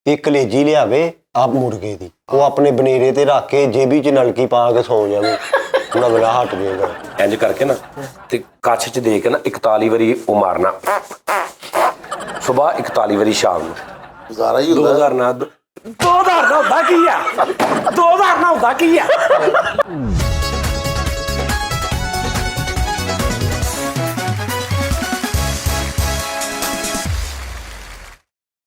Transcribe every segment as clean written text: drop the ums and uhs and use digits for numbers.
एक कलेजी लियावे आप मुर्गे दी वो अपने बनेरे ते रख के जेबी च नलकी पा के सौ जावे नगला हट जाएगा इंज करके ना ते कच्छ च दे के ना 41 वारी वो मारना सुबह 41 वारी शाम ਨੂੰ ਗੁਜ਼ਾਰਾ ਹੀ ਹੁੰਦਾ 2000 ਨਾ 2000 ਨਾ ਹੁੰਦਾ ਕੀ ਆ 2000 ਨਾ ਹੁੰਦਾ ਕੀ ਆ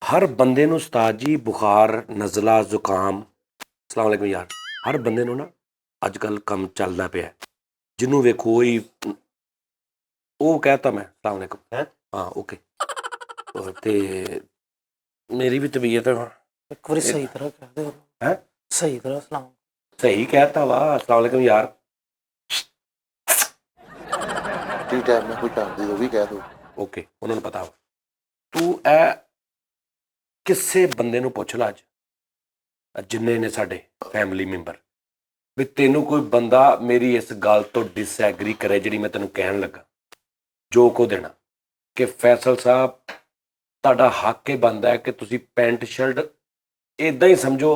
हर बंदे ਨੂੰ ਉਸਤਾਦ ਜੀ ਬੁਖਾਰ ਨਜ਼ਲਾ ਜ਼ੁਕਾਮ अस्सलाम वालेकुम यार हर बंदे ਨੂੰ ਨਾ ਅੱਜ ਕੱਲ ਕੰਮ ਚੱਲਦਾ ਪਿਆ ਜਿਹਨੂੰ ਵੇਖੋ ਹੀ ਉਹ ਕਹਤਾ ਮੈਂ अस्सलाम वालेकुम ਹੈ हाँ ओके ਤੇ ਮੇਰੀ ਵੀ ਤਬੀਅਤ एक बार सही तरह कह दे है सही तरह सलाम सही कहता वाह अस्सलाम वालेकुम यार ਟੀ ਟਾਈਮ में कोई काम दे दो भी कह दो ਓਕੇ ਉਹਨਾਂ ਨੂੰ ਪਤਾ ਵਾ ਤੂੰ ਇਹ ਕਿਸੇ ਬੰਦੇ ਨੂੰ ਪੁੱਛ ਲਾ ਅੱਜ ਜਿੰਨੇ ਨੇ ਸਾਡੇ ਫੈਮਿਲੀ ਮੈਂਬਰ ਵੀ ਤੈਨੂੰ ਕੋਈ ਬੰਦਾ ਮੇਰੀ ਇਸ ਗੱਲ ਤੋਂ ਡਿਸਐਗਰੀ ਕਰੇ ਜਿਹੜੀ ਮੈਂ ਤੈਨੂੰ ਕਹਿਣ ਲੱਗਾ ਜੋ ਕੋ ਦੇਣਾ ਕਿ ਫੈਸਲ ਸਾਹਿਬ ਤੁਹਾਡਾ ਹੱਕ ਇਹ ਬਣਦਾ ਹੈ ਕਿ ਤੁਸੀਂ ਪੈਂਟ ਸ਼ਰਟ ਇਦਾਂ ਹੀ ਸਮਝੋ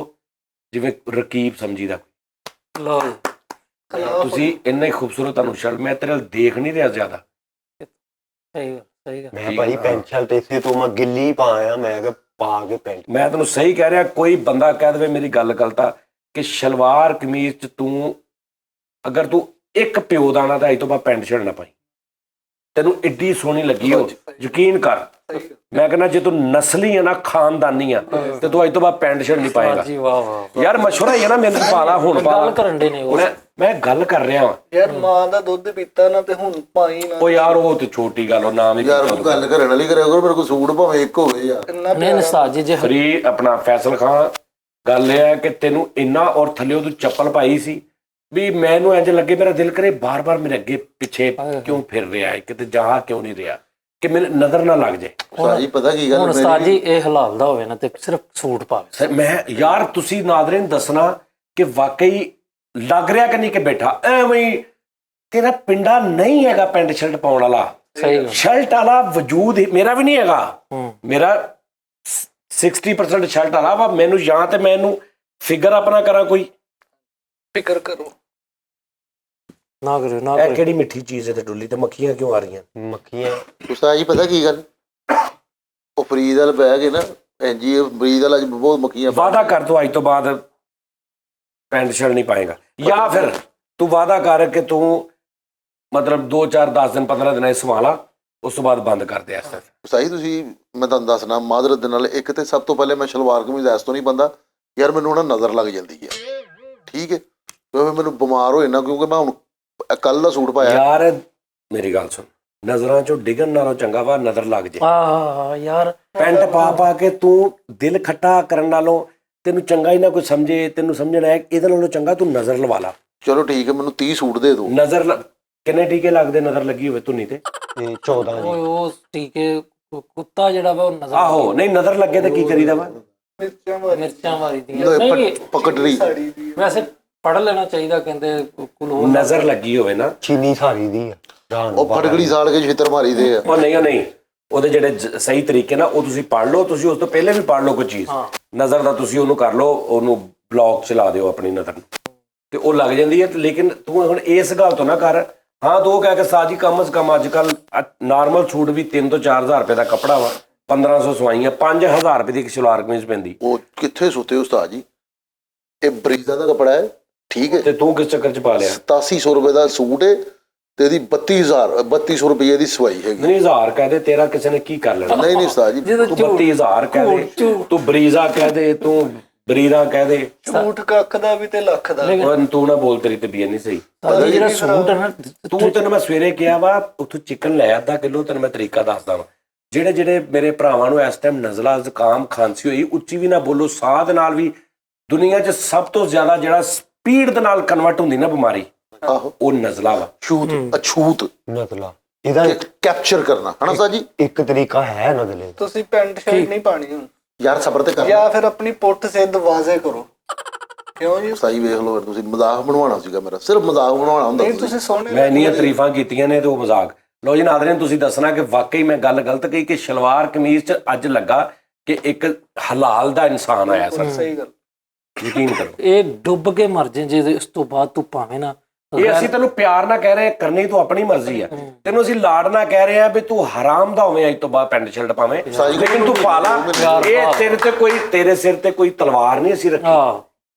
ਜਿਵੇਂ ਰਕੀਬ ਸਮਝੀਦਾ लो ਤੁਸੀਂ ਇੰਨਾ ਹੀ ਖੂਬਸੂਰਤ ਤੁਹਾਨੂੰ ਸ਼ਰਟ ਮੈਂ ਤੇਰੇ ਨਾਲ ਦੇਖ ਨਹੀਂ ਰਿਹਾ ਜ਼ਿਆਦਾ सही गल मैं भाई पेंशन ते से तो मैं गिल्ली पाया मैं पा के पेंट ਮੈਂ ਤੈਨੂੰ ਸਹੀ ਕਹਿ ਰਿਹਾ ਕੋਈ ਬੰਦਾ ਕਹਿ ਦੇਵੇ ਮੇਰੀ ਗੱਲ ਗਲਤ ਆ ਕਿ ਸ਼ਲਵਾਰ ਕਮੀਜ਼ ਚ ਤੂੰ ਅਗਰ ਤੂੰ ਇੱਕ ਪਿਓ ਦਾਣਾ ਤਾਂ ਅੱਜ ਤੋਂ ਬਾਅਦ ਪੈਂਟ ਸ਼ਰਟ ਨਾ ਪਾਈ ਤੈਨੂੰ ਏਡੀ ਸੋਹਣੀ ਲੱਗੀ ਹੋ ਯਕੀਨ ਕਰ ਮੈਂ ਕਹਿੰਦਾ ਜੇ ਤੂੰ ਨਸਲੀ ਆ ਨਾ ਖਾਨਦਾਨੀ ਆ ਤੇ ਤੂੰ ਅੱਜ ਤੋਂ ਬਾਅਦ ਪੈਂਟ ਸ਼ਰਟ ਨਹੀਂ ਪਾਏਗਾ जी वाह वाह ਯਾਰ ਮਸ਼ਵਰਾ ਹੀ ਆ ਨਾ ਮੈਨੂੰ ਪਾ ਲਾ ਹੁਣ ਪਾ गल ਲਾ करन दे ने वो ਮੈਂ ਗੱਲ ਕਰ ਰਿਹਾ ਵਾਂ ਯਾਰ ਮਾਂ ਦਾ ਦੁੱਧ ਪੀਤਾ ਨਾ ਤੇ ਹੁਣ ਪਾਈ ਨਾ ਉਹ ਯਾਰ ਉਹ ਤੇ ਛੋਟੀ ਗੱਲ ਉਹ ਨਾਮ ਹੀ ਯਾਰ ਕੋਈ ਗੱਲ ਕਰਨ ਵਾਲੀ ਕਰਿਆ ਕਰੋ ਮੇਰੇ ਕੋਲ ਸੂਟ ਭਾਵੇਂ ਇੱਕ ਹੋਵੇ ਯਾਰ ਇੰਨਾ नहीं उस्ताद जी जे ਫਰੀ ਆਪਣਾ ਫੈਸਲ ਖਾਨ ਗੱਲ ਇਹ ਹੈ ਕਿ ਤੈਨੂੰ ਇੰਨਾ ਔਰ ਥੱਲਿਓ ਤੂੰ ਚੱਪਲ ਪਾਈ ਸੀ ਵੀ ਮੈਨੂੰ ਇੰਜ ਲੱਗੇ ਮੇਰਾ ਦਿਲ ਕਰੇ ਬਾਰ-ਬਾਰ ਮੇਰੇ ਅੱਗੇ ਪਿੱਛੇ ਕਿਉਂ ਫਿਰ ਰਿਹਾ ਹੈ ਕਿਤੇ ਜਾ ਕਿਉਂ ਨਹੀਂ ਰਿਹਾ ਕਿ ਮੈਨੂੰ ਨਜ਼ਰ ਨਾ ਲੱਗ ਜਾਏ ਸਾਜੀ ਪਤਾ ਕੀ ਗੱਲ ਹੁਣ ਉਸਤਾਦ ਜੀ ਇਹ ਹਲਾਲ ਦਾ ਹੋਵੇ ਨਾ ਤੇ ਸਿਰਫ ਸੂਟ ਪਾਵੇ ਮੈਂ ਯਾਰ ਤੁਸੀਂ ਨਾਜ਼ਰੀਨ ਦੱਸਣਾ ਕਿ ਵਾਕਈ ਲੱਗ ਰਿਹਾ ਕਿ ਨਹੀਂ ਕਿ ਬੈਠਾ ਐਵੇਂ ਹੀ ਤੇਰਾ ਪਿੰਡਾ ਨਹੀਂ ਹੈਗਾ ਪੈਂਟ ਸ਼ਰਟ ਪਾਉਣ ਵਾਲਾ ਸਹੀ ਗੱਲ ਸ਼ਰਟ ਵਾਲਾ ਵਜੂਦ ਹੀ ਮੇਰਾ ਵੀ ਨਹੀਂ ਹੈਗਾ ਮੇਰਾ 60% ਸ਼ਰਟ ਵਾਲਾ ਵਾ ਮੈਨੂੰ ਜਾਂ ਤੇ ਮੈਂ ਇਹਨੂੰ ਫਿਗਰ ਆਪਣਾ ਕਰਾਂ ਕੋਈ ਫਿਕਰ ਕਰੋ ना करो ना ਇਹ करो ਕਿਹੜੀ ਮਿੱਠੀ ਚੀਜ਼ ਹੈ ਤੇ ਡੁੱਲੀ ਤੇ ਮੱਖੀਆਂ ਕਿਉਂ ਆ ਰਹੀਆਂ मक्खियां ਉਸਤਾਦ ਜੀ ਪਤਾ ਕੀ ਗੱਲ ਉਹ ਫਰੀਦ ਵਾਲ ਬਹਿ ਕੇ ਨਾ ਐਂਜੀ ਫਰੀਦ ਵਾਲ ਅੱਜ ਬਹੁਤ ਮੱਖੀਆਂ ਵਾਦਾ ਕਰ ਤੂੰ ਅੱਜ ਤੋਂ ਬਾਅਦ ਪੈਂਟ ਸ਼ਰਟ ਨਹੀਂ ਪਾਏਗਾ ਜਾਂ ਫਿਰ ਤੂੰ ਵਾਦਾ ਕਰ ਕਿ ਤੂੰ ਮਤਲਬ 2 4 10 ਦਿਨ 15 ਦਿਨਾਂ ਇਹ ਸਵਾਲਾ ਉਸ ਤੋਂ ਬਾਅਦ ਬੰਦ ਕਰ ਦੇ ਇਸ ਤਰ੍ਹਾਂ ਉਸਤਾਦ ਜੀ ਤੁਸੀਂ ਮੈਂ ਤੁਹਾਨੂੰ ਦੱਸਣਾ ਮਾਦਰਤ ਦੇ ਨਾਲ ਇੱਕ ਤੇ ਸਭ ਤੋਂ ਪਹਿਲੇ ਮੈਂ ਸ਼ਲਵਾਰ ਕਮੀਜ਼ ਐਸ ਤੋਂ ਨਹੀਂ ਬੰਦਾ ਯਾਰ ਮੈਨੂੰ ਨਾ ਨਜ਼ਰ ਲੱਗ ਜਾਂਦੀ ਹੈ ਠੀਕ ਹੈ ਕਿਉਂਕਿ ਮੈਨੂੰ ਬਿਮਾਰ ਹੋ ਜਾਣਾ ਕਿਉਂਕਿ ਮੈਂ ਹੁਣ ਕੱਲ ਦਾ ਸੂਟ ਪਾਇਆ ਯਾਰ ਮੇਰੀ ਗੱਲ ਸੁਣ ਨਜ਼ਰਾਂ ਚੋਂ ਡਿੱਗਣ ਨਾਲੋਂ ਚੰਗਾ ਵਾ ਨਜ਼ਰ ਲੱਗ ਜੇ यार ਪੈਂਟ ਪਾ ਪਾ ਕੇ ਤੂੰ ਦਿਲ ਖੱਟਾ ਕਰਨ ਨਾਲੋਂ ਤੈਨੂੰ ਚੰਗਾ ਹੀ ਨਾ ਕੋਈ ਸਮਝੇ ਤੈਨੂੰ ਸਮਝਣਾ ਹੈ ਇਹਦੇ ਨਾਲੋਂ ਚੰਗਾ ਤੂੰ ਨਜ਼ਰ ਲਵਾ ਲਾ ਚਲੋ ਠੀਕ ਹੈ ਮੈਨੂੰ 30 ਸੂਟ ਦੇ ਦਿਓ ਕਿੰਨੇ ਟੀਕੇ ਲੱਗਦੇ ਨਜ਼ਰ ਲੱਗੀ ਹੋਵੇ ਧੁੰਨੀ ਤੇ ये 14 जी ਉਹ ਟੀਕੇ ਕੁੱਤਾ ਜਿਹੜਾ ਵਾ ਉਹ ਨਜ਼ਰ ਆਹੋ ਨਹੀਂ ਨਜ਼ਰ ਲੱਗੇ ਤੇ ਕੀ ਕਰੀਦਾ ਵਾ ਮਿਰਚਾਂ ਵਾਲੀ ਦੀਆਂ ਨਹੀਂ ਪਕੜਰੀ ਵੈਸੇ ਪੜ ਲੈਣਾ ਚਾਹੀਦਾ ਕਹਿੰਦੇ ਕੁਲ ਨਜ਼ਰ ਲੱਗੀ ਹੋਵੇ ਨਾ चीनी सारी दी है जान ਉਹ ਫਟਕੜੀ ਸਾੜ ਕੇ ਛਿੱਤਰ ਮਾਰੀਦੇ ਆ ਉਹ ਨਹੀਂ ਉਹਦੇ ਜਿਹੜੇ ਸਹੀ ਤਰੀਕੇ ਨਾਲ ਉਹ ਤੁਸੀਂ ਪੜ ਲਓ ਤੁਸੀਂ ਉਸ ਤੋਂ ਪਹਿਲੇ ਵੀ ਪੜ ਲਓ ਕੋਈ ਚੀਜ਼ ਨਜ਼ਰ ਦਾ ਤੁਸੀਂ ਉਹਨੂੰ ਕਰ ਲਓ ਉਹਨੂੰ ਬਲੌਕ ਚਲਾ ਦਿਓ ਆਪਣੀ ਨਜ਼ਰ ਨੂੰ ਤੇ ਉਹ ਲੱਗ ਜਾਂਦੀ ਹੈ ਲੇਕਿਨ ਤੂੰ ਹੁਣ ਇਸ ਗੱਲ ਤੋਂ ਨਾ ਕਰ ਹਾਂ ਤੂੰ ਕਹਿ ਕੇ ਸਾਜੀ ਕਮ ਸੇ ਕਮ ਅੱਜ ਕੱਲ ਨਾਰਮਲ ਸੂਟ ਵੀ 3 ਤੋਂ 4000 ਰੁਪਏ ਦਾ ਕੱਪੜਾ ਵਾ 1500 ਸਵਾਈਆਂ 5000 ਰੁਪਏ ਦੀ ਇੱਕ ਸਲਵਾਰ ਕਮੀਜ਼ ਪੈਂਦੀ ਉਹ ਕਿੱਥੇ ਸੁੱਤੇ ਉਸਤਾਦ ਜੀ ਇਹ ਬਰੀਜ਼ਾ ਦਾ ਕੱਪੜਾ ਹੈ ਠੀਕ ਹੈ ਤੇ ਤੂੰ ਕਿਸ ਚੱਕਰ ਚ ਪਾ ਲਿਆ 8700 ਰੁਪਏ ਦਾ ਸੂਟ ਹੈ ਤੇ ਇਹਦੀ 3200 ਰੁਪਏ ਦੀ ਸਵਾਈ ਹੈਗੀ ਨਹੀਂ 1000 ਕਹਿ ਦੇ ਤੇਰਾ ਕਿਸੇ ਨੇ ਕੀ ਕਰ ਲੈਣਾ ਨਹੀਂ ਨਹੀਂ ਉਸਤਾਦ ਜੀ ਤੂੰ 32000 ਕਹਿ ਦੇ ਤੂੰ ਬਰੀਜ਼ਾ ਕਹਿ ਦੇ ਤੂੰ ਬਰੀਰਾ ਕਹਿ ਦੇ ਝੂਠ ਕੱਖ ਦਾ ਵੀ ਤੇ ਲੱਖ ਦਾ ਉਹ ਤੂੰ ਨਾ ਬੋਲ ਤੇਰੀ ਤਬੀਅਤ ਨਹੀਂ ਸਹੀ ਜਿਹੜਾ ਸੂਟ ਹੈ ਨਾ ਤੈਨੂੰ ਮੈਂ ਸਵੇਰੇ ਕਿਹਾ ਵਾ ਉੱਥੋਂ ਚਿਕਨ ਲੈ ਅੱਧਾ ਕਿਲੋ ਤੈਨੂੰ ਮੈਂ ਤਰੀਕਾ ਦੱਸਦਾ ਵਾ ਜਿਹੜੇ ਮੇਰੇ ਭਰਾਵਾਂ ਨੂੰ ਇਸ ਟਾਈਮ ਨਜ਼ਲਾ ਜ਼ੁਕਾਮ ਖਾਂਸੀ ਹੋਈ ਉੱਚੀ ਵੀ ਨਾ ਬੋਲੋ ਸਾਹ ਦੇ ਨਾਲ ਵੀ ਦੁਨੀਆ 'ਚ ਸਭ ਤੋਂ ਜ਼ਿਆਦਾ ਜਿਹੜਾ ਸਪੀਡ ਦੇ ਨਾਲ ਕਨਵਰਟ ਹੁੰਦੀ ਨਾ ਬਿਮਾਰੀ ਆਹੋ ਉਹ ਨਜ਼ਲਾ ਵਾ ਅਛੂਤ नकला इधर ਕੈਪਚਰ ਕਰਨਾ ਹਨਾ ਉਸਤਾਦ ਜੀ एक तरीका है नगले ਤੁਸੀਂ ਪੈਂਟ ਸ਼ਰਟ ਨਹੀਂ ਪਾਣੀ ਹੁਣ ਯਾਰ ਸਬਰ ਤੇ ਕਰ ਜਾਂ ਫਿਰ ਆਪਣੀ ਪੁੱਠ ਸਿੱਧ ਵਾਜ਼ੇ ਕਰੋ ਕਿਉਂ ਜੀ ਉਸਤਾਦ ਜੀ ਵੇਖ ਲਓ ਤੁਸੀਂ ਮਜ਼ਾਕ ਬਣਵਾਉਣਾ ਸੀਗਾ ਮੇਰਾ ਸਿਰਫ ਮਜ਼ਾਕ ਬਣਵਾਉਣਾ ਹੁੰਦਾ ਨਹੀਂ ਤੁਸੀਂ ਤੁਸੀਂ ਸੋਹਣੇ ਮੈਂ ਇੰਨੀਆਂ ਤਾਰੀਫਾਂ ਕੀਤੀਆਂ ਨੇ ਤੇ ਉਹ ਮਜ਼ਾਕ ਲੋ ਜੀ ਨਾਜ਼ਰੀਨ ਤੁਸੀਂ ਦੱਸਣਾ ਕਿ ਵਾਕਈ ਮੈਂ ਗੱਲ ਗਲਤ ਕਹੀ ਕਿ ਸ਼ਲਵਾਰ ਕਮੀਜ਼ 'ਚ ਅੱਜ ਲੱਗਾ ਕਿ ਇੱਕ ਹਲਾਲ ਦਾ ਇਨਸਾਨ ਆਇਆ ਸਰ, ਸਹੀ ਗੱਲ। ਯਕੀਨ ਕਰੋ। ਇਹ ਡੁੱਬ ਕੇ ਮਰ ਜੇ ਜੇ ਇਸ ਤੋਂ ਬਾਅਦ ਤੂੰ ਭਾਵੇਂ ਨਾ ਇਹ ਅਸੀਂ ਤੈਨੂੰ ਪਿਆਰ ਨਾਲ ਕਹਿ ਰਹੇ ਹਾਂ, ਕਰਨੀ ਤੂੰ ਆਪਣੀ ਮਰਜ਼ੀ ਆ। ਤੈਨੂੰ ਅਸੀਂ ਲਾਡ ਨਾਲ ਕਹਿ ਰਹੇ ਹਾਂ ਵੀ ਤੂੰ ਹਰਾਮ ਦਾ ਹੋਵੇਂ ਅੱਜ ਤੋਂ ਬਾਅਦ ਪੈਂਟ ਸ਼ਰਟ ਪਾਵੇਂ, ਲੇਕਿਨ ਤੂੰ ਪਾ ਲਾ। ਇਹ ਤੇਰੇ ਸਿਰ ਤੇ ਕੋਈ ਤਲਵਾਰ ਨਹੀਂ ਅਸੀਂ ਰੱਖੀ, ਹਾਂ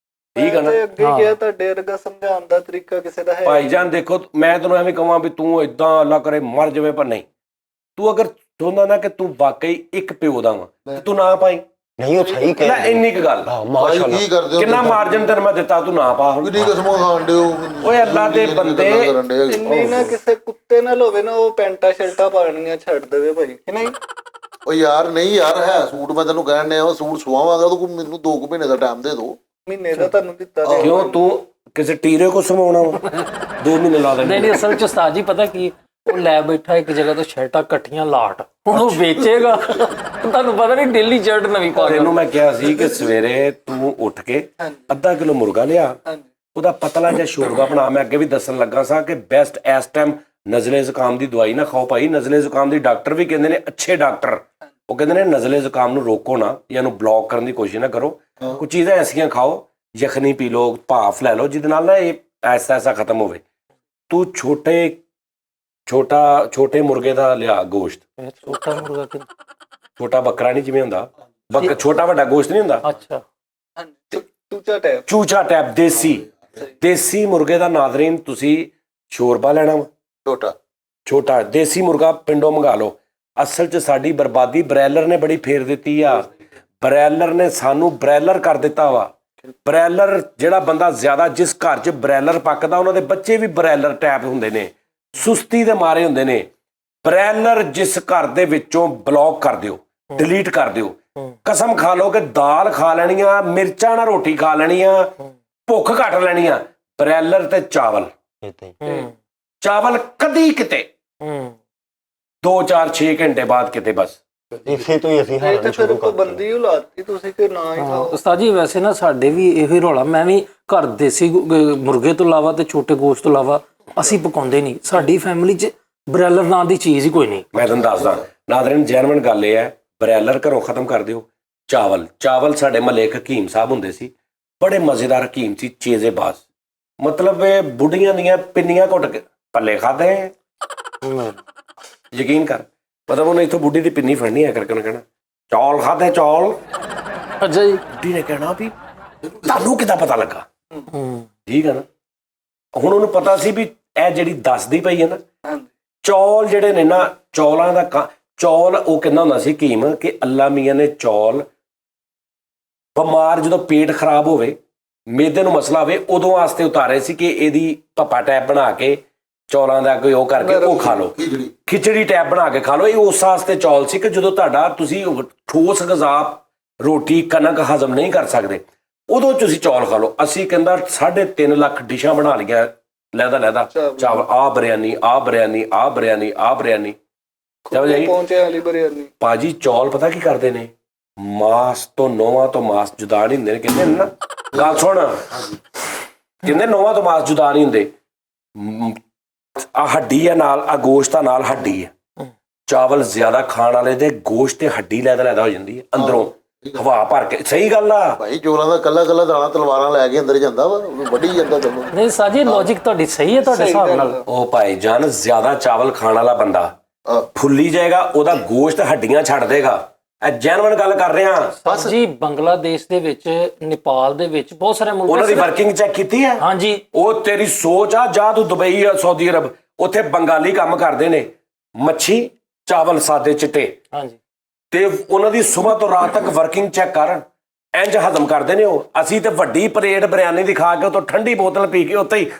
ਠੀਕ ਹੈ ਨਾ। ਤੇ ਅੱਗੇ ਗਿਆ ਤੁਹਾਡੇ ਵਰਗਾ ਸਮਝਾਉਣ ਦਾ ਤਰੀਕਾ ਕਿਸੇ ਦਾ ਹੈ ਭਾਈਜਾਨ ਦੇਖੋ, ਮੈਂ ਤੈਨੂੰ ਐਵੇਂ ਕਹਾਂ ਵੀ ਤੂੰ ਇਦਾਂ ਅੱਲਾ ਕਰੇ ਮਰ ਜਾਵੇ, ਪਰ ਨਹੀਂ, ਤੂੰ ਅਗਰ ਚਾਹੁੰਦਾ ਨਾ ਕਿ ਤੂੰ ਵਾਕਈ ਇੱਕ ਪਿਓ ਦਾ ਵਾ, ਤੂੰ ਨਾ ਪਾਈ। ਨਹੀਂ ਉਹ ਸਹੀ ਲੈ ਕਹਿ ਇੰਨੀ ਕੁ ਗੱਲ, ਹਾਂ ਭਾਈ ਮਾਸ਼ਾਅੱਲਾ। ਕੀ ਕਰਦੇ ਹੋ ਕਿੰਨਾ ਮਾਰਜਨ ਤੈਨੂੰ ਮੈਂ ਦਿੱਤਾ, ਤੂੰ ਨਾ ਪਾ ਹੁਣ। ਕਿੰਨੀ ਕਿਸਮੋਂ ਖਾਣ ਦਿਓ ਓਏ ਅੱਲਾ ਦੇ ਬੰਦੇ। ਇੰਨੀ ਨਾ ਕਿਸੇ ਕੁੱਤੇ ਨਾਲ ਹੋਵੇ ਨਾ, ਉਹ ਪੈਂਟਾ ਸ਼ਰਟਾਂ ਪਾਣੀਆਂ ਛੱਡ ਦੇਵੇ ਭਾਈ, ਕਿ ਨਹੀਂ? ਉਹ ਯਾਰ ਨਹੀਂ ਯਾਰ, ਹੈ ਸੂਟ ਮੈਂ ਤੈਨੂੰ ਕਹਿਣ ਡਿਆ ਵਾ, ਸੂਟ ਸਵਾਵਾਂਗਾ ਤੂੰ ਮੈਨੂੰ 2 ਮਹੀਨੇ ਦਾ ਟਾਈਮ ਦੇ ਦੋ। ਮਹੀਨੇ ਦਾ ਤੁਹਾਨੂੰ ਦਿੱਤਾ ਤੇ ਕਿਉਂ ਤੂੰ ਕਿਸੇ ਟੀਰੇ ਕੋ ਸਮਾਉਣਾ ਵਾ? 2 ਮਹੀਨੇ ਲਾ ਨਹੀਂ ਦੇਣੇ। ਨਹੀਂ, ਅਸਲ ਚ ਉਸਤਾਦ ਜੀ ਪਤਾ ਕੀ, ਉਹ ਲੈ ਬੈਠਾ ਇੱਕ ਜਗ੍ਹਾ ਤੋਂ ਸ਼ਰਟਾਂ ਇਕੱਠੀਆਂ ਲਾਟ, ਹੁਣ ਉਹ ਵੇਚੇਗਾ। ਤੁਹਾਨੂੰ ਪਤਾ ਨਹੀਂ ਡੇਲੀ ਸ਼ਰਟ ਨਵੀਂ ਪਾ ਕੇ। ਤੈਨੂੰ ਮੈਂ ਕਿਹਾ ਸੀ ਕਿ ਸਵੇਰੇ ਤੂੰ ਉੱਠ ਕੇ ਅੱਧਾ ਕਿਲੋ ਮੁਰਗਾ ਲਿਆ, ਹਾਂਜੀ ਉਹਦਾ ਪਤਲਾ ਜਿਹਾ ਸ਼ੋਰਬਾ ਬਣਾ। ਮੈਂ ਅੱਗੇ ਵੀ ਦੱਸਣ ਲੱਗਾ ਸਾਂ ਕਿ ਬੈਸਟ ਇਸ ਟਾਈਮ ਨਜ਼ਲੇ ਜ਼ੁਕਾਮ ਦੀ ਦਵਾਈ ਨਾ ਖਾਓ ਭਾਈ। ਨਜ਼ਲੇ ਜ਼ੁਕਾਮ ਦੀ ਡਾਕਟਰ ਵੀ ਕਹਿੰਦੇ ਨੇ, ਅੱਛੇ ਡਾਕਟਰ ਉਹ ਕਹਿੰਦੇ ਨੇ ਨਜ਼ਲੇ ਜ਼ੁਕਾਮ ਨੂੰ ਰੋਕੋ ਨਾ, ਜਾਂ ਇਹਨੂੰ ਬਲੌਕ ਕਰਨ ਦੀ ਕੋਸ਼ਿਸ਼ ਨਾ ਕਰੋ। ਕੁਝ ਚੀਜ਼ਾਂ ਐਸੀਆਂ ਖਾਓ, ਯਖਨੀ ਪੀ ਲਓ, ਭਾਫ ਲੈ ਲਓ, ਜਿਹਦੇ ਨਾਲ ਨਾ ਇਹ ਐਸਾ ਖਤਮ ਹੋਵੇ। ਤੂੰ ਛੋਟੇ ਮੁਰਗੇ ਦਾ ਲਿਆ ਗੋਸ਼ਤ, ਛੋਟਾ ਮੁਰਗਾ ਕਿ ਛੋਟਾ ਬੱਕਰਾ ਨਹੀਂ ਜਿਵੇਂ ਹੁੰਦਾ, ਛੋਟਾ ਵੱਡਾ ਗੋਸ਼ਤ ਨਹੀਂ ਹੁੰਦਾ, ਅੱਛਾ ਹਾਂਜੀ ਟੂਚਾ ਟੈਪ ਚੂਚਾ ਟੈਪ ਦੇਸੀ ਮੁਰਗੇ ਦਾ ਨਾਜ਼ਰੀਨ ਤੁਸੀਂ ਸ਼ੋਰਬਾ ਲੈਣਾ ਵਾ, ਛੋਟਾ ਦੇਸੀ ਮੁਰਗਾ ਪਿੰਡੋਂ ਮੰਗਾ ਲਓ। ਅਸਲ 'ਚ ਸਾਡੀ ਬਰਬਾਦੀ ਬਰੈਲਰ ਨੇ ਬੜੀ ਫੇਰ ਦਿੱਤੀ ਆ। ਬਰੈਲਰ ਨੇ ਸਾਨੂੰ ਬਰੈਲਰ ਕਰ ਦਿੱਤਾ ਵਾ। ਬਰੈਲਰ ਜਿਹੜਾ ਬੰਦਾ ਜ਼ਿਆਦਾ, ਜਿਸ ਘਰ 'ਚ ਬਰੈਲਰ ਪੱਕਦਾ ਉਹਨਾਂ ਦੇ ਬੱਚੇ ਵੀ ਬਰੈਲਰ ਟੈਪ ਹੁੰਦੇ ਨੇ, ਸੁਸਤੀ ਦੇ ਮਾਰੇ ਹੁੰਦੇ ਨੇ। ਬਰੈਲਰ ਜਿਸ ਘਰ ਦੇ ਵਿੱਚੋਂ ਬਲੌਕ ਕਰ ਦਿਓ, ਡਿਲੀਟ ਕਰ ਦਿਓ, ਕਸਮ ਖਾ ਲਓ ਕਿ ਦਾਲ ਖਾ ਲੈਣੀਆਂ, ਮਿਰਚਾਂ ਨਾਲ ਰੋਟੀ ਖਾ ਲੈਣੀਆਂ, ਭੁੱਖ ਘੱਟ ਲੈਣੀਆਂ। ਬਰੈਲਰ ਤੇ ਚਾਵਲ ਕਦੀ ਕਿਤੇ 2-4-6 ਘੰਟੇ ਬਾਅਦ ਕਿਤੇ, ਬਸ ਇਸੇ ਤੋਂ ਹੀ ਅਸੀਂ ਇਹ ਤੇ ਹਾਰਨ ਫਿਰ ਸ਼ੁਰੂ ਕਰ ਪਾਬੰਦੀ ਉਲਾਤੀ ਤੁਸੀਂ ਕਿ ਨਾ ਹੀ ਖਾਓ। ਉਸਤਾਦ ਜੀ ਵੈਸੇ ਨਾ ਸਾਡੇ ਵੀ ਇਹੋ ਹੀ ਰੌਲਾ। ਮੈਂ ਵੀ ਘਰ ਦੇਸੀ ਮੁਰਗੇ ਤੋਂ ਇਲਾਵਾ ਤੇ ਛੋਟੇ ਗੋਸ਼ਤ ਤੋਂ ਇਲਾਵਾ ਅਸੀਂ ਪਕਾਉਂਦੇ ਨਹੀਂ। ਸਾਡੀ ਫੈਮਿਲੀ 'ਚ ਬਰੈਲਰ ਨਾਂ ਦੀ ਚੀਜ਼ ਹੀ ਕੋਈ ਨਹੀਂ। ਮੈਂ ਤੁਹਾਨੂੰ ਦੱਸਦਾ ਨਾਜ਼ਰੀਨ, ਜੈਨੂਇਨ ਗੱਲ ਇਹ ਹੈ, ਬਰੈਲਰ ਘਰੋਂ ਖਤਮ ਕਰ ਦਿਓ। ਚਾਵਲ ਸਾਡੇ ਮਹੱਲੇ ਇੱਕ ਹਕੀਮ ਸਾਹਿਬ ਹੁੰਦੇ ਸੀ, ਬੜੇ ਮਜ਼ੇਦਾਰ ਹਕੀਮ ਸੀ, ਚੇਜ਼ੇਬਾਜ਼। ਮਤਲਬ ਇਹ ਬੁੱਢੀਆਂ ਦੀਆਂ ਪਿੰਨੀਆਂ ਘੁੱਟ ਕੇ ਪੱਲੇ ਖਾਦੇ, ਯਕੀਨ ਕਰ। ਮਤਲਬ ਉਹਨੇ ਇੱਥੋਂ ਬੁੱਢੀ ਦੀ ਪਿੰਨੀ ਫੜਨੀ ਹੈ ਕਰਕੇ ਉਹਨੇ ਕਹਿਣਾ ਚੌਲ ਖਾਦੇ ਚੌਲ। ਅੱਛਾ ਜੀ। ਬੁੱਢੀ ਨੇ ਕਹਿਣਾ ਵੀ ਤੁਹਾਨੂੰ ਕਿੱਦਾਂ ਪਤਾ ਲੱਗਾ? ਠੀਕ ਹੈ ਨਾ। ਹੁਣ ਉਹਨੂੰ ਪਤਾ ਸੀ ਵੀ ਇਹ ਜਿਹੜੀ ਦੱਸਦੀ ਪਈ ਹੈ ਨਾ, ਚੌਲ ਜਿਹੜੇ ਨੇ ਨਾ, ਚੌਲਾਂ ਦਾ ਚੌਲ ਉਹ ਕਹਿੰਦਾ ਹੁੰਦਾ ਸੀ ਹਕੀਮ ਕਿ ਅੱਲਾ ਮੀਆਂ ਨੇ ਚੌਲ ਬਿਮਾਰ, ਜਦੋਂ ਪੇਟ ਖਰਾਬ ਹੋਵੇ, ਮੇਦੇ ਨੂੰ ਮਸਲਾ ਹੋਵੇ, ਉਦੋਂ ਵਾਸਤੇ ਉਤਾਰੇ ਸੀ ਕਿ ਇਹਦੀ ਭੱਪਾ ਟੈਪ ਬਣਾ ਕੇ ਚੌਲਾਂ ਦਾ ਕੋਈ ਉਹ ਕਰਕੇ ਉਹ ਖਾ ਲਓ, ਖਿਚੜੀ ਟੈਪ ਬਣਾ ਕੇ ਖਾ ਲਓ। ਇਹ ਉਸ ਵਾਸਤੇ ਚੌਲ ਸੀ ਕਿ ਜਦੋਂ ਤੁਹਾਡਾ ਤੁਸੀਂ ਠੋਸ ਗ਼ਜ਼ਾ ਰੋਟੀ ਕਣਕ ਹਜ਼ਮ ਨਹੀਂ ਕਰ ਸਕਦੇ, ਉਦੋਂ ਤੁਸੀਂ ਚੌਲ ਖਾ ਲਓ। ਅਸੀਂ ਕਹਿੰਦਾ 3.5 ਲੱਖ ਡਿਸ਼ਾਂ ਬਣਾ ਲਈਆਂ ਲੈਦਾ ਚਾਵਲ, ਆਹ ਬਰਿਆਨੀ, ਆਹ ਬਰਿਆਨੀ, ਆਹ ਬਰਿਆਨੀ, ਆਹ ਬਰਿਆਨੀ। ਪਹੁੰਚੇ ਵਾਲੀ ਬਰਿਆਨੀ। ਭਾਜੀ ਚੌਲ ਪਤਾ ਕੀ ਕਰਦੇ ਨੇ, ਮਾਸ ਤੋਂ ਨੋਹਾਂ ਤੋਂ ਮਾਸ ਜੁਦਾ ਨਹੀਂ ਹੁੰਦੇ ਨੇ, ਕਹਿੰਦੇ ਨੇ ਨਾ। ਗੱਲ ਸੁਣ, ਕਹਿੰਦੇ ਨੋਹਾਂ ਤੋਂ ਮਾਸ ਜੁਦਾ ਨਹੀਂ ਹੁੰਦੇ। ਆ ਹੱਡੀ ਆ ਨਾਲ, ਆ ਗੋਸ਼ਤ ਆ ਨਾਲ ਹੱਡੀ ਆ। ਚਾਵਲ ਜ਼ਿਆਦਾ ਖਾਣ ਵਾਲੇ ਦੇ ਗੋਸ਼ਤ ਤੇ ਹੱਡੀ ਲੈਦਾ ਹੋ ਜਾਂਦੀ ਹੈ ਅੰਦਰੋਂ, ਹਵਾ ਭਰ ਕੇ। ਸਹੀ ਗੱਲ ਆ ਭਾਈ, ਚੋਲਾਂ ਦਾ ਕੱਲਾ ਦਾਣਾ ਤਲਵਾਰਾਂ ਲੈ ਕੇ ਅੰਦਰ ਜਾਂਦਾ ਵਾ, ਉਹਨੂੰ ਵੱਢੀ ਜਾਂਦਾ ਤੈਨੂੰ। ਨਹੀਂ ਸਾਜੀ, ਲੌਜਿਕ ਤੁਹਾਡੀ ਸਹੀ ਹੈ ਤੁਹਾਡੇ ਹਿਸਾਬ ਨਾਲ। ਉਹ ਭਾਈ ਜਾਨ, ਜ਼ਿਆਦਾ ਚਾਵਲ ਖਾਣ ਵਾਲਾ ਬੰਦਾ ਫੁੱਲੀ ਜਾਏਗਾ, ਉਹਦਾ ਗੋਸ਼ਤ ਹੱਡੀਆਂ ਛੱਡ ਦੇਗਾ। ਇਹ ਜੈਨੂਇਨ ਗੱਲ ਕਰ ਰਹੇ ਹਾਂ ਜੀ। ਬੰਗਲਾਦੇਸ਼ ਦੇ ਵਿੱਚ, ਨੇਪਾਲ ਦੇ ਵਿੱਚ, ਬਹੁਤ ਸਾਰੇ ਮੁਲਕ ਉਹਨਾਂ ਦੀ ਵਰਕਿੰਗ ਚੈੱਕ ਕੀਤੀ ਹੈ। ਹਾਂਜੀ। ਉਹ ਤੇਰੀ ਸੋਚ ਆ, ਜਾ ਤੂੰ ਦੁਬਈ, ਸਾਊਦੀ ਅਰਬ, ਉੱਥੇ ਬੰਗਾਲੀ ਕੰਮ ਕਰਦੇ ਨੇ, ਮੱਛੀ ਚਾਵਲ ਸਾਦੇ ਚਿੱਟੇ। ਹਾਂਜੀ। ਤੇ ਉਹਨਾਂ ਦੀ ਸਵੇਰ ਤੋਂ ਰਾਤ ਤੱਕ ਵਰਕਿੰਗ ਚੈੱਕ ਕਰ, ਇੰਜ ਹਜ਼ਮ ਕਰਦੇ ਨੇ ਉਹ। ਅਸੀਂ ਤੇ ਵੱਡੀ ਪਲੇਟ ਬਿਰਿਆਨੀ ਦੀ ਖਾ ਕੇ ਉਤੋਂ ਠੰਡੀ ਬੋਤਲ ਪੀ ਕੇ ਉੱਥੇ ਹੀ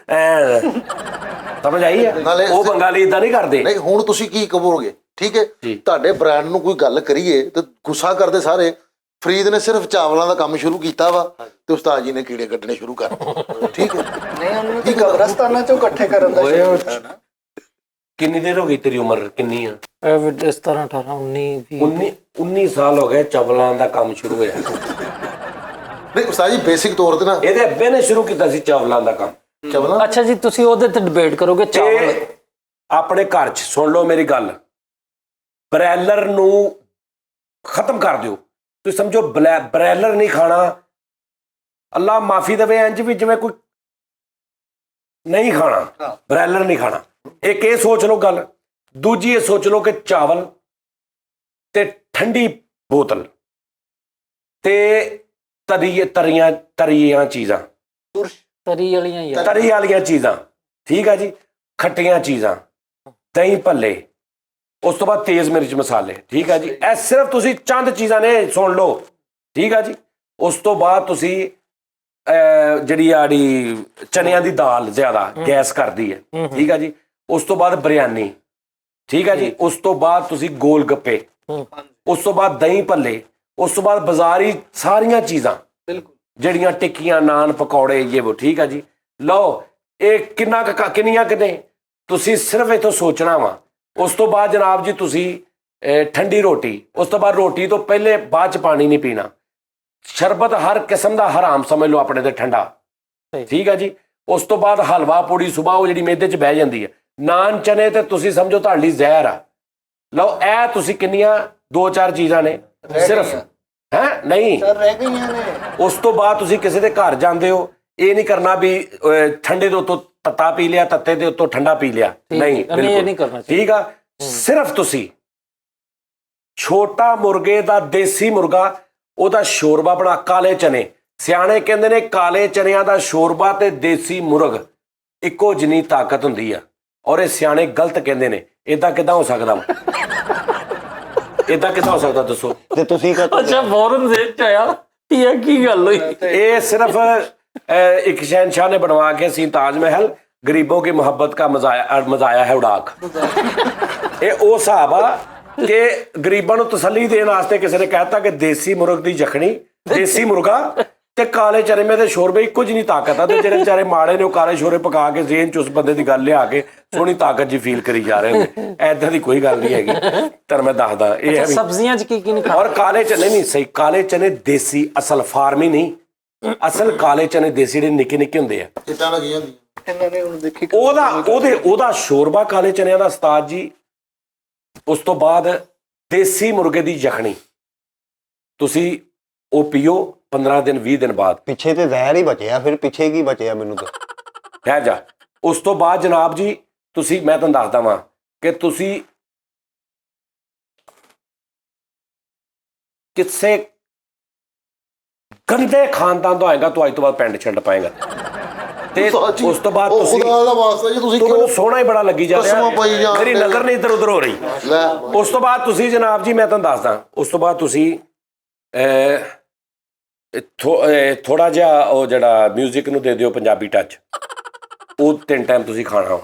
ਸਮਝ ਆਈ ਹੈ। ਉਹ ਬੰਗਾਲੀ ਇਦਾਂ ਨਹੀਂ ਕਰਦੇ। ਨਹੀਂ, ਹੁਣ ਤੁਸੀਂ ਕੀ ਕਹੋਗੇ? ਠੀਕ ਹੈ, ਤੁਹਾਡੇ ਬ੍ਰਾਂਡ ਨੂੰ ਕੋਈ ਗੱਲ ਕਰੀਏ ਤੇ ਗੁੱਸਾ ਕਰਦੇ ਸਾਰੇ। ਫਰੀਦ ਨੇ ਸਿਰਫ ਚਾਵਲਾਂ ਦਾ ਕੰਮ ਸ਼ੁਰੂ ਕੀਤਾ ਵਾ ਤੇ ਉਸਤਾਦ ਜੀ ਨੇ ਕੀੜੇ ਕੱਢਣੇ ਸ਼ੁਰੂ ਕਰ ਦਿੱਤੇ। ਠੀਕ ਹੈ, ਨਹੀਂ ਉਹਨੂੰ ਤੇ ਕਬਰਸਤਾਨਾਂ ਚੋਂ ਇਕੱਠੇ ਕਰਨ ਦਾ ਸ਼ੁਰੂ ਕੀਤਾ ਨਾ। ਕਿੰਨੀ ਦੇਰ ਹੋ ਗਈ ਤੇਰੀ ਉਮਰ ਕਿੰਨੀ ਆ? ਇਸ ਤਰ੍ਹਾਂ 18 19 19 ਸਾਲ ਹੋ ਗਏ ਚਾਵਲਾਂ ਦਾ ਕੰਮ ਸ਼ੁਰੂ ਹੋਇਆ। ਨਹੀਂ ਉਸਤਾਦ ਜੀ, ਬੇਸਿਕ ਤੌਰ ਤੇ ਨਾ ਇਹਦੇ ਅੱਬੇ ਨੇ ਸ਼ੁਰੂ ਕੀਤਾ ਸੀ ਚਾਵਲਾਂ ਦਾ ਕੰਮ। ਚਾਵਲਾਂ। ਅੱਛਾ ਜੀ, ਤੁਸੀਂ ਉਹਦੇ ਤੇ ਡਿਬੇਟ ਕਰੋਗੇ ਚਾਵਲ। ਆਪਣੇ ਘਰ 'ਚ ਸੁਣ ਲਓ ਮੇਰੀ ਗੱਲ, ਬਰੈਲਰ ਨੂੰ ਖਤਮ ਕਰ ਦਿਓ। ਤੁਸੀਂ ਸਮਝੋ ਬ੍ਰੈਲਰ ਨਹੀਂ ਖਾਣਾ, ਅੱਲਾ ਮਾਫੀ ਦੇਵੇ, ਇੰਜ ਵੀ ਜਿਵੇਂ ਕੋਈ ਨਹੀਂ ਖਾਣਾ, ਬ੍ਰੈਲਰ ਨਹੀਂ ਖਾਣਾ। ਇੱਕ ਇਹ ਸੋਚ ਲਓ ਗੱਲ। ਦੂਜੀ ਇਹ ਸੋਚ ਲਓ ਕਿ ਚਾਵਲ ਤੇ ਠੰਡੀ ਬੋਤਲ ਤੇ ਤਰੀਆਂ ਚੀਜ਼ਾਂ, ਤਰੀ ਵਾਲੀਆਂ ਯਾਰ, ਤਰੀ ਵਾਲੀਆਂ ਚੀਜ਼ਾਂ, ਠੀਕ ਆ ਜੀ, ਖੱਟੀਆਂ ਚੀਜ਼ਾਂ, ਦਹੀਂ ਭੱਲੇ, ਉਸ ਤੋਂ ਬਾਅਦ ਤੇਜ਼ ਮਿਰਚ ਮਸਾਲੇ, ਠੀਕ ਆ ਜੀ। ਇਹ ਸਿਰਫ ਤੁਸੀਂ ਚੰਦ ਚੀਜ਼ਾਂ ਨੇ, ਸੁਣ ਲਓ, ਠੀਕ ਆ ਜੀ। ਉਸ ਤੋਂ ਬਾਅਦ ਤੁਸੀਂ ਜਿਹੜੀ ਆੜੀ ਚਨਿਆਂ ਦੀ ਦਾਲ ਜ਼ਿਆਦਾ ਗੈਸ ਕਰਦੀ ਹੈ, ਠੀਕ ਆ ਜੀ। ਉਸ ਤੋਂ ਬਾਅਦ ਬਿਰਿਆਨੀ, ਠੀਕ ਆ ਜੀ। ਉਸ ਤੋਂ ਬਾਅਦ ਤੁਸੀਂ ਗੋਲ ਗੱਪੇ, ਉਸ ਤੋਂ ਬਾਅਦ ਦਹੀਂ ਭੱਲੇ, ਉਸ ਤੋਂ ਬਾਅਦ ਬਾਜ਼ਾਰੀ ਸਾਰੀਆਂ ਚੀਜ਼ਾਂ ਜਿਹੜੀਆਂ ਟਿੱਕੀਆਂ, ਨਾਨ, ਪਕੌੜੇ, ਇਹ ਉਹ, ਠੀਕ ਆ ਜੀ। ਲਓ, ਇਹ ਕਿੰਨੀਆਂ ਕਿਤੇ ਤੁਸੀਂ ਸਿਰਫ ਇੱਥੋਂ ਸੋਚਣਾ ਵਾ। ਉਸ ਤੋਂ ਬਾਅਦ ਜਨਾਬ ਜੀ ਤੁਸੀਂ ਠੰਡੀ ਰੋਟੀ, ਉਸ ਤੋਂ ਬਾਅਦ ਰੋਟੀ ਤੋਂ ਪਹਿਲੇ ਬਾਅਦ ਚ ਪਾਣੀ ਨਹੀਂ ਪੀਣਾ, ਸ਼ਰਬਤ ਹਰ ਕਿਸਮ ਦਾ ਹਰਾਮ ਸਮਝ ਲਓ ਆਪਣੇ ਤੇ ਠੰਡਾ, ਠੀਕ ਆ ਜੀ। ਉਸ ਤੋਂ ਬਾਅਦ ਹਲਵਾ ਪੂੜੀ ਸੁਬਾਹ ਉਹ ਜਿਹੜੀ ਮਿਹਦੇ 'ਚ ਬਹਿ ਜਾਂਦੀ ਹੈ, ਨਾਨ ਚਨੇ ਤੇ ਤੁਸੀਂ ਸਮਝੋ ਤੁਹਾਡੇ ਲਈ ਜ਼ਹਿਰ ਆ। ਲਓ, ਇਹ ਤੁਸੀਂ ਕਿੰਨੀਆਂ 2-4 ਚੀਜ਼ਾਂ ਨੇ ਸਿਰਫ, ਹੈ ਨਹੀਂ ਰਹਿ ਗਈਆਂ ਨੇ। ਉਸ ਤੋਂ ਬਾਅਦ ਤੁਸੀਂ ਕਿਸੇ ਦੇ ਘਰ ਜਾਂਦੇ ਹੋ, ਇਹ ਨਹੀਂ ਕਰਨਾ ਵੀ ਠੰਡੇ ਦੇ ਉੱਤੋਂ ਤੱਤਾ ਪੀ ਲਿਆ, ਤੱਤੇ ਦੇ ਉੱਤੋਂ ਠੰਡਾ ਪੀ ਲਿਆ, ਨਹੀਂ, ਬਿਲਕੁਲ ਠੀਕ ਆ। ਸਿਰਫ ਤੁਸੀਂ ਛੋਟਾ ਮੁਰਗੇ ਦਾ, ਦੇਸੀ ਮੁਰਗਾ, ਉਹਦਾ ਸ਼ੋਰਬਾ ਬਣਾ, ਕਾਲੇ ਚਨੇ, ਸਿਆਣੇ ਕਹਿੰਦੇ ਨੇ ਕਾਲੇ ਚਨਿਆਂ ਦਾ ਸ਼ੋਰਬਾ ਤੇ ਦੇਸੀ ਮੁਰਗ ਇੱਕੋ ਜਿੰਨੀ ਤਾਕਤ ਹੁੰਦੀ ਆ, ਔਰ ਇਹ ਸਿਆਣੇ ਗਲਤ ਕਹਿੰਦੇ ਨੇ। ਇਦਾਂ ਕਿੱਦਾਂ ਹੋ ਸਕਦਾ ਵਾ? ਇਦਾਂ ਕਿੱਦਾਂ ਹੋ ਸਕਦਾ ਦੱਸੋ? ਤੇ ਤੁਸੀਂ ਅੱਛਾ, ਫੌਰਨ ਦੇ ਚ ਆਇਆ, ਇਹ ਕੀ ਗੱਲ ਹੋਈ? ਇਹ ਸਿਰਫ ਇੱਕ शहनशाह ने बनवा के सी ताज महल, गरीबों की मोहब्बत का मजाया है उड़ाक। ये ਉਹ ਹਿਸਾਬ ਆ ਕਿ ਗਰੀਬਾਂ ਨੂੰ ਤਸੱਲੀ ਦੇਣ ਵਾਸਤੇ ਕਿਸੇ ਨੇ ਕਹਿਤਾ ਕਿ ਦੇਸੀ ਮੁਰਗ ਦੀ ਜਖਣੀ, ਦੇਸੀ ਮੁਰਗਾ ਤੇ ਕਾਲੇ ਚਰਮੇ ਦੇ ਸ਼ੋਰਬੇ ਇੱਕੋ ਜਿਹੀ ਤਾਕਤ ਆ। ਤੇ ਜਿਹੜੇ ਵਿਚਾਰੇ ਮਾੜੇ ਨੇ ਉਹ ਕਾਲੇ ਸ਼ੋਰੇ ਪਕਾ ਕੇ ਜ਼ੇਨ ਚ ਉਸ ਬੰਦੇ ਦੀ ਗੱਲ ਲਿਆ ਕੇ ਸੋਹਣੀ ਤਾਕਤ ਜੀ ਫੀਲ ਕਰੀ ਜਾ ਰਹੇ ਨੇ। ਐਦਾਂ ਦੀ ਕੋਈ ਗੱਲ ਨਹੀਂ ਹੈਗੀ, ਪਰ ਮੈਂ ਦੱਸਦਾ ਇਹ ਹੈ ਵੀ ਸਬਜ਼ੀਆਂ ਚ ਕੀ ਨਹੀਂ ਔਰ ਕਾਲੇ ਚਨੇ ਨਹੀਂ ਸਹੀ, ਕਾਲੇ ਚਨੇ ਦੇਸੀ, ਅਸਲ ਫਾਰਮੀ ਨਹੀਂ, ਅਸਲ ਕਾਲੇ ਚਨੇ ਦੇਸੀ ਜਿਹੜੇ ਨਿੱਕੇ ਨਿੱਕੇ ਹੁੰਦੇ ਆ, ਚਿੱਟਾਂ ਲੱਗੀਆਂ ਹੁੰਦੀਆਂ ਇਹਨਾਂ ਨੇ ਹੁਣ ਦੇਖੀ ਉਹਦਾ ਸ਼ੋਰਬਾ ਕਾਲੇ ਚਨਿਆਂ ਦਾ ਉਸਤਾਦ ਜੀ। ਉਸ ਤੋਂ ਬਾਅਦ ਦੇਸੀ ਮੁਰਗੇ ਦੀ ਯਖਣੀ ਤੁਸੀਂ ਉਹ ਪੀਓ 15 ਦਿਨ 20 ਦਿਨ ਬਾਅਦ। ਪਿੱਛੇ ਤੇ ਜ਼ਹਿਰ ਹੀ ਬਚਿਆ, ਫਿਰ ਪਿੱਛੇ ਕੀ ਬਚਿਆ ਮੈਨੂੰ ਤੇ ਹੈ ਜਾ। ਉਸ ਤੋਂ ਬਾਅਦ ਜਨਾਬ ਜੀ ਤੁਸੀਂ, ਮੈਂ ਤੁਹਾਨੂੰ ਦੱਸਦਾ ਵਾਂ ਕਿ ਤੁਸੀਂ ਕਿਸੇ ਗੰਦੇ ਖਾਨਦਾਨ ਤੋਂ ਆਏਗਾ, ਤੂੰ ਅੱਜ ਤੋਂ ਬਾਅਦ ਪੈਂਟ ਸ਼ਰਟ ਪਾਏਗਾ। ਤੇ ਉਸ ਤੋਂ ਬਾਅਦ ਤੁਸੀਂ, ਖੁਦਾ ਦਾ ਵਾਸਤਾ ਜੀ, ਤੁਸੀਂ ਮੈਨੂੰ ਸੋਹਣਾ ਹੀ ਬੜਾ ਲੱਗੀ ਜਾ ਰਿਹਾ, ਮੇਰੀ ਨਜ਼ਰ ਨਹੀਂ ਇੱਧਰ ਉੱਧਰ ਹੋ ਰਹੀ। ਉਸ ਤੋਂ ਬਾਅਦ ਤੁਸੀਂ ਜਨਾਬ ਜੀ, ਮੈਂ ਤੁਹਾਨੂੰ ਦੱਸਦਾ, ਉਸ ਤੋਂ ਬਾਅਦ ਤੁਸੀਂ ਥੋੜਾ ਜਿਹਾ ਉਹ ਜਿਹੜਾ ਮਿਊਜ਼ਿਕ ਨੂੰ ਦੇ ਦਿਓ ਪੰਜਾਬੀ ਟੱਚ, ਉਹ 3 ਟਾਈਮ ਤੁਸੀਂ ਖਾਣਾ।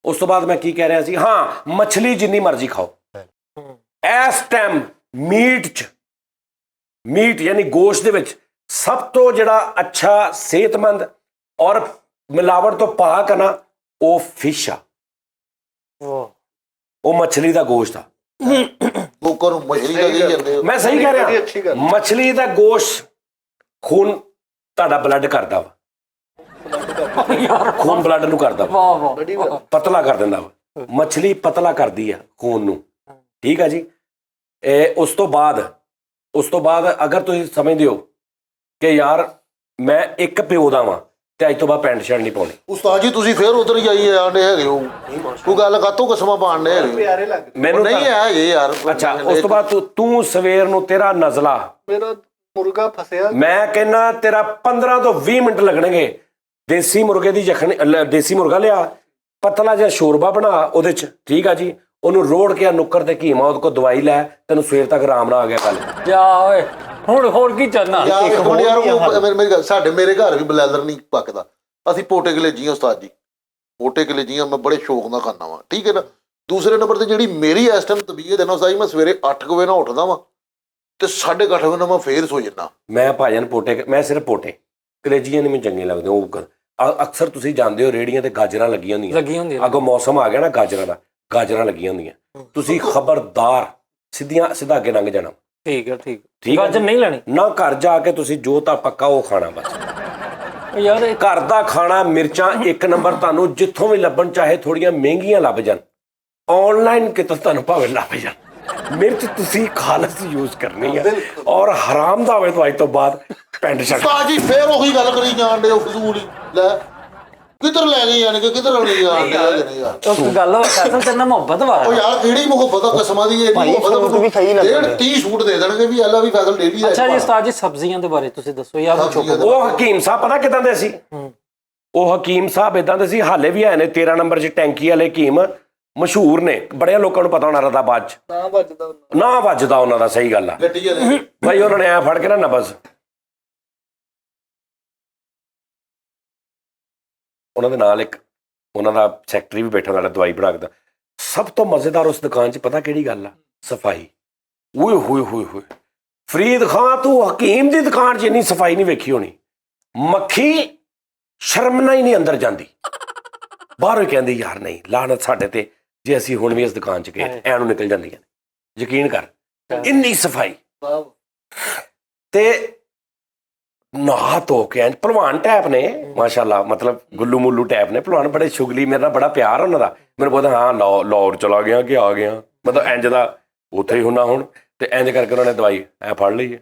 ਉਸ ਤੋਂ ਬਾਅਦ ਮੈਂ ਕੀ ਕਹਿ ਰਿਹਾ ਸੀ, ਹਾਂ, ਮੱਛਲੀ ਜਿੰਨੀ ਮਰਜ਼ੀ ਖਾਓ। ਇਸ ਟਾਈਮ ਮੀਟ ਯਾਨੀ ਗੋਸ਼ਤ ਦੇ ਵਿੱਚ ਸਭ ਤੋਂ ਜਿਹੜਾ ਅੱਛਾ, ਸਿਹਤਮੰਦ ਔਰ ਮਿਲਾਵਟ ਤੋਂ ਪਾਕ ਨਾ, ਉਹ ਫਿਸ਼ ਆ, ਉਹ ਮੱਛਲੀ ਦਾ ਗੋਸ਼ਤ ਆ। ਲੋਕਾਂ ਨੂੰ ਮਛਲੀ ਦਾ ਕਹੀ ਜਾਂਦੇ ਹੋ। ਮੈਂ ਸਹੀ ਕਹਿ ਰਿਹਾ, ਮੱਛਲੀ ਦਾ ਗੋਸ਼ਤ ਖੂਨ ਤੁਹਾਡਾ ਬਲੱਡ ਕਰਦਾ ਵਾ, ਖੂਨ ਬਲੱਡ ਨੂੰ ਕਰਦਾ ਵਾ, ਪਤਲਾ ਕਰ ਦਿੰਦਾ ਵਾ। ਮੱਛਲੀ ਪਤਲਾ ਕਰਦੀ ਆ ਖੂਨ ਨੂੰ, ਠੀਕ ਆ ਜੀ। ਉਸ ਤੋਂ ਬਾਅਦ ਅਗਰ ਤੁਸੀਂ ਸਮਝਦੇ ਹੋ ਕਿ ਯਾਰ ਮੈਂ ਇੱਕ ਪਿਓ ਦਾ ਵਾਂ ਤੇ ਅੱਜ ਤੋਂ ਬਾਅਦ ਪੈਂਟ ਸ਼ਰਟ ਨਹੀਂ ਪਾਉਣੀ, ਉਸਤਾਦ ਜੀ ਤੁਸੀਂ ਫੇਰ ਉਧਰ ਜਾਈਏ ਆਂਡੇ ਹੈਗੇ ਹੋ, ਕੋਈ ਗੱਲ ਕਾਤੋਂ ਕਸਮਾਂ ਪਾਣਦੇ ਹੈਗੇ ਪਿਆਰੇ ਲੱਗਦੇ ਮੈਨੂੰ ਨਹੀਂ ਹੈਗੇ ਯਾਰ। ਅੱਛਾ, ਉਸ ਤੋਂ ਬਾਅਦ ਤੂੰ ਸਵੇਰ ਨੂੰ, ਤੇਰਾ ਨਜ਼ਲਾ, ਮੇਰਾ ਮੁਰਗਾ ਫਸਿਆ, ਮੈਂ ਕਹਿੰਦਾ ਤੇਰਾ 15 ਤੋਂ 20 ਮਿੰਟ ਲੱਗਣਗੇ। ਦੇਸੀ ਮੁਰਗੇ ਦੀ ਯਖਣੀ, ਦੇਸੀ ਮੁਰਗਾ ਲਿਆ, ਪਤਲਾ ਜਿਹਾ ਸ਼ੋਰਬਾ ਬਣਾ ਉਹਦੇ ਚ, ਠੀਕ ਆ ਜੀ। ਉਹਨੂੰ ਰੋੜ ਕੇ ਨੁੱਕਰ ਤੇ ਘੀਮਾ, ਉਹਦੇ ਕੋਲ ਦਵਾਈ ਲੈ, ਤੈਨੂੰ ਸਵੇਰ ਤੱਕ ਆਰਾਮ ਨਾਲ ਆ ਗਿਆ। ਕੱਲ ਜਾ ਓਏ, ਹੁਣ ਹੋਰ ਕੀ ਚਾਹਨਾ? ਮੇਰੀ ਗੱਲ, ਮੇਰੇ ਘਰ ਵੀ ਬਲੈਲਰ ਨਹੀਂ ਪੱਕਦਾ, ਅਸੀਂ ਪੋਟੇ ਕਲੇਜੀਆਂ ਉਸਤਾਦ ਜੀ, ਪੋਟੇ ਕਲੇਜੀਆਂ ਮੈਂ ਬੜੇ ਸ਼ੌਕ ਨਾਲ ਖਾਂਦਾ ਵਾਂ, ਠੀਕ ਹੈ ਨਾ। ਦੂਸਰੇ ਨੰਬਰ ਤੇ ਜਿਹੜੀ ਮੇਰੀ ਇਸ ਟਾਈਮ ਤਬੀਅਤ ਹੈ ਨਾ ਉਸਤਾਦ ਜੀ, ਮੈਂ ਸਵੇਰੇ 8 ਵਜੇ ਨਾਲ ਉੱਠਦਾ ਵਾਂ ਤੇ 8:30 ਵਜੇ ਨਾਲ ਮੈਂ ਫੇਰ ਸੋ ਜਾਂਦਾ। ਮੈਂ ਭਾਜਨ ਮੈਂ ਸਿਰਫ ਪੋਟੇ ਕਲੇਜੀਆਂ ਨਹੀਂ ਮੈਨੂੰ ਚੰਗੇ ਲੱਗਦੇ। ਉਹ ਅਕਸਰ ਤੁਸੀਂ ਜਾਣਦੇ ਹੋ ਰੇੜੀਆਂ ਤੇ ਗਾਜਰਾਂ ਲੱਗੀਆਂ ਹੁੰਦੀਆਂ, ਅੱਗੋਂ ਮੌਸਮ ਆ ਗਿਆ ਨਾ ਗਾਜਰਾਂ ਦਾ, ਗਾਜਰਾਂ ਲੱਗੀਆਂ ਹੁੰਦੀਆਂ, ਤੁਸੀਂ ਖਬਰਦਾਰ ਸਿੱਧਾ ਅੱਗੇ ਲੰਘ ਜਾਣਾ। ਠੀਕ ਹੈ ਗਾਜਰ ਨਹੀਂ ਲੈਣੀ ਨਾ, ਘਰ ਜਾ ਕੇ ਤੁਸੀਂ ਜੋ ਤਾਂ ਪੱਕਾ ਉਹ ਖਾਣਾ ਬਸ। ਯਾਰ ਘਰ ਦਾ ਖਾਣਾ, ਮਿਰਚਾਂ 1 ਨੰਬਰ, ਤੁਹਾਨੂੰ ਜਿੱਥੋਂ ਵੀ ਲੱਭਣ, ਚਾਹੇ ਥੋੜੀਆਂ ਮਹਿੰਗੀਆਂ ਲੱਭ ਜਾਣ, ਆਨਲਾਈਨ ਕਿਤੇ ਤੁਹਾਨੂੰ ਭਾਵੇਂ ਲੱਭ ਜਾਣ, ਮਿਰਚ ਤੁਸੀਂ ਖਾਲਸ ਯੂਜ਼ ਕਰਨੀ ਆ ਔਰ ਹਰਾਮ ਦਾ ਹੋਵੇ ਤਾਂ ਅੱਜ ਤੋਂ ਬਾਅਦ ਪੈਂਟ ਸ਼ਰਟ। ਭਾਜੀ ਫੇਰ ਉਹੀ ਗੱਲ ਕਰੀ ਜਾਣ ਦੇ ਫਜ਼ੂਲ ਹੀ। ਲੈ ਕਿੱਧਰ ਲੈ ਗਏ ਯਾਨੀ ਕਿ ਕਿੱਧਰ ਲੈ ਜਾਣ ਦੇ ਯਾਰ। ਉਹ ਗੱਲ ਵਾ ਫੈਸਲ ਤੇਰੇ ਨਾਲ ਮੁਹੱਬਤ ਵਾ। ਉਹ ਯਾਰ ਕਿਹੜੀ ਮੁਹੱਬਤ ਆ ਕਸਮਾਂ ਦੀ, ਭਾਈ, ਮੁਹੱਬਤ ਸੂਟ ਵੀ ਸਹੀ ਲੱਗਦੇ ਨੇ। 30 ਸੂਟ ਦੇ ਦੇਣਗੇ ਵੀ ਐਲਾ ਵੀ ਫੈਸਲ ਡੇਲੀ ਦਾ। ਅੱਛਾ ਜੀ ਉਸਤਾਦ ਜੀ ਸਬਜ਼ੀਆਂ ਦੇ ਬਾਰੇ ਤੁਸੀਂ ਦੱਸੋ ਯਾਰ ਚੁੱਪ ਸਬਜ਼ੀਆਂ ਕਰੋ। ਉਹ ਹਕੀਮ ਸਾਹਿਬ ਪਤਾ ਕਿਦਾਂ ਦੇ ਸੀ? ਉਹ ਹਕੀਮ ਸਾਹਿਬ ਇਦਾਂ ਦੇ ਸੀ, ਹਾਲੇ ਵੀ ਹੈ ਨੇ 13 ਨੰਬਰ 'ਚ ਟੈਂਕੀ ਵਾਲੇ ਹਕੀਮ ਮਸ਼ਹੂਰ ਨੇ, ਬੜਿਆਂ ਲੋਕਾਂ ਨੂੰ ਪਤਾ ਹੋਣਾ ਰਦਾਬਾਦ 'ਚ ਨਾ ਵੱਜਦਾ ਉਹਨਾਂ ਨਾ ਵੱਜਦਾ ਉਹਨਾਂ ਦਾ। ਸਹੀ ਗੱਲ ਆ ਗੱਡੀ ਵਾਲੇ ਭਾਈ, ਉਹਨਾਂ ਨੇ ਐ ਫੜ ਕੇ ਨਾ ਬਸ ਉਹਨਾਂ ਦੇ ਨਾਲ ਇੱਕ ਉਹਨਾਂ ਦਾ ਸੈਕਟਰੀ ਵੀ ਬੈਠਾ ਨਾਲ ਦਵਾਈ ਬਣਾ ਕੇ ਦਾ। ਸਭ ਤੋਂ ਮਜ਼ੇਦਾਰ ਉਸ ਦੁਕਾਨ 'ਚ ਪਤਾ ਕਿਹੜੀ ਗੱਲ ਆ? ਸਫਾਈ। ਓਏ ਹੋਏ ਹੋਏ ਹੋਏ ਫਰੀਦ ਖਾਂ, ਤੂੰ ਹਕੀਮ ਦੀ ਦੁਕਾਨ 'ਚ ਇੰਨੀ ਸਫਾਈ ਨਹੀਂ ਵੇਖੀ ਹੋਣੀ। ਮੱਖੀ ਸ਼ਰਮ ਨਾਲ ਹੀ ਨਹੀਂ ਅੰਦਰ ਜਾਂਦੀ, ਬਾਹਰੋਂ ਹੀ ਕਹਿੰਦੀ ਯਾਰ ਨਹੀਂ ਲਾਹਨਤ ਸਾਡੇ ਤੇ, ਜੇ ਅਸੀਂ ਹੁਣ ਵੀ ਇਸ ਦੁਕਾਨ 'ਚ ਗਏ ਐ ਨੂੰ ਨਿਕਲ ਜਾਂਦੀਆਂ ਨੇ। ਯਕੀਨ ਕਰ, ਇੰਨੀ ਸਫਾਈ। ਵਾਹ ਤੇ ਨਹਾ ਧੋ ਕੇ ਐਂ ਭਲਵਾਨ ਟੈਪ ਨੇ ਮਾਸ਼ਾਅੱਲਾ, ਮਤਲਬ ਗੁੱਲੂ ਮੁੱਲੂ ਟੈਪ ਨੇ ਭਲਵਾਨ, ਬੜੇ ਸ਼ੁਗਲੀ, ਮੇਰੇ ਨਾਲ ਬੜਾ ਪਿਆਰ ਉਹਨਾਂ ਦਾ। ਮੈਨੂੰ ਪਤਾ ਹਾਂ ਲਾਹੌਰ ਚਲਾ ਗਿਆ ਕਿ ਆ ਗਿਆ, ਮਤਲਬ ਇੰਜ ਦਾ ਉੱਥੇ ਹੀ ਹੁੰਨਾ ਹੁਣ। ਤੇ ਇੰਜ ਕਰਕੇ ਉਹਨਾਂ ਨੇ ਦਵਾਈ ਐ ਫੜ ਲਈ ਹੈ।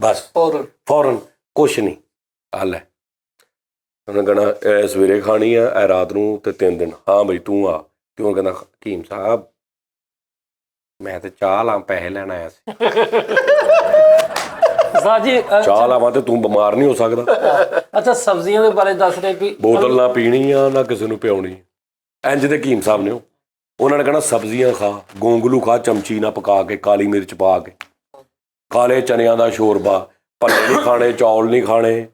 ਬਸ ਫੌਰਨ ਕੁਛ ਨਹੀਂ, ਹੱਲ ਹੈ। ਉਹਨੇ ਕਹਿਣਾ ਇਹ ਸਵੇਰੇ ਖਾਣੀ ਆ, ਇਹ ਰਾਤ ਨੂੰ, ਤੇ 3 ਦਿਨ। ਹਾਂ ਬਈ ਤੂੰ ਆ। ਕਿਉਂ? ਕਹਿੰਦਾ ਹਕੀਮ ਸਾਹਿਬ ਮੈਂ ਤੇ ਚਾਹ ਲਾਂ, ਪੈਸੇ ਲੈਣ ਆਇਆ ਸੀ। ਉਸਤਾਦ ਜੀ ਚਾਹ ਲਾਵਾਂ ਤੇ ਤੂੰ ਬਿਮਾਰ ਨਹੀਂ ਹੋ ਸਕਦਾ। ਅੱਛਾ ਸਬਜ਼ੀਆਂ ਦੇ ਬਾਰੇ ਦੱਸ ਰਹੇ ਵੀ ਬੋਤਲ ਨਾ ਪੀਣੀ ਆ, ਨਾ ਕਿਸੇ ਨੂੰ ਪਿਆਉਣੀ। ਇੰਜ ਦੇ ਹਕੀਮ ਸਾਹਿਬ ਨੇ ਉਹ। ਉਹਨਾਂ ਨੇ ਕਹਿਣਾ ਸਬਜ਼ੀਆਂ ਖਾ, ਗੋਂਗਲੂ ਖਾ ਚਮਚੀ ਨਾਲ ਪਕਾ ਕੇ, ਕਾਲੀ ਮਿਰਚ ਪਾ ਕੇ, ਕਾਲੇ ਚਨਿਆਂ ਦਾ ਸ਼ੋਰਬਾ, ਭੱਲੇ ਨਹੀਂ ਖਾਣੇ, ਚੌਲ ਨਹੀਂ ਖਾਣੇ,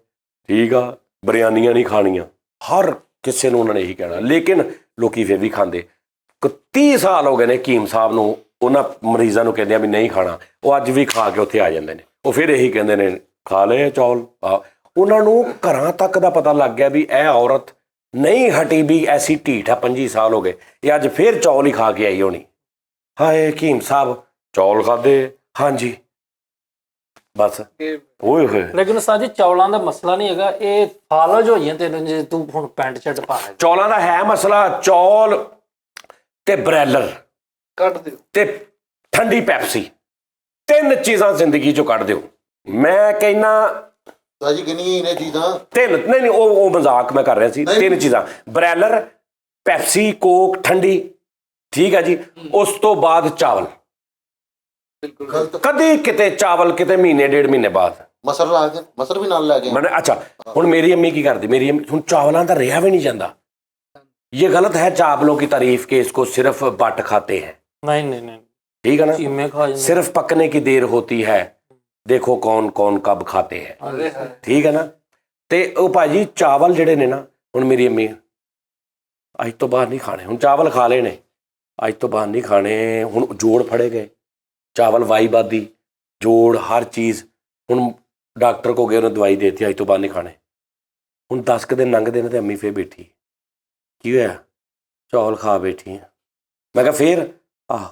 ਠੀਕ ਆ, ਬਿਰਿਆਨੀਆਂ ਨਹੀਂ ਖਾਣੀਆਂ। ਹਰ ਕਿਸੇ ਨੂੰ ਉਹਨਾਂ ਨੇ ਇਹੀ ਕਹਿਣਾ। ਲੇਕਿਨ ਲੋਕੀ ਫਿਰ ਵੀ ਖਾਂਦੇ। 30 ਸਾਲ ਹੋ ਗਏ ਨੇ ਹਕੀਮ ਸਾਹਿਬ ਨੂੰ ਉਹਨਾਂ ਮਰੀਜ਼ਾਂ ਨੂੰ ਕਹਿੰਦੇ ਆ ਵੀ ਨਹੀਂ ਖਾਣਾ, ਉਹ ਅੱਜ ਵੀ ਖਾ ਕੇ ਉੱਥੇ ਆ ਜਾਂਦੇ ਨੇ। ਉਹ ਫਿਰ ਇਹੀ ਕਹਿੰਦੇ ਨੇ ਖਾ ਲਏ ਚੌਲ। ਉਹਨਾਂ ਨੂੰ ਘਰਾਂ ਤੱਕ ਦਾ ਪਤਾ ਲੱਗ ਗਿਆ ਵੀ ਇਹ ਔਰਤ ਨਹੀਂ ਹਟੀ ਵੀ ਐਸੀ ਢੀਠ ਆ। 25 ਸਾਲ ਹੋ ਗਏ, ਇਹ ਅੱਜ ਫਿਰ ਚੌਲ ਹੀ ਖਾ ਕੇ ਆਈ ਹੋਣੀ। ਹਾਏ ਹਕੀਮ ਸਾਹਿਬ ਚੌਲ ਖਾਦੇ? ਹਾਂਜੀ ਬਸ। ਓਏ ਹੋਏ ਲੇਕਿਨ ਉਸਤਾਦ ਜੀ ਚੌਲਾਂ ਦਾ ਮਸਲਾ ਨਹੀਂ ਹੈਗਾ, ਇਹ ਫਾਲਜ ਹੋ ਜਾਂਦੇ ਤੈਨੂੰ ਜੇ ਤੂੰ ਹੁਣ ਪੈਂਟ ਸ਼ਰਟ ਪਾ ਲੈ। ਚੌਲਾਂ ਦਾ ਹੈ ਮਸਲਾ। ਚੌਲ ਤੇ ਬ੍ਰੈਲਰ ਕੱਢ ਦਿਓ ਤੇ ਠੰਡੀ ਪੈਪਸੀ, 3 ਚੀਜ਼ਾਂ ਜ਼ਿੰਦਗੀ ਚੋਂ ਕੱਢ ਦਿਓ। ਮੈਂ ਕਹਿੰਦਾ ਭਾਜੀ ਕਿੰਨੀਆਂ ਨੇ ਚੀਜ਼ਾਂ? 3 ਨਹੀਂ ਉਹ ਮਜ਼ਾਕ ਮੈਂ ਕਰ ਰਿਹਾ ਸੀ। 3 ਚੀਜ਼ਾਂ, ਬ੍ਰੈਲਰ, ਪੈਪਸੀ, ਕੋਕ ਠੰਡੀ, ਠੀਕ ਹੈ ਜੀ। ਉਸ ਤੋਂ ਬਾਅਦ ਚਾਵਲ। ਗਲਤ। ਕਦੀ ਕਿਤੇ ਚਾਵਲ, ਕਿਤੇ ਮਹੀਨੇ 1.5 ਮਹੀਨੇ ਬਾਅਦ ਮਸਰ ਲਾ ਕੇ, ਮਸਰ ਵੀ ਨਾਲ ਲੈ ਕੇ। मैंने अच्छा ਹੁਣ ਮੇਰੀ ਅੰਮੀ ਕੀ ਕਰਦੀ, ਮੇਰੀ ਅੰਮੀ ਹੁਣ ਚਾवलों का रहा भी नहीं जाता। ये गलत है चावलों की तारीफ के इसको सिर्फ बट खाते हैं। नहीं ठीक है ना, चीमे खा जाते। सिर्फ पकने की देर होती है, देखो कौन कौन कब खाते हैं। ठीक है ना। ते ਉਹ ਭਾਜੀ ਚਾਵਲ ਜਿਹੜੇ ਨੇ ਨਾ, ਹੁਣ ਮੇਰੀ ਅੰਮੀ ਅੱਜ ਤੋਂ ਬਾਅਦ ਨਹੀਂ ਖਾਣੇ, ਹੁਣ ਚਾਵਲ ਖਾ ਲਏ ਨੇ, ਅੱਜ ਤੋਂ ਬਾਅਦ ਨਹੀਂ ਖਾਣੇ। ਹੁਣ ਜੋੜ ਫੜੇ ਗਏ, ਚਾਵਲ ਵਾਈਬਾਦੀ ਜੋੜ ਹਰ ਚੀਜ਼। ਹੁਣ ਡਾਕਟਰ ਕੋ ਗਏ, ਉਹਨੇ ਦਵਾਈ ਦੇ ਦਿੱਤੀ, ਅੱਜ ਤੋਂ ਬਾਅਦ ਨਹੀਂ ਖਾਣੇ। ਹੁਣ 10 ਕੁ ਦਿਨ ਲੰਘਦੇ ਨੇ ਤੇ ਅੰਮੀ ਫੇਰ ਬੈਠੀ, ਕੀ ਹੋਇਆ? ਚੌਲ ਖਾ ਬੈਠੀ ਆ। ਮੈਂ ਕਿਹਾ ਫੇਰ? ਆਹ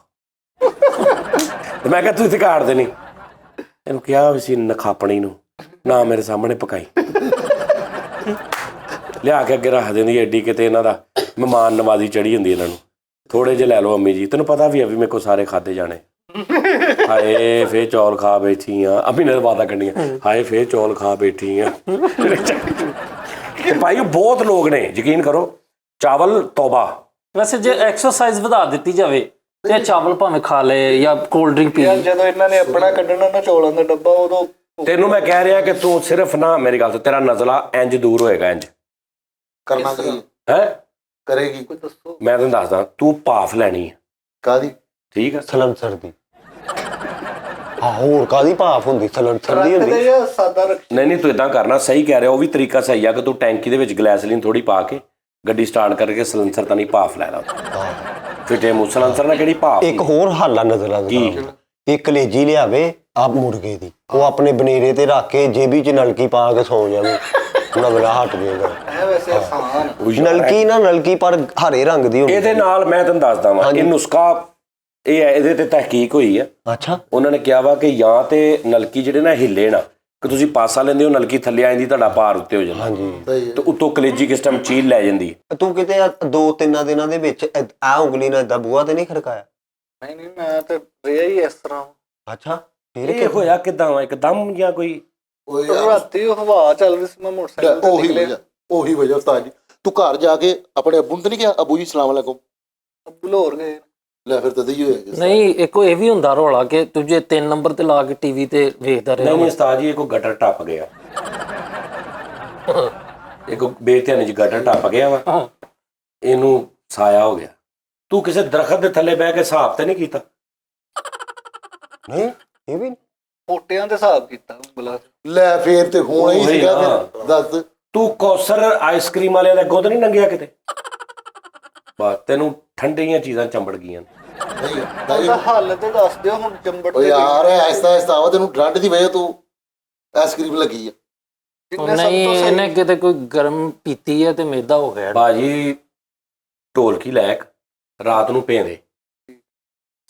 ਮੈਂ ਕਿਹਾ ਤੂੰ ਇੱਥੇ ਕਾੜ ਦੇਣੀ। ਇਹਨੂੰ ਕਿਹਾ ਵੀ ਸੀ ਨਖਾਪਣੀ ਨੂੰ ਨਾ ਮੇਰੇ ਸਾਹਮਣੇ ਪਕਾਈ, ਲਿਆ ਕੇ ਅੱਗੇ ਰੱਖ ਦਿੰਦੀ ਐਡੀ। ਕਿਤੇ ਇਹਨਾਂ ਦਾ ਮਹਿਮਾਨ ਨਵਾਜ਼ੀ ਚੜੀ ਹੁੰਦੀ ਇਹਨਾਂ ਨੂੰ। ਥੋੜੇ ਜਿਹੇ ਲੈ ਲਓ ਅੰਮੀ ਜੀ, ਤੈਨੂੰ ਪਤਾ ਵੀ ਆ ਵੀ ਮੇਰੇ ਕੋਲ ਸਾਰੇ ਖਾਦੇ ਜਾਣੇ। ਹਾਏ ਫੇਰ ਚੌਲ ਖਾ ਬੈਠੀ ਆ। ਅੰਮੀ ਨੇ ਵਾਦਾ ਕਰਨੀਆਂ, ਹਾਏ ਫੇਰ ਚੌਲ ਖਾ ਬੈਠੀ ਆ। ਭਾਈ ਬਹੁਤ ਲੋਕ ਨੇ, ਯਕੀਨ ਕਰੋ, ਚਾਵਲ ਤੌਬਾ। ਵੈਸੇ ਜੇ ਐਕਸਰਸਾਈਜ਼ ਵਧਾ ਦਿੱਤੀ ਜਾਵੇ ਤੇ ਚਾਵਲ ਭਾਵੇਂ ਖਾ ਲਏ ਜਾਂ ਕੋਲਡ ਡਰਿੰਕ ਪੀ ਯਾਰ ਜਦੋਂ ਇਹਨਾਂ ਨੇ ਆਪਣਾ ਕੱਢਣਾ ਨਾ ਚੌਲਾਂ ਦਾ ਡੱਬਾ, ਉਦੋਂ ਤੈਨੂੰ ਮੈਂ ਕਹਿ ਰਿਹਾ ਕਿ ਤੂੰ ਸਿਰਫ ਨਾ ਮੇਰੀ ਗੱਲ ਤੋਂ ਤੇਰਾ ਨਜ਼ਲਾ ਇੰਜ ਦੂਰ ਹੋਏਗਾ। ਇੰਜ ਕਰਨਾ ਕੀ ਹੈ ਕਰੇਗੀ? ਕੋਈ ਦੱਸੋ। ਮੈਂ ਤੈਨੂੰ ਦੱਸਦਾ, ਤੂੰ ਭਾਫ ਲੈਣੀ ਹੈ, ਕਾਦੀ? ਠੀਕ ਹੈ। ਸਲੰਸਰ ਦੀ। ਹਾਂ ਹੋਰ ਕਾਦੀ ਭਾਫ ਹੁੰਦੀ? ਸਲੰਸਰ ਦੀ ਰੱਖਦੇ ਹੁੰਦੀ। ਜਾਂ ਸਾਦਾ ਰੱਖ? ਨਹੀਂ ਤੂੰ ਇਦਾਂ ਕਰਨਾ, ਸਹੀ ਕਹਿ ਰਿਹਾ। ਉਹ ਵੀ ਤਰੀਕਾ ਸਹੀ ਆ ਕਿ ਤੂੰ ਟੈਂਕੀ ਦੇ ਵਿੱਚ ਗਲੈਸਲੀਨ ਥੋੜੀ ਪਾ ਕੇ ਗੱਡੀ ਸਟਾਰਟ ਕਰਕੇ ਸਲੰਸਰ ਤਾਂ ਨਹੀਂ ਭਾਫ ਲੈ ਲਾ। ਫਿੱਟੇ ਮੂੰਹ ਸਲੰਸਰ ਨਾਲ ਕਿਹੜੀ ਭਾਫ? ਇੱਕ ਹੋਰ ਹੱਲ ਆ ਨਜ਼ਰਾਂ ਦਾ। ਇੱਕ ਕਲੇਜੀ ਲਿਆਵੇ ਆਪ ਮੁਰਗੇ ਦੀ, ਉਹ ਆਪਣੇ ਬਨੇਰੇ ਤੇ ਰੱਖ ਕੇ ਜੇਬੀ 'ਚ ਨਲਕੀ ਪਾ ਕੇ ਸੌ ਜਾਵੇ, ਨਗਲਾ ਹਟ ਜਾਏਗਾ। ਇਹ ਵੈਸੇ ਆਸਾਨ ਨਲਕੀ ਨਾ ਨਲਕੀ ਪਰ ਹਰੇ ਰੰਗ ਦੀ ਹੁੰਦੀ। ਇਹਦੇ ਨਾਲ ਮੈਂ ਤੈਨੂੰ ਦੱਸਦਾ ਵਾਂ, ਇਹ ਨੁਸਖਾ ਇਹ ਹੈ, ਇਹਦੇ ਤੇ ਤਹਿਕੀਕ ਹੋਈ ਆ। ਅੱਛਾ। ਉਹਨਾਂ ਨੇ ਕਿਹਾ ਵਾ ਕਿ ਜਾਂ ਤੇ ਨਲਕੀ ਜਿਹੜੇ ਨਾ ਹਿੱਲੇ ਨਾ, ਕਿ ਤੁਸੀਂ ਪਾਸਾ ਲੈਂਦੇ ਹੋ ਨਲਕੀ ਥੱਲੇ ਆ ਜਾਂਦੀ, ਤੁਹਾਡਾ ਭਾਰ ਉੱਤੇ ਹੋ ਜਾਂਦਾ ਹਾਂਜੀ ਸਹੀ ਹੈ। ਤੇ ਉੱਤੋਂ ਕਲੇਜੀ ਕਿਸ ਟਾਈਮ ਚੀਲ ਲੈ ਜਾਂਦੀ ਹੈ। ਤੂੰ ਕਿਤੇ 2-3 ਦਿਨਾਂ ਦੇ ਵਿੱਚ ਆ ਉਂਗਲੀ ਨਾਲ ਏਦਾਂ ਬੂਹਾ ਤੇ ਨਹੀਂ ਖੜਕਾਇਆ? ਨਹੀਂ ਨਹੀਂ, ਮੈਂ ਤੇ ਰਿਹਾ ਹੀ ਇਸ ਤਰ੍ਹਾਂ। ਅੱਛਾ ਫਿਰ ਇਹ ਹੋਇਆ ਕਿਦਾਂ ਵਾ, ਇੱਕਦਮ ਜਾਂ ਕੋਈ? ਉਹ ਯਾਰ, ਰਾਤੀ ਉਹ ਹਵਾ ਚੱਲ ਰਹੀ ਸੀ, ਮੈਂ ਮੋਟਰਸਾਈਕਲ ਤੇ ਨਿਕਲਿਆ। ਉਹੀ ਵਜ੍ਹਾ ਉਸਤਾਦ ਜੀ। ਤੂੰ ਘਰ ਜਾ ਕੇ ਆਪਣੇ ਅੱਬੂ ਨੂੰ ਤਾਂ ਨਹੀਂ ਕਿਹਾ, ਅੱਬੂ ਜੀ ਸਲਾਮ ਅਲੈਕੁਮ? ਬੁਲੋਰ ਗਏ। ਲੈ ਫਿਰ ਤਦ ਹੀ ਹੋਇਆ। ਨਹੀਂ, ਇੱਕ ਇਹ ਵੀ ਹੁੰਦਾ ਰੌਲਾ ਕਿ ਤੂੰ ਜੇ 3 ਨੰਬਰ ਤੇ ਲਾ ਕੇ ਟੀਵੀ ਤੇ ਵੇਖਦਾ ਰਿਹਾ। ਨਹੀਂ ਉਸਤਾਦ ਜੀ, ਇਹ ਕੋਈ ਗਟਰ ਟੱਪ ਗਿਆ, ਇਹ ਕੋਈ ਬੇਧਿਆਨੀ ਚ ਗਟਰ ਟੱਪ ਗਿਆ ਵਾ, ਇਹਨੂੰ ਸਾਇਆ ਹੋ ਗਿਆ। ਤੂੰ ਕਿਸੇ ਦਰਖਤ ਦੇ ਥੱਲੇ ਬਹਿ ਕੇ ਹਿਸਾਬ ਤੇ ਨਹੀਂ ਕੀਤਾ? ਨਹੀਂ ਇਹ ਵੀ ਪੋਟਿਆਂ ਦੇ ਹਿਸਾਬ ਕੀਤਾ ਉਂਗਲਾਂ ਤੇ। ਲੈ ਫੇਰ ਤੇ ਹੋਣਾ ਹੀ ਉਹੀ ਸੀਗਾ ਨਾ। ਫਿਰ। ਦੱਸ ਤੂੰ ਕੌਸਰ ਆਈਸਕ੍ਰੀਮ ਵਾਲਿਆਂ ਦੇ ਅੱਗੋਂ ਤਾਂ ਨਹੀਂ ਲੰਘਿਆ ਕਿਤੇ? ਬਸ ਤੈਨੂੰ ਠੰਡੀਆਂ ਚੀਜ਼ਾਂ ਚੰਬੜ ਗਈਆਂ। ਉਹਦਾ ਹੱਲ ਤੇ ਦੱਸ ਦਿਓ ਹੁਣ, ਚੰਬੜ ਓ ਤੇ ਯਾਰ ਐਸਾ ਐਸਾ ਵਾ, ਤੈਨੂੰ ਠੰਡ ਦੀ ਵਜ੍ਹਾ ਤੂੰ ਆਈਸਕ੍ਰੀਮ ਲੱਗੀ ਆ। ਜਿੰਨੇ ਸਭ ਨਹੀਂ, ਤੋਂ ਇਹਨੇ ਸਹੀ ਕਿਤੇ ਕੋਈ ਗਰਮ ਪੀਤੀ ਹੈ ਤੇ ਮੈਦਾ ਹੋ ਗਿਆ। ਬਾਜੀ ਢੋਲਕੀ ਲੈ ਇੱਕ, ਰਾਤ ਨੂੰ ਭੇਂਦੇ,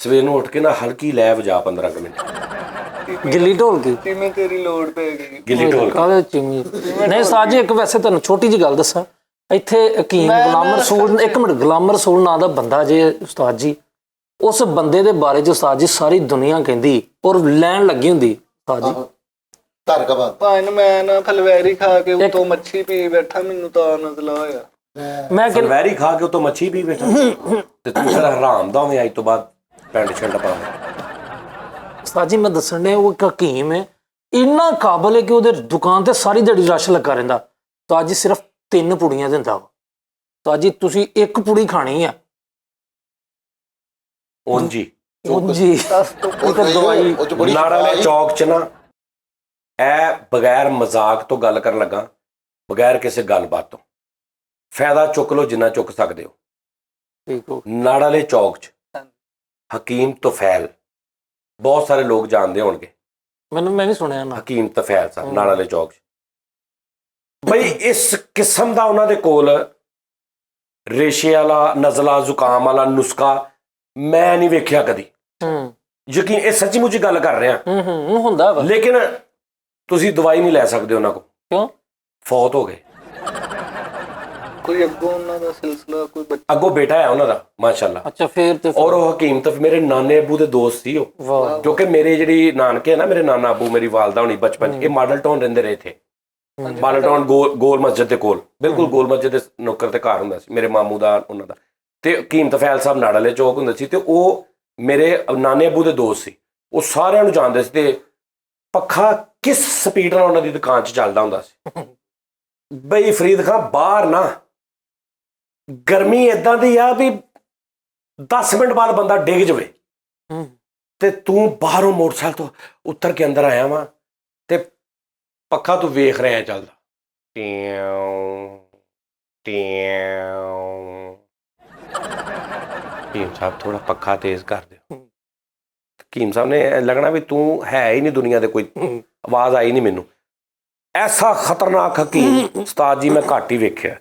ਸਵੇਰ ਨੂੰ ਉੱਠ ਕੇ ਨਾ ਹਲਕੀ ਲੈ ਵਜਾ 15 ਕੁ ਮਿੰਟ। ਗਿੱਲੀ ਢੋਲਕੀ? ਜਿਵੇਂ ਤੇਰੀ ਲੋੜ ਪੈ ਗਈ। ਗਿੱਲੀ ਢੋਲਕੀ। ਕਾਹਦੇ ਚਿਮੀ? ਨਹੀਂ ਉਸਤਾਦ ਜੀ, ਇੱਕ ਵੈਸੇ ਤੁਹਾਨੂੰ ਛੋਟੀ ਜੀ ਗੱਲ ਦੱਸਾਂ, ਇੱਥੇ ਹਕੀਮ ਗੁਲਾਮ ਰਸੂਲ, ਇੱਕ ਮਿੰਟ, ਗੁਲਾਮ ਰਸੂਲ ਨਾਂ ਦਾ ਬੰਦਾ ਜੇ ਉਸਤਾਦ ਜੀ, ਉਸ ਬੰਦੇ ਦੇ ਬਾਰੇ ਚ ਉਸਤਾਦ ਜੀ ਸਾਰੀ ਦੁਨੀਆ ਕਹਿੰਦੀ ਔਰ ਲੈਣ ਲੱਗੀ ਹੁੰਦੀ ਉਸਤਾਦ ਜੀ। ਧਰ ਕਾ ਬਾਤ। ਭਾਵੇਂ ਮੈਂ ਨਾ ਫਲਵੈਰੀ ਖਾ ਕੇ ਉਤੋਂ ਮੱਛੀ ਪੀ ਬੈਠਾ, ਮੈਨੂੰ ਤਾਂ ਨਜ਼ਲਾ ਹੋਇਆ। ਮੈਂ ਕਿ ਫਲਵੈਰੀ ਖਾ ਕੇ ਉਤੋਂ ਮੱਛੀ ਵੀ ਬੈਠਾ ਤੇ ਤੂੰ ਫਿਰ ਹਰਾਮ ਦਾ ਹੋਵੇਂ ਅੱਜ ਤੋਂ ਬਾਅਦ ਪੈਂਟ ਸ਼ਰਟ ਪਾ। ਉਸਤਾਦ ਜੀ ਮੈਂ ਦੱਸਣ ਡਿਆ, ਉਹ ਇੱਕ ਹਕੀਮ ਹੈ, ਇੰਨਾ ਕਾਬਲ ਹੈ ਕਿ ਉਹਦੇ ਦੁਕਾਨ ਤੇ ਸਾਰੀ ਦਿਹਾੜੀ ਰਸ਼ ਲੱਗਾ ਰਹਿੰਦਾ। ਉਸਤਾਦ ਜੀ ਸਿਰਫ 3 ਪੁੜੀਆਂ ਦਿੰਦਾ ਵਾ। ਉਸਤਾਦ ਜੀ ਤੁਸੀਂ 1 ਪੁੜੀ ਖਾਣੀ ਆ। ਉਂਝ ਹੀ ਜੀ ਦੱਸ ਤੋਂ ਉਹ ਦਵਾਈ ਉਹ ਚ ਬੜੀ ਨਾੜ ਵਾਲੇ ਸ਼ਿਫਾ ਚੌਕ 'ਚ ਨਾ, ਇਹ ਬਗੈਰ ਮਜ਼ਾਕ ਤੋਂ ਗੱਲ ਕਰਨ ਲੱਗਾ, ਬਗੈਰ ਕਿਸੇ ਗੱਲਬਾਤ ਤੋਂ, ਫਾਇਦਾ ਚੁੱਕ ਲਓ ਜਿੰਨਾ ਚੁੱਕ ਸਕਦੇ ਹੋ। ਠੀਕ ਹੋ। ਨਾੜ ਵਾਲੇ ਚੌਕ 'ਚ ਹਕੀਮ ਤੁਫੈਲ, ਬਹੁਤ ਸਾਰੇ ਲੋਕ ਜਾਣਦੇ ਹੋਣਗੇ। ਮੈਂ ਨਹੀਂ ਸੁਣਿਆ ਨਾ। ਹਕੀਮ ਤੁਫੈਲ ਸਾਹਿਬ ਨਾੜ ਵਾਲੇ ਚੌਕ 'ਚ। ਬਈ ਇਸ ਕਿਸਮ ਦਾ ਉਹਨਾਂ ਦੇ ਕੋਲ ਰੇਸ਼ੇ ਵਾਲਾ, ਨਜ਼ਲਾ, ਜ਼ੁਕਾਮ ਵਾਲਾ ਨੁਸਖਾ ਮੈਂ ਨਹੀਂ ਵੇਖਿਆ ਕਦੀ। ਯਕੀਨ, ਇਹ ਸੱਚੀ ਮੁੱਚੀ ਗੱਲ ਕਰ ਰਿਹਾ। ਹੁੰਦਾ ਵਾ। ਲੇਕਿਨ ਤੁਸੀਂ ਦਵਾਈ ਨਹੀਂ ਲੈ ਸਕਦੇ ਉਹਨਾਂ ਕੋਲ। ਕਿਉਂ? ਫੌਤ ਹੋ ਗਏ। ਕੋਈ ਅੱਗੋਂ ਉਹਨਾਂ ਦਾ ਸਿਲਸਿਲਾ, ਕੋਈ ਬੱਚਾ ਅੱਗੋਂ ਬੇਟਾ ਹੈ ਉਹਨਾਂ ਦਾ ਮਾਸ਼ਾਅੱਲਾ। ਅੱਛਾ ਫੇਰ ਤੇ ਔਰ ਉਹ ਹਕੀਮ ਤਾਂ ਮੇਰੇ ਨਾਨੇ ਅੱਬੂ ਦੇ ਦੋਸਤ ਸੀ ਉਹ। ਵਾਹ। ਕਿਉਂਕਿ ਮੇਰੇ ਜਿਹੜੀ ਨਾਨਕੇ ਹੈ ਨਾ, ਮੇਰੇ ਨਾਨਾ ਅੱਬੂ, ਮੇਰੀ ਵਾਲਦਾ ਹੋਣੀ ਬਚਪਨ 'ਚ, ਇਹ ਮਾਡਲ ਟਾਊਨ ਰਹਿੰਦੇ ਰਹੇ ਥੇ। ਮਾਡਲ ਟਾਊਨ ਗੋਲ ਮਸਜਿਦ ਦੇ ਕੋਲ, ਬਿਲਕੁਲ ਗੋਲ ਮਸਜਿਦ ਦੇ ਨੁੱਕਰ ਤੇ ਘਰ ਹੁੰਦਾ ਸੀ ਮੇਰੇ ਮਾਮੂ ਦਾ, ਉਹਨਾਂ ਦਾ। ਤੇ ਹਕੀਮ ਤਫੈਲ ਸਾਹਿਬ ਨਾੜ ਵਾਲੇ ਚੌਕ ਹੁੰਦੇ ਸੀ, ਤੇ ਉਹ ਮੇਰੇ ਨਾਨੇ ਅੱਬੂ ਦੇ ਦੋਸਤ ਸੀ। ਉਹ ਸਾਰਿਆਂ ਨੂੰ ਜਾਣਦੇ ਸੀ। ਤੇ ਪੱਖਾ ਕਿਸ ਸਪੀਡ ਨਾਲ ਉਹਨਾਂ ਦੀ ਦੁਕਾਨ 'ਚ ਚੱਲਦਾ ਹੁੰਦਾ ਸੀ। ਬਈ ਫਰੀਦ ਖਾਨ, ਬਾਹਰ ਨਾ ਗਰਮੀ ਇਦਾਂ ਦੀ ਆ ਵੀ 10 ਮਿੰਟ ਬਾਅਦ ਬੰਦਾ ਡਿੱਗ ਜਾਵੇ, ਤੇ ਤੂੰ ਬਾਹਰੋਂ ਮੋਟਰਸਾਈਕਲ ਤੋਂ ਉੱਤਰ ਕੇ ਅੰਦਰ ਆਇਆ ਵਾ, ਤੇ ਪੱਖਾ ਤੂੰ ਵੇਖ ਰਿਹਾ ਚੱਲਦਾ, ਟਿਉਂ ਟਿਉਂ। ਹਕੀਮ ਸਾਹਿਬ ਥੋੜਾ ਪੱਖਾ ਤੇਜ਼ ਕਰ ਦਿਓ। ਹਕੀਮ ਸਾਹਿਬ ਨੇ ਲੱਗਣਾ ਵੀ ਤੂੰ ਹੈ ਹੀ ਨਹੀਂ ਦੁਨੀਆ ਦੇ, ਕੋਈ ਆਵਾਜ਼ ਆਈ ਨਹੀਂ ਮੈਨੂੰ। ਐਸਾ ਖਤਰਨਾਕ ਹਕੀਮ ਉਸਤਾਦ ਜੀ ਮੈਂ ਘੱਟ ਹੀ ਵੇਖਿਆ।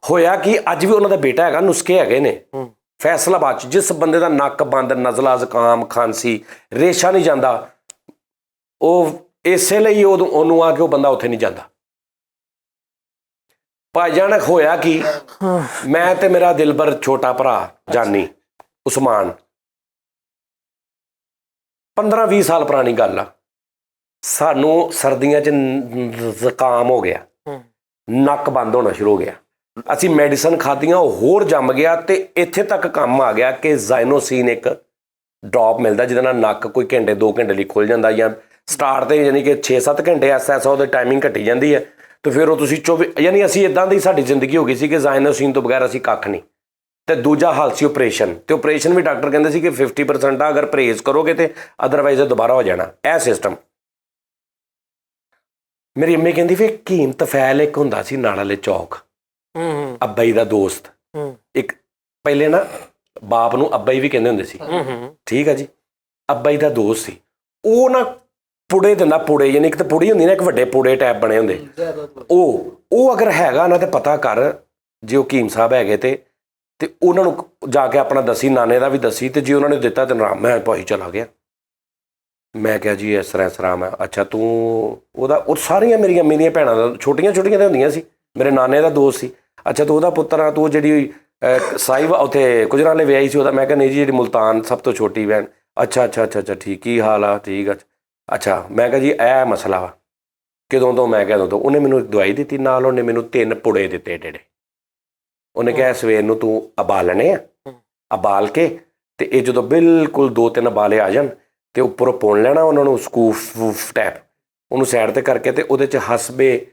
ਹੋਇਆ ਕਿ ਅੱਜ ਵੀ ਉਹਨਾਂ ਦਾ ਬੇਟਾ ਹੈਗਾ, ਨੁਸਖੇ ਹੈਗੇ ਨੇ ਫੈਸਲਾਬਾਦ 'ਚ। ਜਿਸ ਬੰਦੇ ਦਾ ਨੱਕ ਬੰਦ, ਨਜ਼ਲਾ, ਜ਼ੁਕਾਮ, ਖਾਂਸੀ, ਰੇਸ਼ਾ ਨਹੀਂ ਜਾਂਦਾ, ਉਹ ਇਸੇ ਲਈ ਉਹਨੂੰ ਆ ਕੇ ਉਹ ਬੰਦਾ ਉੱਥੇ ਨਹੀਂ ਜਾਂਦਾ। ਭਾਈਜਾਨ ਹੋਇਆ ਕਿ ਮੈਂ ਤੇ ਮੇਰਾ ਦਿਲਬਰ ਛੋਟਾ ਭਰਾ ਜਾਨੀ ਉਸਮਾਨ, 15-20 ਸਾਲ ਪੁਰਾਣੀ ਗੱਲ ਆ, ਸਾਨੂੰ ਸਰਦੀਆਂ 'ਚ ਜ਼ੁਕਾਮ ਹੋ ਗਿਆ, ਨੱਕ ਬੰਦ ਹੋਣਾ ਸ਼ੁਰੂ ਹੋ ਗਿਆ। ਅਸੀਂ ਮੈਡੀਸਨ ਖਾਧੀਆਂ, ਉਹ ਹੋਰ ਜੰਮ ਗਿਆ, ਤੇ ਇੱਥੇ ਤੱਕ ਕੰਮ ਆ ਗਿਆ ਕਿ ਜ਼ਾਈਨੋਸੀਨ ਇੱਕ ਡ੍ਰੌਪ ਮਿਲਦਾ ਜਿਹਦੇ ਨਾਲ ਨੱਕ ਕੋਈ ਘੰਟੇ 2 ਘੰਟੇ ਲਈ ਖੁੱਲ ਜਾਂਦਾ, ਜਾਂ ਸਟਾਰਟ ਤੇ ਯਾਨੀ ਕਿ 6-7 ਘੰਟੇ ਐਸ ਉਹਦੇ ਟਾਈਮਿੰਗ ਘਟੀ ਜਾਂਦੀ ਹੈ, ਤੇ ਫਿਰ ਉਹ ਤੁਸੀਂ 24, ਯਾਨੀ ਅਸੀਂ ਇੱਦਾਂ ਦੀ ਸਾਡੀ ਜ਼ਿੰਦਗੀ ਹੋ ਗਈ ਸੀ ਕਿ ਜ਼ਾਈਨੋਸੀਨ ਤੋਂ ਬਗੈਰ ਅਸੀਂ ਕੱਖ ਨਹੀਂ। ਤੇ ਦੂਜਾ ਹੱਲ ਸੀ ਆਪਰੇਸ਼ਨ, ਤੇ ਆਪਰੇਸ਼ਨ ਵੀ ਡਾਕਟਰ ਕਹਿੰਦੇ ਸੀ ਕਿ 50% ਆ, ਅਗਰ ਪਰਹੇਜ਼ ਕਰੋਗੇ ਤੇ ਅਦਰਵਾਈਜ਼ ਦੁਬਾਰਾ ਹੋ ਜਾਣਾ, ਇਹ ਸਿਸਟਮ। ਮੇਰੀ ਅੰਮੀ ਕਹਿੰਦੀ ਵੀ ਹਕੀਮ ਤਫੈਲ ਇੱਕ ਹੁੰਦਾ ਸੀ ਨਾੜ ਵਾਲੇ ਚੌਕ, ਅੱਬਾ ਜੀ ਦਾ ਦੋਸਤ। ਇੱਕ ਪਹਿਲੇ ਨਾ ਬਾਪ ਨੂੰ ਅੱਬਾ ਜੀ ਵੀ ਕਹਿੰਦੇ ਹੁੰਦੇ ਸੀ, ਠੀਕ ਆ ਜੀ। ਅੱਬਾ ਜੀ ਦਾ ਦੋਸਤ ਸੀ, ਉਹ ਨਾ ਪੁੜੇ ਦਿੰਦਾ, ਪੁੜੇ ਯਾਨੀ ਇੱਕ ਤਾਂ ਪੁੜੀ ਹੁੰਦੀ ਨਾ, ਇੱਕ ਵੱਡੇ ਪੁੜੇ ਟੈਪ ਬਣੇ ਹੁੰਦੇ, ਉਹ ਅਗਰ ਹੈਗਾ ਨਾ ਤੇ ਪਤਾ ਕਰ, ਜੇ ਉਹ ਹਕੀਮ ਸਾਹਿਬ ਹੈਗੇ ਤੇ ਉਹਨਾਂ ਨੂੰ ਜਾ ਕੇ ਆਪਣਾ ਦੱਸੀ, ਨਾਨੇ ਦਾ ਵੀ ਦੱਸੀ, ਤੇ ਜੇ ਉਹਨਾਂ ਨੇ ਦਿੱਤਾ ਤੇ ਨਾਮ, ਮੈਂ ਭਾਈ ਚਲਾ ਗਿਆ। ਮੈਂ ਕਿਹਾ ਜੀ ਇਸ ਤਰ੍ਹਾਂ ਮੈਂ ਅੱਛਾ ਤੂੰ ਉਹਦਾ ਉਹ ਸਾਰੀਆਂ ਮੇਰੀਆਂ ਭੈਣਾਂ ਦਾ ਛੋਟੀਆਂ ਤਾਂ ਹੁੰਦੀਆਂ ਸੀ, ਮੇਰੇ ਨਾਨੇ ਦਾ ਦੋਸਤ ਸੀ। ਅੱਛਾ ਤੂੰ ਉਹਦਾ ਪੁੱਤਰ ਆ, ਤੂੰ ਜਿਹੜੀ ਸਾਈਵਾ ਉੱਥੇ ਗੁਜਰਾਂਵਾਲੇ ਵਿਆਹੀ ਸੀ ਉਹਦਾ। ਮੈਂ ਕਿਹਾ ਨਹੀਂ ਜੀ ਜਿਹੜੀ ਮੁਲਤਾਨ ਸਭ ਤੋਂ ਛੋਟੀ ਭੈਣ। ਅੱਛਾ ਠੀਕ, ਕੀ ਹਾਲ ਆ? ਠੀਕ ਆ। ਅੱਛਾ ਮੈਂ ਕਿਹਾ ਜੀ ਇਹ ਮਸਲਾ ਵਾ। ਕਦੋਂ ਤੋਂ? ਮੈਂ ਕਿਹਾ ਉਦੋਂ ਤੋਂ। ਉਹਨੇ ਮੈਨੂੰ ਦਵਾਈ ਦਿੱਤੀ, ਨਾਲ ਉਹਨੇ ਮੈਨੂੰ 3 ਪੁੜੇ ਦਿੱਤੇ ਏਡੇ। ਉਹਨੇ ਕਿਹਾ ਸਵੇਰ ਨੂੰ ਤੂੰ ਉਬਾਲਣੇ ਆ, ਉਬਾਲ ਕੇ ਤੇ ਇਹ ਜਦੋਂ ਬਿਲਕੁਲ 2-3 ਉਬਾਲੇ ਆ ਜਾਣ ਤੇ ਉੱਪਰੋਂ ਪੁਣ ਲੈਣਾ ਉਹਨਾਂ ਨੂੰ, ਸਕੂਫ ਟੈਪ ਉਹਨੂੰ ਸਾਈਡ ਤੇ ਕਰਕੇ ਤੇ ਉਹਦੇ 'ਚ ਹਸਬੇ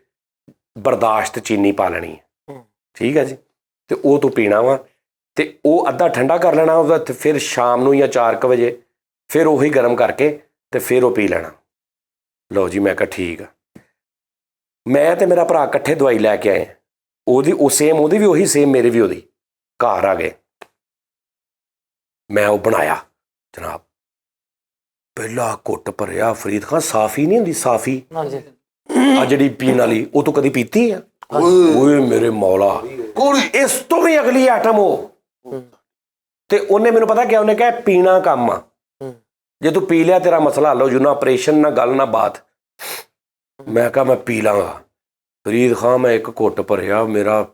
ਬਰਦਾਸ਼ਤ ਚੀਨੀ ਪਾ ਲੈਣੀ ਹੈ। ਠੀਕ ਹੈ ਜੀ। ਤੇ ਉਹ ਤੂੰ ਪੀਣਾ ਵਾ ਤੇ ਉਹ ਅੱਧਾ ਠੰਡਾ ਕਰ ਲੈਣਾ ਉਹਦਾ, ਤੇ ਫਿਰ ਸ਼ਾਮ ਨੂੰ ਜਾਂ 4 ਵਜੇ ਫਿਰ ਉਹੀ ਗਰਮ ਕਰਕੇ ਤੇ ਫਿਰ ਉਹ ਪੀ ਲੈਣਾ। ਲਓ ਜੀ, ਮੈਂ ਕਿਹਾ ਠੀਕ ਆ। ਮੈਂ ਤੇ ਮੇਰਾ ਭਰਾ ਇਕੱਠੇ ਦਵਾਈ ਲੈ ਕੇ ਆਏ। ਉਹਦੀ ਉਹ ਸੇਮ, ਉਹਦੀ ਵੀ ਉਹੀ ਸੇਮ, ਮੇਰੀ ਵੀ ਉਹਦੀ। ਘਰ ਆ ਗਏ, ਮੈਂ ਉਹ ਬਣਾਇਆ ਜਨਾਬ। ਪਹਿਲਾ ਘੁੱਟ ਭਰਿਆ, ਫਰੀਦ ਖਾਨ ਸਾਫੀ ਨਹੀਂ ਹੁੰਦੀ, ਸਾਫੀ ਆ ਜਿਹੜੀ ਪੀਣ ਵਾਲੀ, ਉਹ ਤੂੰ ਕਦੀ ਪੀਤੀ ਆ? ਓਏ ਮੇਰੇ ਮੌਲਾ, ਇਸ ਤੋਂ ਵੀ ਅਗਲੀ ਆਈਟਮ ਉਹ। ਤੇ ਉਹਨੇ ਮੈਨੂੰ ਪਤਾ ਕਿਹਾ, ਉਹਨੇ ਕਿਹਾ ਪੀਣਾ ਕੰਮ ਆ, ਜੇ ਤੂੰ ਪੀ ਲਿਆ ਤੇਰਾ ਮਸਲਾ ਹੱਲ ਹੋ ਜੂ, ਨਾ ਆਪਰੇਸ਼ਨ ਨਾ ਗੱਲ ਨਾ ਬਾਤ। ਮੈਂ ਕਿਹਾ ਮੈਂ ਪੀ ਲਾਂਗਾ। ਫਰੀਦ ਖਾਨ ਮੈਂ ਇੱਕ ਘੁੱਟ ਭਰਿਆ, ਮੇਰਾ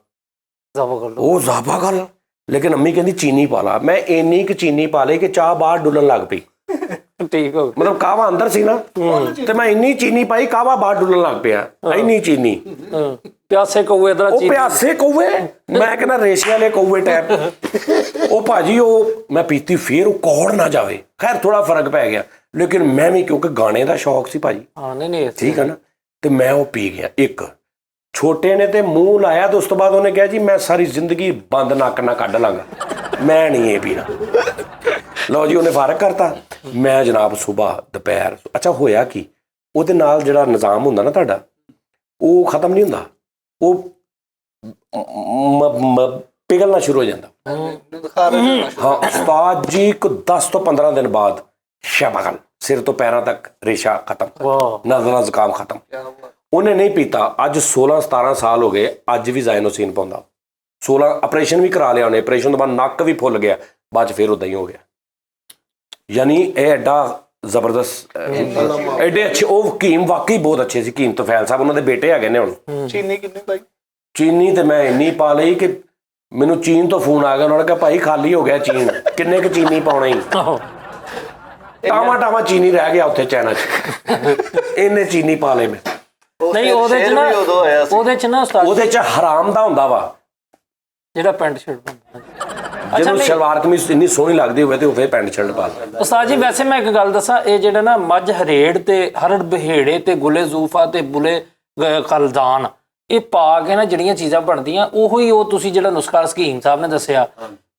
ਉਹ ਜ਼ਾਬਾ ਗੱਲ। ਲੇਕਿਨ ਅੰਮੀ ਕਹਿੰਦੀ ਚੀਨੀ ਪਾ ਲਾ। ਮੈਂ ਇੰਨੀ ਕੁ ਚੀਨੀ ਪਾ ਲਈ ਕਿ ਚਾਹ ਬਾਹਰ ਡੁੱਲਣ ਲੱਗ ਪਈ। ਠੀਕ ਹੋ, ਮਤਲਬ ਕਾਹਵਾ ਅੰਦਰ ਸੀ ਨਾ, ਤੇ ਮੈਂ ਇੰਨੀ ਚੀਨੀ ਪਾਈ ਕਾਹਵਾ ਬਾਹਰ ਡੁੱਲਣ ਲੱਗ ਪਿਆ। ਇੰਨੀ ਚੀਨੀ, ਪਿਆਸੇ ਕੌਵੇ ਦਾ, ਉਹ ਪਿਆਸੇ ਕੌਵੇ, ਮੈਂ ਕਹਿੰਦਾ ਰੇਸ਼ੇ ਵਾਲੇ ਕੌਵੇ ਟੈਪ। ਉਹ ਭਾਜੀ ਉਹ ਮੈਂ ਪੀਤੀ, ਫੇਰ ਉਹ ਕੌੜ ਨਾ ਜਾਵੇ। ਖੈਰ ਥੋੜਾ ਫਰਕ ਪੈ ਗਿਆ, ਲੇਕਿਨ ਮੈਂ ਵੀ ਕਿਉਂਕਿ ਗਾਣੇ ਦਾ ਸ਼ੌਕ ਸੀ ਭਾਜੀ। ਨਹੀਂ ਠੀਕ ਹੈ ਨਾ, ਤੇ ਮੈਂ ਉਹ ਪੀ ਗਿਆ। ਇੱਕ ਛੋਟੇ ਨੇ ਤੇ ਮੂੰਹ ਲਾਇਆ, ਤੇ ਉਸ ਤੋਂ ਬਾਅਦ ਉਹਨੇ ਕਿਹਾ ਜੀ ਮੈਂ ਸਾਰੀ ਜ਼ਿੰਦਗੀ ਬੰਦ ਨੱਕ ਨਾ ਕੱਢ ਲਾਂਗਾ, ਮੈਂ ਨਹੀਂ ਇਹ ਪੀਣਾ। ਲਓ ਜੀ, ਉਹਨੇ ਫਰਕ ਕਰਤਾ। ਮੈਂ ਜਨਾਬ ਸੁਬਾਹ ਦੁਪਹਿਰ, ਅੱਛਾ ਹੋਇਆ ਕੀ, ਉਹਦੇ ਨਾਲ ਜਿਹੜਾ ਨਿਜ਼ਾਮ ਹੁੰਦਾ ਨਾ ਤੁਹਾਡਾ, ਉਹ ਖਤਮ ਨਹੀਂ ਹੁੰਦਾ, ਉਹ ਪਿਘਲਣਾ ਸ਼ੁਰੂ ਹੋ ਜਾਂਦਾ। ਹਾਂ ਉਸਤਾਦ ਜੀ, 10 ਤੋਂ 15 ਦਿਨ ਬਾਅਦ ਸ਼ਬਗਲ, ਸਿਰ ਤੋਂ ਪੈਰਾਂ ਤੱਕ ਰੇਸ਼ਾ ਖਤਮ, ਨਜ਼ਲਾਂ ਜ਼ੁਕਾਮ ਖਤਮ। ਉਹਨੇ ਨਹੀਂ ਪੀਤਾ। ਅੱਜ 16-17 ਸਾਲ ਹੋ ਗਏ, ਅੱਜ ਵੀ ਜ਼ਾਇਨੋਸੀਨ ਪਾਉਂਦਾ। 16 ਆਪਰੇਸ਼ਨ ਵੀ ਕਰਾ ਲਿਆ ਉਹਨੇ, ਆਪਰੇਸ਼ਨ ਤੋਂ ਬਾਅਦ ਨੱਕ ਵੀ ਫੁੱਲ ਗਿਆ, ਬਾਅਦ 'ਚ ਫਿਰ ਉੱਦਾਂ ਹੀ ਹੋ ਗਿਆ। ਯਾਨੀ ਇਹ ਐਡਾ ਜ਼ਬਰਦਸਤ, ਐਡੇ ਅੱਛੇ ਉਹ ਹਕੀਮ, ਵਾਕਈ ਬਹੁਤ ਅੱਛੇ ਸੀ ਹਕੀਮ ਤੁਫੈਲ ਸਾਹਿਬ। ਉਹਨਾਂ ਦੇ ਬੇਟੇ ਹੈਗੇ ਨੇ ਹੁਣ। ਚੀਨੀ ਕਿੰਨੀ ਭਾਈ? ਚੀਨੀ ਤੇ ਮੈਂ ਇੰਨੀ ਪਾ ਲਈ ਕਿ ਮੈਨੂੰ ਚੀਨ ਤੋਂ ਫੋਨ ਆ ਗਿਆ। ਉਹਨਾਂ ਨੇ ਕਿਹਾ ਭਾਈ ਖਾਲੀ ਹੋ ਗਿਆ ਚੀਨ, ਕਿੰਨੇ ਕੁ ਚੀਨੀ ਪਾਉਣਾ ਹੀ? ਟਾਵਾ ਚੀਨੀ ਰਹਿ ਗਿਆ ਉੱਥੇ ਚਾਈਨਾ 'ਚ, ਇੰਨੇ ਚੀਨੀ ਪਾ ਲਏ ਮੈਂ। ਨਹੀਂ ਉਹਦੇ 'ਚ ਨਾ, ਉਹਦੇ 'ਚ ਹਰਾਮ ਦਾ ਹੁੰਦਾ ਵਾ, ਜਿਹੜਾ ਪੈਂਟ ਸ਼ਰਟ ਪਾਉਂਦਾ। ਜਦੋਂ ਸਲਵਾਰ ਕਮੀਜ਼ ਇੰਨੀ ਸੋਹਣੀ ਲੱਗਦੀ ਹੋਵੇ ਤੇ ਉਹ ਫਿਰ ਪੈਂਟ ਸ਼ਰਟ ਪਾ ਲੈ। ਉਸਤਾਦ ਜੀ ਵੈਸੇ ਮੈਂ ਇੱਕ ਗੱਲ ਦੱਸਾਂ, ਇਹ ਜਿਹੜਾ ਨਾ ਮੱਝ ਹਰੇੜ ਤੇ ਹਰੜ ਬਹੇੜੇ ਤੇ ਗੁਲੇ ਜ਼ੂਫਾ ਤੇ ਬੁਲੇ ਕਲਦਾਨ, ਇਹ ਪਾ ਕੇ ਨਾ ਜਿਹੜੀਆਂ ਚੀਜ਼ਾਂ ਬਣਦੀਆਂ, ਉਹੀ ਉਹ ਤੁਸੀਂ ਜਿਹੜਾ ਨੁਸਖਾ ਸਕੀਮ ਸਾਹਿਬ ਨੇ ਦੱਸਿਆ।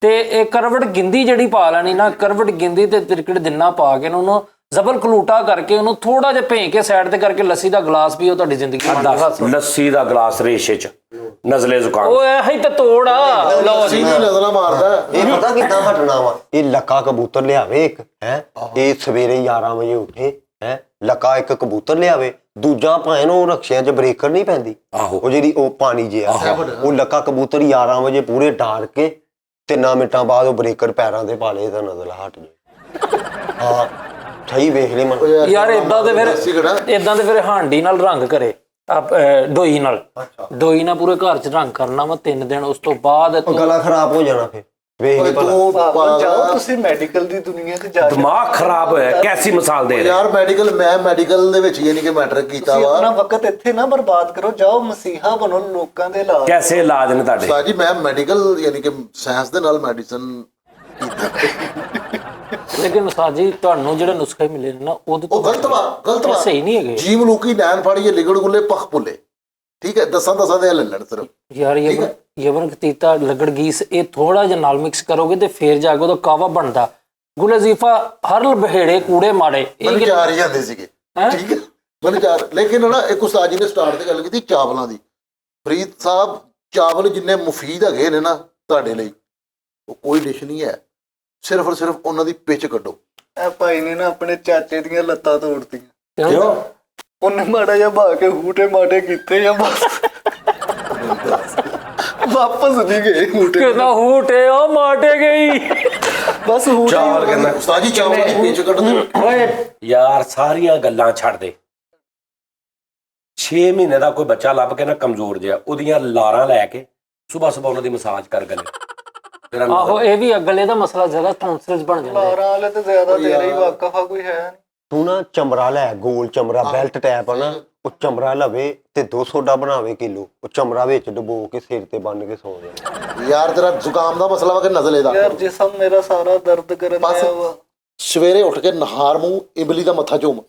ਤੇ ਇਹ ਕਰਵਟ ਗਿੰਦੀ ਜਿਹੜੀ ਪਾ ਲੈਣੀ ਨਾ, ਕਰਵਟ ਗਿੰਦੀ ਤੇ ਤਿਰਕੜ ਦਿਨਾ ਪਾ ਕੇ ਉਹਨੂੰ ਜ਼ਬਰ ਕਲੂਟਾ ਕਰਕੇ ਉਹਨੂੰ ਥੋੜਾ ਜਿਹਾ ਭੇਂ ਕੇ ਸਾਈਡ ਤੇ ਕਰਕੇ ਲੱਸੀ ਦਾ ਗਲਾਸ ਪੀਓ, ਤੁਹਾਡੀ ਜ਼ਿੰਦਗੀ ਲੱਸੀ ਦਾ ਗਲਾਸ ਰੇਸ਼ੇ 'ਚ ਨਜ਼ਲੇ ਜ਼ੁਕਾਮ। ਉਹ ਇਹੀ ਤਾਂ ਤੋੜ ਆ। ਲਓ ਜੀ, ਨਜ਼ਰਾਂ ਮਾਰਦਾ। ਇਹ ਪਤਾ ਕਿੱਦਾਂ ਹਟਣਾ ਵਾ? ਇਹ ਲੱਕਾ ਕਬੂਤਰ ਲਿਆਵੇ ਇੱਕ, ਹੈ ਇਹ ਸਵੇਰੇ 11 ਵਜੇ ਉੱਠੇ, ਹੈ ਲੱਕਾ ਇੱਕ ਕਬੂਤਰ ਲਿਆਵੇ, ਦੂਜਾ ਭਾਵੇਂ ਉਹ ਰਕਸ਼ਿਆਂ 'ਚ ਬ੍ਰੇਕਰ ਨਹੀਂ ਪੈਂਦੀ, ਉਹ ਜਿਹੜੀ ਉਹ ਪਾਣੀ ਜਿਹਾ, ਉਹ ਲੱਕਾ ਕਬੂਤਰ 11 ਵਜੇ ਪੂਰੇ ਡਾਰ ਕੇ 3 ਮਿੰਟਾਂ ਬਾਅਦ ਉਹ ਬ੍ਰੇਕਰ ਪੈਰਾਂ ਤੇ ਪਾ ਲੇ ਤਾਂ ਨਜ਼ਲਾ ਹਟ ਜਾਏ। ਹਾਂ ਸਹੀ ਵੇਖ ਲਈ ਮਨ ਯਾਰ। ਇਦਾਂ ਤੇ ਫਿਰ ਹਾਂਡੀ ਨਾਲ ਰੰਗ ਕਰੇ, ਡੋਈ ਨਾਲ ਨਾਲ ਪੂਰੇ ਘਰ 'ਚ ਰੰਗ ਕਰਨਾ ਵਾ 3 ਦਿਨ, ਉਸ ਤੋਂ ਬਾਅਦ ਗਲਾ ਖਰਾਬ ਹੋ ਜਾਣਾ। ਫਿਰ ਵੇਖ ਲਈ ਜਾਓ ਤੁਸੀਂ ਮੈਡੀਕਲ ਦੀ ਦੁਨੀਆ 'ਚ ਜਾ, ਦਿਮਾਗ ਖਰਾਬ ਹੋਇਆ। ਕੈਸੀ ਮਿਸਾਲ ਦੇ ਯਾਰ ਮੈਡੀਕਲ ਦੇ ਵਿੱਚ ਇਹ ਨਹੀਂ ਕਿ ਮੈਟਰ ਕੀਤਾ ਵਾ। ਆਪਣਾ ਵਕਤ ਇੱਥੇ ਨਾ ਬਰਬਾਦ ਕਰੋ, ਜਾਓ ਮਸੀਹਾ ਬਣੋ, ਲੋਕਾਂ ਦੇ ਇਲਾਜ। ਕੈਸੇ ਇਲਾਜ ਨੇ ਤੁਹਾਡੇ? ਸਾਜੀ ਮੈਂ ਮੈਡੀਕਲ ਯਾਨੀ ਕਿ ਸਾਇੰਸ ਦੇ ਨਾਲ ਮੈਡੀਸਨ ਲੇਕਿਨ ਸਾਜੀ ਤੁਹਾਨੂੰ ਜਿਹੜੇ ਨੁਸਖੇ ਮਿਲੇ ਨੇ ਨਾ, ਉਹਦੇ ਉਹ ਗਲਤ ਵਾ ਸਹੀ ਨਹੀਂ ਹੈਗੇ। ਜੀਵ ਲੋਕੀ ਨੈਣ ਫਾੜੀਏ, ਲਿਗੜ ਗੁੱਲੇ ਪਖ ਪੁੱਲੇ, ਠੀਕ ਹੈ, 10 ਦੇ ਲੱਲਣ ਸਿਰਫ। ਯਾਰ ਯਵਨ ਕਤੀਤਾ ਲਗੜ ਗੀਸ, ਇਹ ਥੋੜਾ ਜਿਹਾ ਨਾਲ ਮਿਕਸ ਕਰੋਗੇ ਤੇ ਫੇਰ ਜਾ ਕੇ ਉਹਦਾ ਕਾਵਾ ਬਣਦਾ। ਗੁਲੇ ਜ਼ੀਫਾ ਹਰਲ ਬਹੇੜੇ ਕੂੜੇ ਮਾੜੇ, ਮੈਨੂੰ ਚਾਰ ਹੀ ਜਾਂਦੇ ਸੀਗੇ, ਠੀਕ ਹੈ, ਮੈਨੂੰ ਚਾਰ। ਲੇਕਿਨ ਨਾ ਇੱਕ ਉਸਤਾਦ ਜੀ ਨੇ ਸਟਾਰਟ ਤੇ ਗੱਲ ਕੀਤੀ ਚਾਵਲਾਂ ਦੀ। ਫਰੀਦ ਸਾਹਿਬ, ਚਾਵਲ ਜਿੰਨੇ ਮੁਫੀਦ ਹੈਗੇ ਨੇ ਨਾ ਤੁਹਾਡੇ ਲਈ, ਉਹ ਕੋਈ ਡਿਸ਼ ਨਹੀਂ ਹੈ। ਸਿਰਫ ਔਰ ਸਿਰਫ ਉਹਨਾਂ ਦੀ ਪਿੱਚ ਕੱਢੋ। ਇਹ ਭਾਈ ਨੇ ਨਾ ਆਪਣੇ ਚਾਚੇ ਦੀਆਂ ਲੱਤਾਂ ਤੋੜਤੀਆਂ। ਕਿਉਂ? ਉਹਨੇ ਮਾੜਾ ਜਿਹਾ ਭਾ ਕੇ ਹੂਟੇ ਮਾਟੇ ਕੀਤੇ ਜਾਂ ਬਸ ਵਾਪਸ ਨਹੀਂ ਗਏ ਹੂਟੇ। ਕਿਹਦਾ ਹੂਟੇ ਉਹ ਮਾਟੇ ਗਈ। ਬਸ ਹੂਟ ਚਾਵਲ ਕਹਿੰਦਾ ਉਸਤਾਦ ਜੀ ਚਾਵਲ ਦੀ ਪੇਚ ਕੱਢਦੇ ਓਏ ਯਾਰ ਸਾਰੀਆਂ ਗੱਲਾਂ ਛੱਡ ਦੇ 6 ਮਹੀਨੇ ਦਾ ਕੋਈ ਬੱਚਾ ਲੱਭ ਕੇ ਨਾ ਕਮਜ਼ੋਰ ਜਿਹਾ ਉਹਦੀਆਂ ਲਾਰਾਂ ਲੈ ਕੇ ਸਵੇਰ ਉਹਨਾਂ ਦੀ ਮਸਾਜ ਕਰ ਗਲੇ ਤੇਰਾ ਆਹੋ ਇਹ ਵੀ ਅਗਲੇ ਦਾ ਮਸਲਾ ਜ਼ਿਆਦਾ ਟੌਂਸਲਸ ਬਣ ਜਾਂਦਾ ਲਾਰਾਂ ਵਾਲੇ ਤੇ ਜ਼ਿਆਦਾ ਤੇਰੇ ਹੀ ਵਾਕਫ ਆ, ਕੋਈ ਹੈ ਨਹੀਂ। ਤੂੰ ਨਾ ਚਮੜਾ ਲੈ, ਗੋਲ ਚਮੜਾ ਬੈਲਟ ਟੈਪ ਆ ਨਾ, ਉਹ ਚਮੜਾ ਲਵੇ ਤੇ 2 ਸੋਡਾ ਬਣਾਵੇ ਕਿਲੋ, ਉਹ ਚਮੜਾ ਵਿੱਚ ਡੁਬੋ ਕੇ ਸਿਰ ਤੇ ਬੰਨ ਕੇ ਸੌ ਜਾ। ਯਾਰ ਤੇਰਾ ਜ਼ੁਕਾਮ ਦਾ ਮਸਲਾ ਵਾ ਕਿ ਨਜ਼ਲੇ ਦਾ? ਯਾਰ ਜਿਸਮ ਮੇਰਾ ਸਾਰਾ ਦਰਦ ਕਰਨ ਬਸ ਆਇਆ ਵਾ। ਸਵੇਰੇ ਉੱਠ ਕੇ ਨਹਾਰ ਮੂੰਹ ਇਮਲੀ ਦਾ ਮੱਥਾ ਝੂਮ।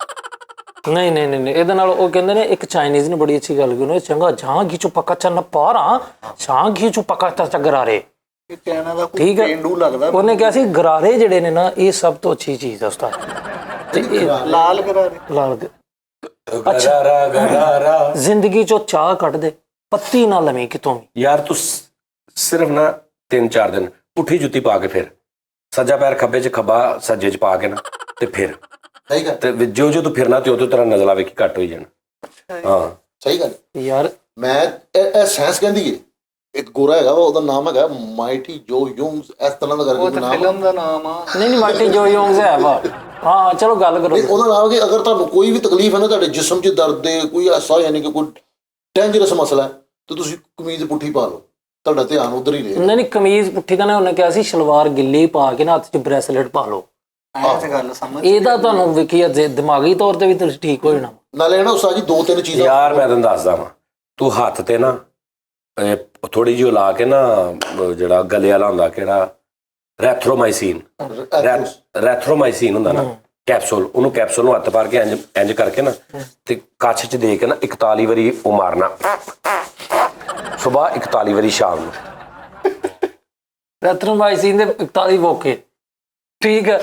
ਨਹੀਂ ਨਹੀਂ ਨਹੀਂ ਇਹਦੇ ਨਾਲ ਉਹ ਕਹਿੰਦੇ ਨੇ ਇੱਕ ਚਾਈਨੀਜ਼ ਨੇ ਬੜੀ ਅੱਛੀ ਗੱਲ ਕੀਤੀ ਉਹਨੇ ਚੰਗਾ ਜਾਂ ਘੀਚੂ ਪੱਕਾ ਚੰਨ ਪਾਰਾ ਜਾਂ ਘੀਚੂ ਪੱਕਾ ਚਗਰਾਰੇ ਇਹ ਕਹਿਣਾ ਦਾ ਕੋਈ ਠੀਕ ਹੈ ਪੇਂਡੂ ਲੱਗਦਾ। ਉਹਨੇ ਕਿਹਾ ਸੀ ਗਰਾਰੇ ਜਿਹੜੇ ਨੇ ਨਾ ਇਹ ਸਭ ਤੋਂ ਅੱਛੀ ਚੀਜ਼ ਹੈ ਉਸਤਾਦ ਤੇ ਇਹ ਲਾਲ ਕਰਾਰੇ ਲਾਲ ਗਰਾਰਾ ਗਰਾਰਾ ਜ਼ਿੰਦਗੀ ਚੋਂ ਚਾਹ ਕੱਢ ਦੇ, ਪੱਤੀ ਨਾ ਲਵੇਂ ਕਿਤੋਂ ਵੀ। ਯਾਰ ਤੂੰ ਸਿਰਫ ਨਾ 3-4 ਦਿਨ ਪੁੱਠੀ ਜੁੱਤੀ ਪਾ ਕੇ ਫਿਰ ਸੱਜਾ ਪੈਰ ਖੱਬੇ 'ਚ ਖੱਬਾ ਸੱਜੇ 'ਚ ਪਾ ਕੇ ਨਾ ਤੇ ਫਿਰ ਸਹੀ ਗੱਲ, ਤੇ ਜੋ ਤੂੰ ਫਿਰਨਾ ਤੇ ਉਹ ਤੇਰਾ ਨਜ਼ਲਾ ਵੇਖੀ ਘੱਟ ਹੋਈ ਜਾਣਾ। ਹਾਂ ਸਹੀ ਗੱਲ। ਯਾਰ ਮੈਂ ਇਹ ਸਾਇੰਸ ਕਹਿੰਦੀ ਏ, ਇੱਕ ਗੋਰਾ ਹੈਗਾ ਵਾ, ਉਹਦਾ ਨਾਮ ਹੈਗਾ ਮਾਈਟੀ ਜੋ ਯੂੰਗਸ, ਇਸ ਤਰ੍ਹਾਂ ਦਾ ਉਹ ਕਰਕੇ ਤੇ ਨਾਮ। ਫਿਲਮ ਦਾ ਨਾਮ ਆ। ਨਹੀਂ ਮਾਰਟੀ ਜੋ ਯੋਂਗਸ ਹੈ ਵਾ। ਹਾਂ ਚਲੋ ਗੱਲ ਕਰੋ। ਨਹੀਂ, ਉਹਦਾ ਨਾਮ ਹੈ ਕਿ ਅਗਰ ਤੁਹਾਨੂੰ ਕੋਈ ਵੀ ਤਕਲੀਫ ਹੈ ਨਾ, ਤੁਹਾਡੇ ਜਿਸਮ 'ਚ ਦਰਦ ਦੇ ਕੋਈ ਐਸਾ ਯਾਨੀ ਕਿ ਕੋਈ ਡੇਂਜਰਸ ਮਸਲਾ ਹੈ, ਤਾਂ ਤੁਸੀਂ ਕਮੀਜ਼ ਪੁੱਠੀ ਪਾ ਲਓ, ਤੁਹਾਡਾ ਧਿਆਨ ਉਧਰ ਹੀ ਰਹੇ। ਨਹੀਂ ਕਮੀਜ਼ ਪੁੱਠੀ ਤਾਂ ਨਾ ਉਹਨੇ ਕਿਹਾ ਸੀ ਸਲਵਾਰ ਗਿੱਲੀ ਪਾ ਕੇ ਨਾ ਹੱਥ 'ਚ ਬ੍ਰੈਸਲੇਟ ਪਾ ਲਓ। ਐਂ ਤੇ ਗੱਲ ਸਮਝ। ਇਹਦਾ ਤੁਹਾਨੂੰ ਵੇਖੀ ਦਿਮਾਗੀ ਤੌਰ ਤੇ ਵੀ ਤੁਸੀਂ ਠੀਕ ਹੋ ਜਾਣਾ। ਨਾਲੇ ਨਾ ਉਸਤਾਦ ਜੀ 2-3 ਚੀਜ਼ਾਂ ਯਾਰ ਮੈਂ ਤੈਨੂੰ ਦੱਸਦਾ ਵਾਂ, ਤੂੰ ਹੱਥ ਤੇ ਨਾ ਥੋੜੀ ਜਿਹੀ ਲਾ ਕੇ ਨਾ ਜਿਹੜਾ ਗਲੇ ਵਾਲਾ ਹੁੰਦਾ ਕਿਹੜਾ ਰੈਥਰੋਮਾਈਸਿਨ ਹੁੰਦਾ ਨਾ ਕੈਪਸੂਲ, ਉਹਨੂੰ ਕੈਪਸੂਲ ਨੂੰ ਹੱਥ ਪਾਰ ਕੇ ਇੰਜ ਕਰਕੇ ਨਾ ਤੇ ਕੱਛ 'ਚ ਦੇ ਕੇ ਨਾ 41 ਵਾਰੀ ਉਹ ਮਾਰਨਾ, ਸਵੇਰ 41 ਵਾਰੀ ਸ਼ਾਮ ਨੂੰ। ਰੈਥਰੋਮਾਈਸਿਨ ਦੇ 41 ਵੋਕੇ ਠੀਕ ਹੈ।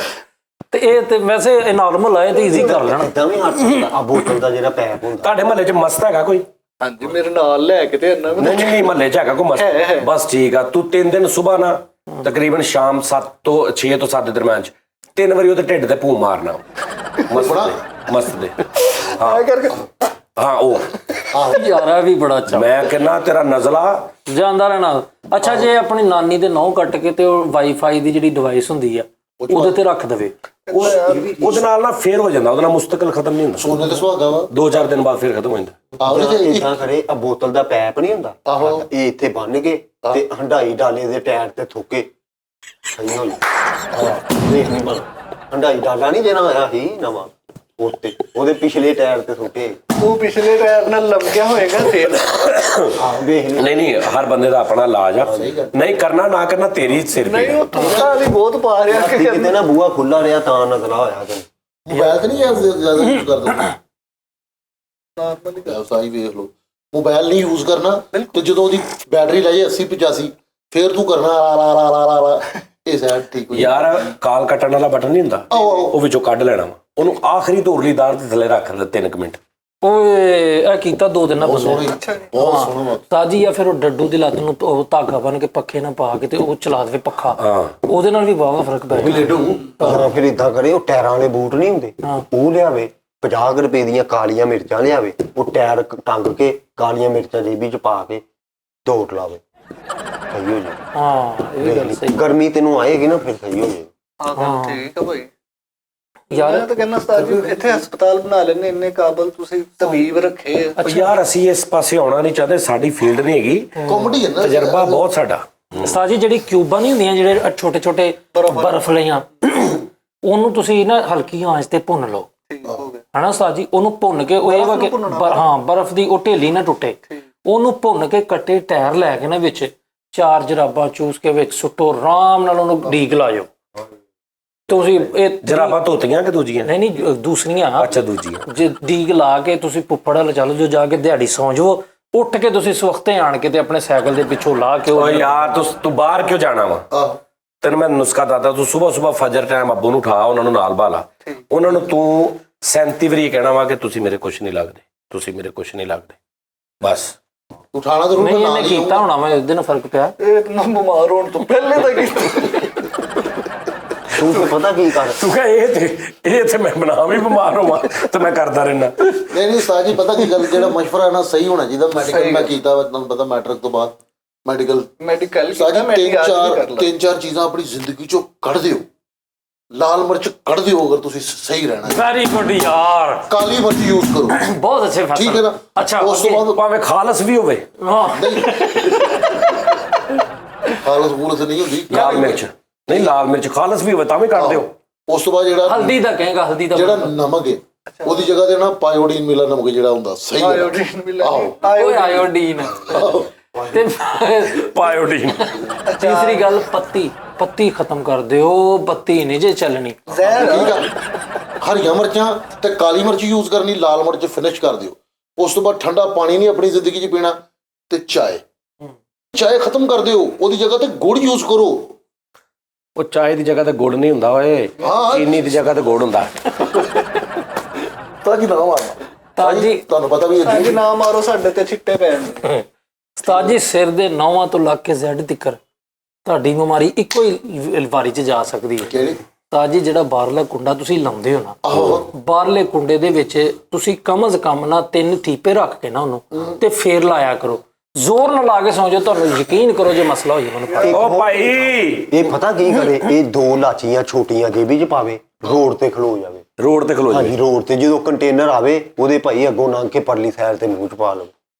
ਤੇ ਇਹ ਤੇ ਵੈਸੇ ਇਹ ਨਾਰਮਲ ਹੈ ਤੇ ਈਜ਼ੀ ਕਰ ਲੈਣਾ। ਇਦਾਂ ਵੀ ਹੱਥ ਸਕਦਾ ਆ ਬੋਤਲ ਦਾ ਜਿਹੜਾ ਪੈਪ ਹੁੰਦਾ। ਤੁਹਾਡੇ ਮਹੱਲੇ 'ਚ ਮਸਤ ਹੈਗਾ ਕੋਈ? ਹਾਂਜੀ ਮੇਰੇ ਨਾਲ ਲੈ ਕੇ ਤੇ ਇਹਨਾਂ ਨੂੰ ਨਹੀਂ ਮਹੱਲੇ 'ਚ ਹੈਗਾ ਕੋਈ ਮਸਤ? ਬਸ ਠੀਕ ਆ, ਤੂੰ 3 ਦਿਨ ਸਵੇਰ ਨਾ ਤਕਰੀਬਨ ਸ਼ਾਮ 7 ਤੋਂ 6 ਤੋਂ 7 ਦੇ ਦਰਮਿਆਨ 'ਚ 3 ਵਾਰੀ ਉਹਦੇ ਢਿੱਡ ਤੇ ਭੂ ਮਾਰਨਾ ਮਸਤ ਦੇ। ਐ ਕਰਕੇ ਹਾਂ ਉਹ ਯਾਰਾ ਵੀ ਬੜਾ ਅੱਛਾ ਮੈਂ ਕਹਿੰਦਾ ਤੇਰਾ ਨਜ਼ਲਾ ਜਾਂਦਾ ਰਹਿਣਾ। ਅੱਛਾ ਜੇ ਆਪਣੀ ਨਾਨੀ ਦੇ ਨਹੁੰ ਕੱਟ ਕੇ ਤੇ ਉਹ ਵਾਈਫਾਈ ਦੀ ਜਿਹੜੀ ਡਿਵਾਈਸ ਹੁੰਦੀ ਆ ਉਹਦੇ ਤੇ ਰੱਖ ਦੇਵੇ, ਉਹਦੇ ਨਾਲ ਨਾ ਫੇਰ ਹੋ ਜਾਂਦਾ, ਉਹਦੇ ਨਾਲ ਮੁਸਤਕਲ ਖਤਮ ਨਹੀਂ ਹੁੰਦਾ। ਸੋਨੇ ਤੇ ਸੁਹਾਗਾ ਵਾ। 2-4 ਦਿਨ ਬਾਅਦ ਫੇਰ ਖਤਮ ਹੋ ਜਾਂਦਾ। ਆਹੋ ਜੀ, ਇਦਾਂ ਕਰੇ ਆ ਬੋਤਲ ਦਾ ਪੈਪ ਨਹੀਂ ਹੁੰਦਾ, ਆਹੋ। ਇਹ ਇੱਥੇ ਬੰਨ ਕੇ ਤੇ ਹੰਡਾਈ ਡਾਲੇ ਦੇ ਟਾਇਰ ਤੇ ਥੋਕੇ ਸਹੀ ਹੋ ਜਾ। ਹੰਡਾਈ ਡਾਲਾ ਨਹੀਂ ਜਿਹੜਾ ਆਇਆ ਸੀ ਨਵਾਂ, ਉੱਤੇ ਉਹਦੇ ਪਿਛਲੇ ਟਾਇਰ ਤੇ ਥੋਕੇ। ਤੂੰ ਪਿਛਲੇ ਟਾਇਰ ਨਾਲ ਲੰਮਿਆ ਹੋਏਗਾ ਤੇਲ। ਆਹ ਵੇਖ ਲਈ। ਨਹੀਂ ਹਰ ਬੰਦੇ ਦਾ ਆਪਣਾ ਇਲਾਜ ਆ, ਨਹੀਂ ਕਰਨਾ ਨਾ ਕਰਨਾ ਤੇਰੀ ਸਿਰ ਨਹੀਂ ਪੀ। ਉਹ ਥੋੜਾ ਵੀ ਬਹੁਤ ਪਾ ਰਿਹਾ ਕਿ ਕਿਤੇ ਨਾ ਬੂਹਾ ਖੁੱਲਾ ਰਿਹਾ ਤਾਂ ਨਜ਼ਲਾ ਹੋਇਆ ਤੈਨੂੰ। ਮੋਬਾਈਲ ਤੇ ਨਹੀਂ ਜ਼ਿਆਦਾ ਯੂਜ਼ ਕਰਦੇ। ਸਾਈ ਵੇਖ ਲਓ, ਮੋਬਾਈਲ ਨਹੀਂ ਯੂਜ਼ ਕਰਨਾ ਤੇ ਜਦੋਂ ਉਹਦੀ ਬੈਟਰੀ ਲੈ ਜੇ 80-85 ਫੇਰ ਤੂੰ ਕਰਨਾ ਲਾ ਇਹ ਸਾਈਡ ਠੀਕ ਹੋ ਯਾਰ ਕਾਲ ਕੱਟਣ ਵਾਲਾ ਬਟਨ ਨਹੀਂ ਹੁੰਦਾ, ਆਹੋ। ਉਹ ਵਿੱਚੋਂ ਕੱਢ ਲੈਣਾ ਵਾ, ਉਹਨੂੰ ਆਖਰੀ ਧੁਰਲੀ ਦਾਰ ਦੇ ਥੱਲੇ ਰੱਖ ਦੇ 3 ਮਿੰਟ। ਓਏ ਇਹ ਕੀਤਾ 2 ਦਿਨ ਨਾ ਬਹੁਤ ਬੰਦੇ ਸੋਹਣੀ, ਬਹੁਤ ਸੋਹਣਾ। ਤਾਜੀ ਜਾਂ ਫਿਰ ਉਹ ਡੱਡੂ ਦੀ ਲੱਤ ਨੂੰ ਉਹ ਧਾਗਾ ਬੰਨ ਕੇ ਪੱਖੇ ਨਾਲ ਪਾ ਕੇ ਤੇ ਉਹ ਚਲਾ ਦੇਵੇ ਪੱਖਾ, ਹਾਂ ਉਹਦੇ ਨਾਲ ਵੀ ਵਾਵਾ ਫਰਕ ਪੈ ਜਾਂਦਾ। ਹਾਂ ਫਿਰ ਇਦਾਂ ਕਰੇ, ਉਹ ਟਾਇਰਾਂ ਵਾਲੇ ਬੂਟ ਨਹੀਂ ਹੁੰਦੇ, ਉਹ ਲਿਆਵੇ 50 ਰੁਪਏ ਦੀਆਂ ਕਾਲੀਆਂ ਮਿਰਚਾਂ ਲਿਆਵੇ, ਉਹ ਟਾਇਰ ਟੰਗ ਕੇ ਕਾਲੀਆਂ ਮਿਰਚਾਂ ਜੇਬੀ ਚ ਪਾ ਕੇ ਦੌੜ ਲਾਵੇ, ਸਹੀ ਹੋ ਜਾਏ। ਹਾਂ ਇਹ ਵੀ ਗੱਲ ਸਹੀ। ਗਰਮੀ ਤੈਨੂੰ ਆਏਗੀ ਨਾ ਫਿਰ ਸਹੀ ਹੋ ਜਾਏ। ਆ ਗੱਲ ਠੀਕ ਆ ਭਾਈ। ਯਾਰ ਮੈਂ ਤਾਂ ਕਹਿੰਦਾ ਉਸਤਾਦ ਜੀ ਇੱਥੇ ਹਸਪਤਾਲ ਬਣਾ ਲੈਣੇ, ਇੰਨੇ ਕਾਬਲ ਤੁਸੀਂ ਤਬੀਬ ਰੱਖੇ ਆ। ਉਹ ਯਾਰ ਅਸੀਂ ਇਸ ਪਾਸੇ ਆਉਣਾ ਨਹੀਂ ਚਾਹਦੇ, ਸਾਡੀ ਫੀਲਡ ਨਹੀਂ ਹੈਗੀ, ਕਾਮੇਡੀ ਹੈ ਨਾ, ਤਜਰਬਾ ਬਹੁਤ ਸਾਡਾ। ਸਾਜੀ ਜਿਹੜੀ ਕਿਊਬਾਂ ਨਹੀਂ ਹੁੰਦੀਆਂ ਜਿਹੜੇ ਛੋਟੇ ਛੋਟੇ ਬਰਫ਼ ਲਈਆਂ, ਉਹਨੂੰ ਤੁਸੀਂ ਨਾ ਹਲਕੀ ਆਂਚ ਤੇ ਭੁੰਨ ਲਓ, ਠੀਕ ਹੋ ਗਿਆ। ਹਨਾ ਸਾਜੀ। ਉਹਨੂੰ ਭੁੰਨ ਕੇ ਉਹ ਇਹ ਵਾ ਕਿ ਹਾਂ ਬਰਫ਼ ਦੀ ਉਹ ਢੇਲੀ ਨਾ ਟੁੱਟੇ, ਉਹਨੂੰ ਭੁੰਨ ਕੇ ਕੱਟੇ ਟਾਇਰ ਲੈ ਕੇ ਨਾ ਵਿੱਚ 4 ਜਰਾਬਾਂ ਚੂਸ ਕੇ ਵਿੱਚ ਸੁੱਟੋ, ਆਰਾਮ ਨਾਲ ਉਹਨੂੰ ਡੀਕ ਲਾਇਓ ਤੁਸੀਂ। ਇਹ ਜਰਾਬਾਂ ਧੋਤੀਆਂ ਕਿ ਦੂਜੀਆਂ? ਨਹੀਂ ਦੂਸਰੀਆਂ। ਅੱਛਾ ਦੂਜੀਆਂ। ਜੇ ਡੀਕ ਲਾ ਕੇ ਤੁਸੀਂ ਪੁੱਪੜ ਵੱਲ ਚੱਲ ਜਾਓ, ਜਾ ਕੇ ਦਿਹਾੜੀ ਸੌਂ ਜਾਓ, ਉੱਠ ਕੇ ਤੁਸੀਂ ਸਵਖਤੇ ਆਣ ਕੇ ਤੇ ਆਪਣੇ ਸਾਈਕਲ ਦੇ ਪਿੱਛੋਂ ਲਾ ਕੇ ਓ ਯਾਰ ਤੂੰ ਬਾਹਰ ਕਿਉਂ ਜਾਣਾ ਵਾ? ਆਹੋ। ਤੈਨੂੰ ਮੈਂ ਨੁਸਖਾ ਦੱਸਦਾ, ਤੂੰ ਸਵੇਰ ਫਜਰ ਟਾਈਮ ਅੱਬੂ ਨੂੰ ਉਠਾ, ਉਹਨਾਂ ਨੂੰ ਨਾਲ ਬਾਲਾ, ਉਹਨਾਂ ਨੂੰ ਤੂੰ 37 ਵਾਰੀ ਕਹਿਣਾ ਵਾ ਕਿ ਤੁਸੀਂ ਮੇਰੇ ਕੁਛ ਨਹੀਂ ਲੱਗਦੇ, ਤੁਸੀਂ ਮੇਰੇ ਕੁਛ ਨਹੀਂ ਲੱਗਦੇ, ਬਸ। ਉਠਾਣਾ ਜ਼ਰੂਰ ਨਹੀਂ ਨਾਲ ਇਹਨੇ ਹੀ ਕੀਤਾ ਹੋਣਾ, ਮੈਂ ਉਸ ਦਿਨ ਫਰਕ ਪਿਆ। ਇਹ ਨਾ ਬਿਮਾਰ ਹੋਣ ਤੋਂ ਪਹਿਲੇ ਤਾਂ ਕੀਤਾ। ਤੂੰ ਫਿਰ ਪਤਾ ਕੀ ਕਰ, ਤੂੰ ਕਹ ਇਹ ਤੇ ਮੈਂ ਬਣਾ ਵੀ ਬਿਮਾਰ ਹੋਵਾਂ ਤੇ ਮੈਂ ਕਰਦਾ ਰਹਿਣਾ। ਨਹੀਂ ਉਸਤਾਦ ਜੀ ਪਤਾ ਕੀ ਗੱਲ, ਜਿਹੜਾ ਮਸ਼ਵਰਾ ਹੈ ਨਾ ਸਹੀ ਹੋਣਾ ਚਾਹੀਦਾ। ਮੈਡੀਕਲ ਮੈਂ ਕੀਤਾ ਵਾ, ਤੁਹਾਨੂੰ ਪਤਾ ਮੈਟ੍ਰਿਕ ਤੋਂ ਬਾਅਦ ਮੈਡੀਕਲ ਮੈਡੀਕਲ ਤਿੰਨ ਚਾਰ ਚੀਜ਼ਾਂ ਆਪਣੀ ਜ਼ਿੰਦਗੀ ਚੋਂ ਕੱਢ ਦਿਓ, ਲਾਲ ਮਿਰਚ ਕੱਢ ਦਿਓ ਅਗਰ ਤੁਸੀਂ ਸਹੀ ਰਹਿਣਾ ਹੈ। ਵੈਰੀ ਗੁੱਡ ਯਾਰ, ਕਾਲੀ ਮਿਰਚ ਯੂਜ਼ ਕਰੋ। ਬਹੁਤ ਅੱਛੇ ਫੈਸਲੇ। ਠੀਕ ਹੈ ਨਾ? ਅੱਛਾ, ਉਸ ਤੋਂ ਬਾਅਦ ਭਾਵੇਂ ਖਾਲਸ ਵੀ ਹੋਵੇ ਹਾਂ, ਖਾਲਸ ਫੂਲਸ ਨਹੀਂ ਹੁੰਦੀ। ਲਾਲ ਮਿਰਚ ਨਹੀਂ, ਲਾਲ ਮਿਰਚ ਖਾਲਸ ਵੀ ਹੋਵੇ ਤਾਂ ਵੀ ਕੱਢ ਦਿਓ। ਉਸ ਤੋਂ ਬਾਅਦ ਜਿਹੜਾ ਹਲਦੀ ਦਾ ਕਹੇਗਾ, ਹਲਦੀ ਦਾ ਜਿਹੜਾ ਨਮਕ ਹੈ ਉਹਦੀ ਜਗ੍ਹਾ ਤੇ ਨਾ ਪਾਇਓਡੀਨ ਮਿਲਾ ਨਮਕ ਜਿਹੜਾ ਹੁੰਦਾ ਸਹੀ ਹੈ। ਆਇਓਡੀਨ ਵੀ ਲੈ ਓਏ ਆਇਓਡੀਨ। ਤੇ ਪਾਇਓਡੀਨ। ਤੀਸਰੀ ਗੱਲ, ਪੱਤੀ ਖਤਮ ਕਰ ਦਿਓ, ਬੱਤੀ ਨਹੀਂ ਜੇ ਚੱਲਣੀ। ਜ਼ਹਿਰ ਠੀਕ ਆ। ਹਰੀਆਂ ਮਿਰਚਾਂ ਤੇ ਕਾਲੀ ਮਿਰਚ ਯੂਜ਼ ਕਰਨੀ, ਲਾਲ ਮਿਰਚ ਫਿਨਿਸ਼ ਕਰ ਦਿਓ। ਉਸ ਤੋਂ ਬਾਅਦ ਠੰਡਾ ਪਾਣੀ ਨਹੀਂ ਆਪਣੀ ਜ਼ਿੰਦਗੀ 'ਚ ਪੀਣਾ ਤੇ ਚਾਏ ਖਤਮ ਕਰ ਦਿਓ, ਉਹਦੀ ਜਗ੍ਹਾ ਤੇ ਗੁੜ ਯੂਜ਼ ਕਰੋ। ਉਹ ਚਾਹ ਦੀ ਜਗ੍ਹਾ ਤੇ ਗੁੜ ਨਹੀਂ ਹੁੰਦਾ ਓਏ, ਹਾਂ। ਚੀਨੀ ਦੀ ਜਗ੍ਹਾ ਤੇ ਗੁੜ ਹੁੰਦਾ। ਤਾਂ ਜੀ ਨਾ ਮਾਰਨਾ ਤਾਂ ਜੀ ਤੁਹਾਨੂੰ ਪਤਾ ਵੀ ਜੀ ਨਾ ਮਾਰੋ, ਸਾਡੇ ਤੇ ਛਿੱਟੇ ਪੈਣਗੇ। ਉਸਤਾਦ ਜੀ, ਸਿਰ ਦੇ 9 ਤੋਂ ਲੱਗ ਕੇ ਜ਼ੈਡ ਤੱਕਰ ਤੁਹਾਡੀ ਬਿਮਾਰੀ ਇੱਕੋ ਹੀ ਵਾਰੀ 'ਚ ਜਾ ਸਕਦੀ ਹੈ। ਕਿਹੜੀ? ਉਸਤਾਦ ਜੀ, ਜਿਹੜਾ ਬਾਹਰਲਾ ਕੁੰਡਾ ਤੁਸੀਂ ਲਾਉਂਦੇ ਹੋ ਨਾ, ਆਹੋ। ਬਾਹਰਲੇ ਕੁੰਡੇ ਦੇ ਵਿੱਚ ਤੁਸੀਂ ਕਮ ਅਜ਼ ਕਮ ਨਾ 3 ਠੀਪੇ ਰੱਖ ਕੇ ਨਾ ਉਹਨੂੰ ਤੇ ਫੇਰ ਲਾਇਆ ਕਰੋ। ਜ਼ੋਰ ਨਾ ਲਾ ਕੇ ਸੌਂ ਜਾਓ, ਤੁਹਾਨੂੰ ਯਕੀਨ ਕਰੋ ਜੇ ਮਸਲਾ ਹੋ ਜਾਏ ਮੈਨੂੰ ਪਤਾ। ਉਹ ਭਾਈ ਇਹ ਪਤਾ ਕੀ ਕਰੇ, ਇਹ 2 ਲਾਚੀਆਂ ਛੋਟੀਆਂ ਜੇਬੀ 'ਚ ਪਾਵੇ, ਰੋਡ ਤੇ ਖਲੋ ਜਾਵੇ। ਰੋਡ ਤੇ ਖਲੋ ਜਾਵੇ। ਹਾਂਜੀ, ਰੋਡ ਤੇ ਜਦੋਂ ਕੰਟੇਨਰ ਆਵੇ ਉਹਦੇ ਭਾਈ ਅੱਗੋਂ ਲੰਘ ਕੇ ਪਰਲੀ ਸਾਈਡ ਤੇ ਮੂੰਹ 'ਚ ਪਾ ਲਓ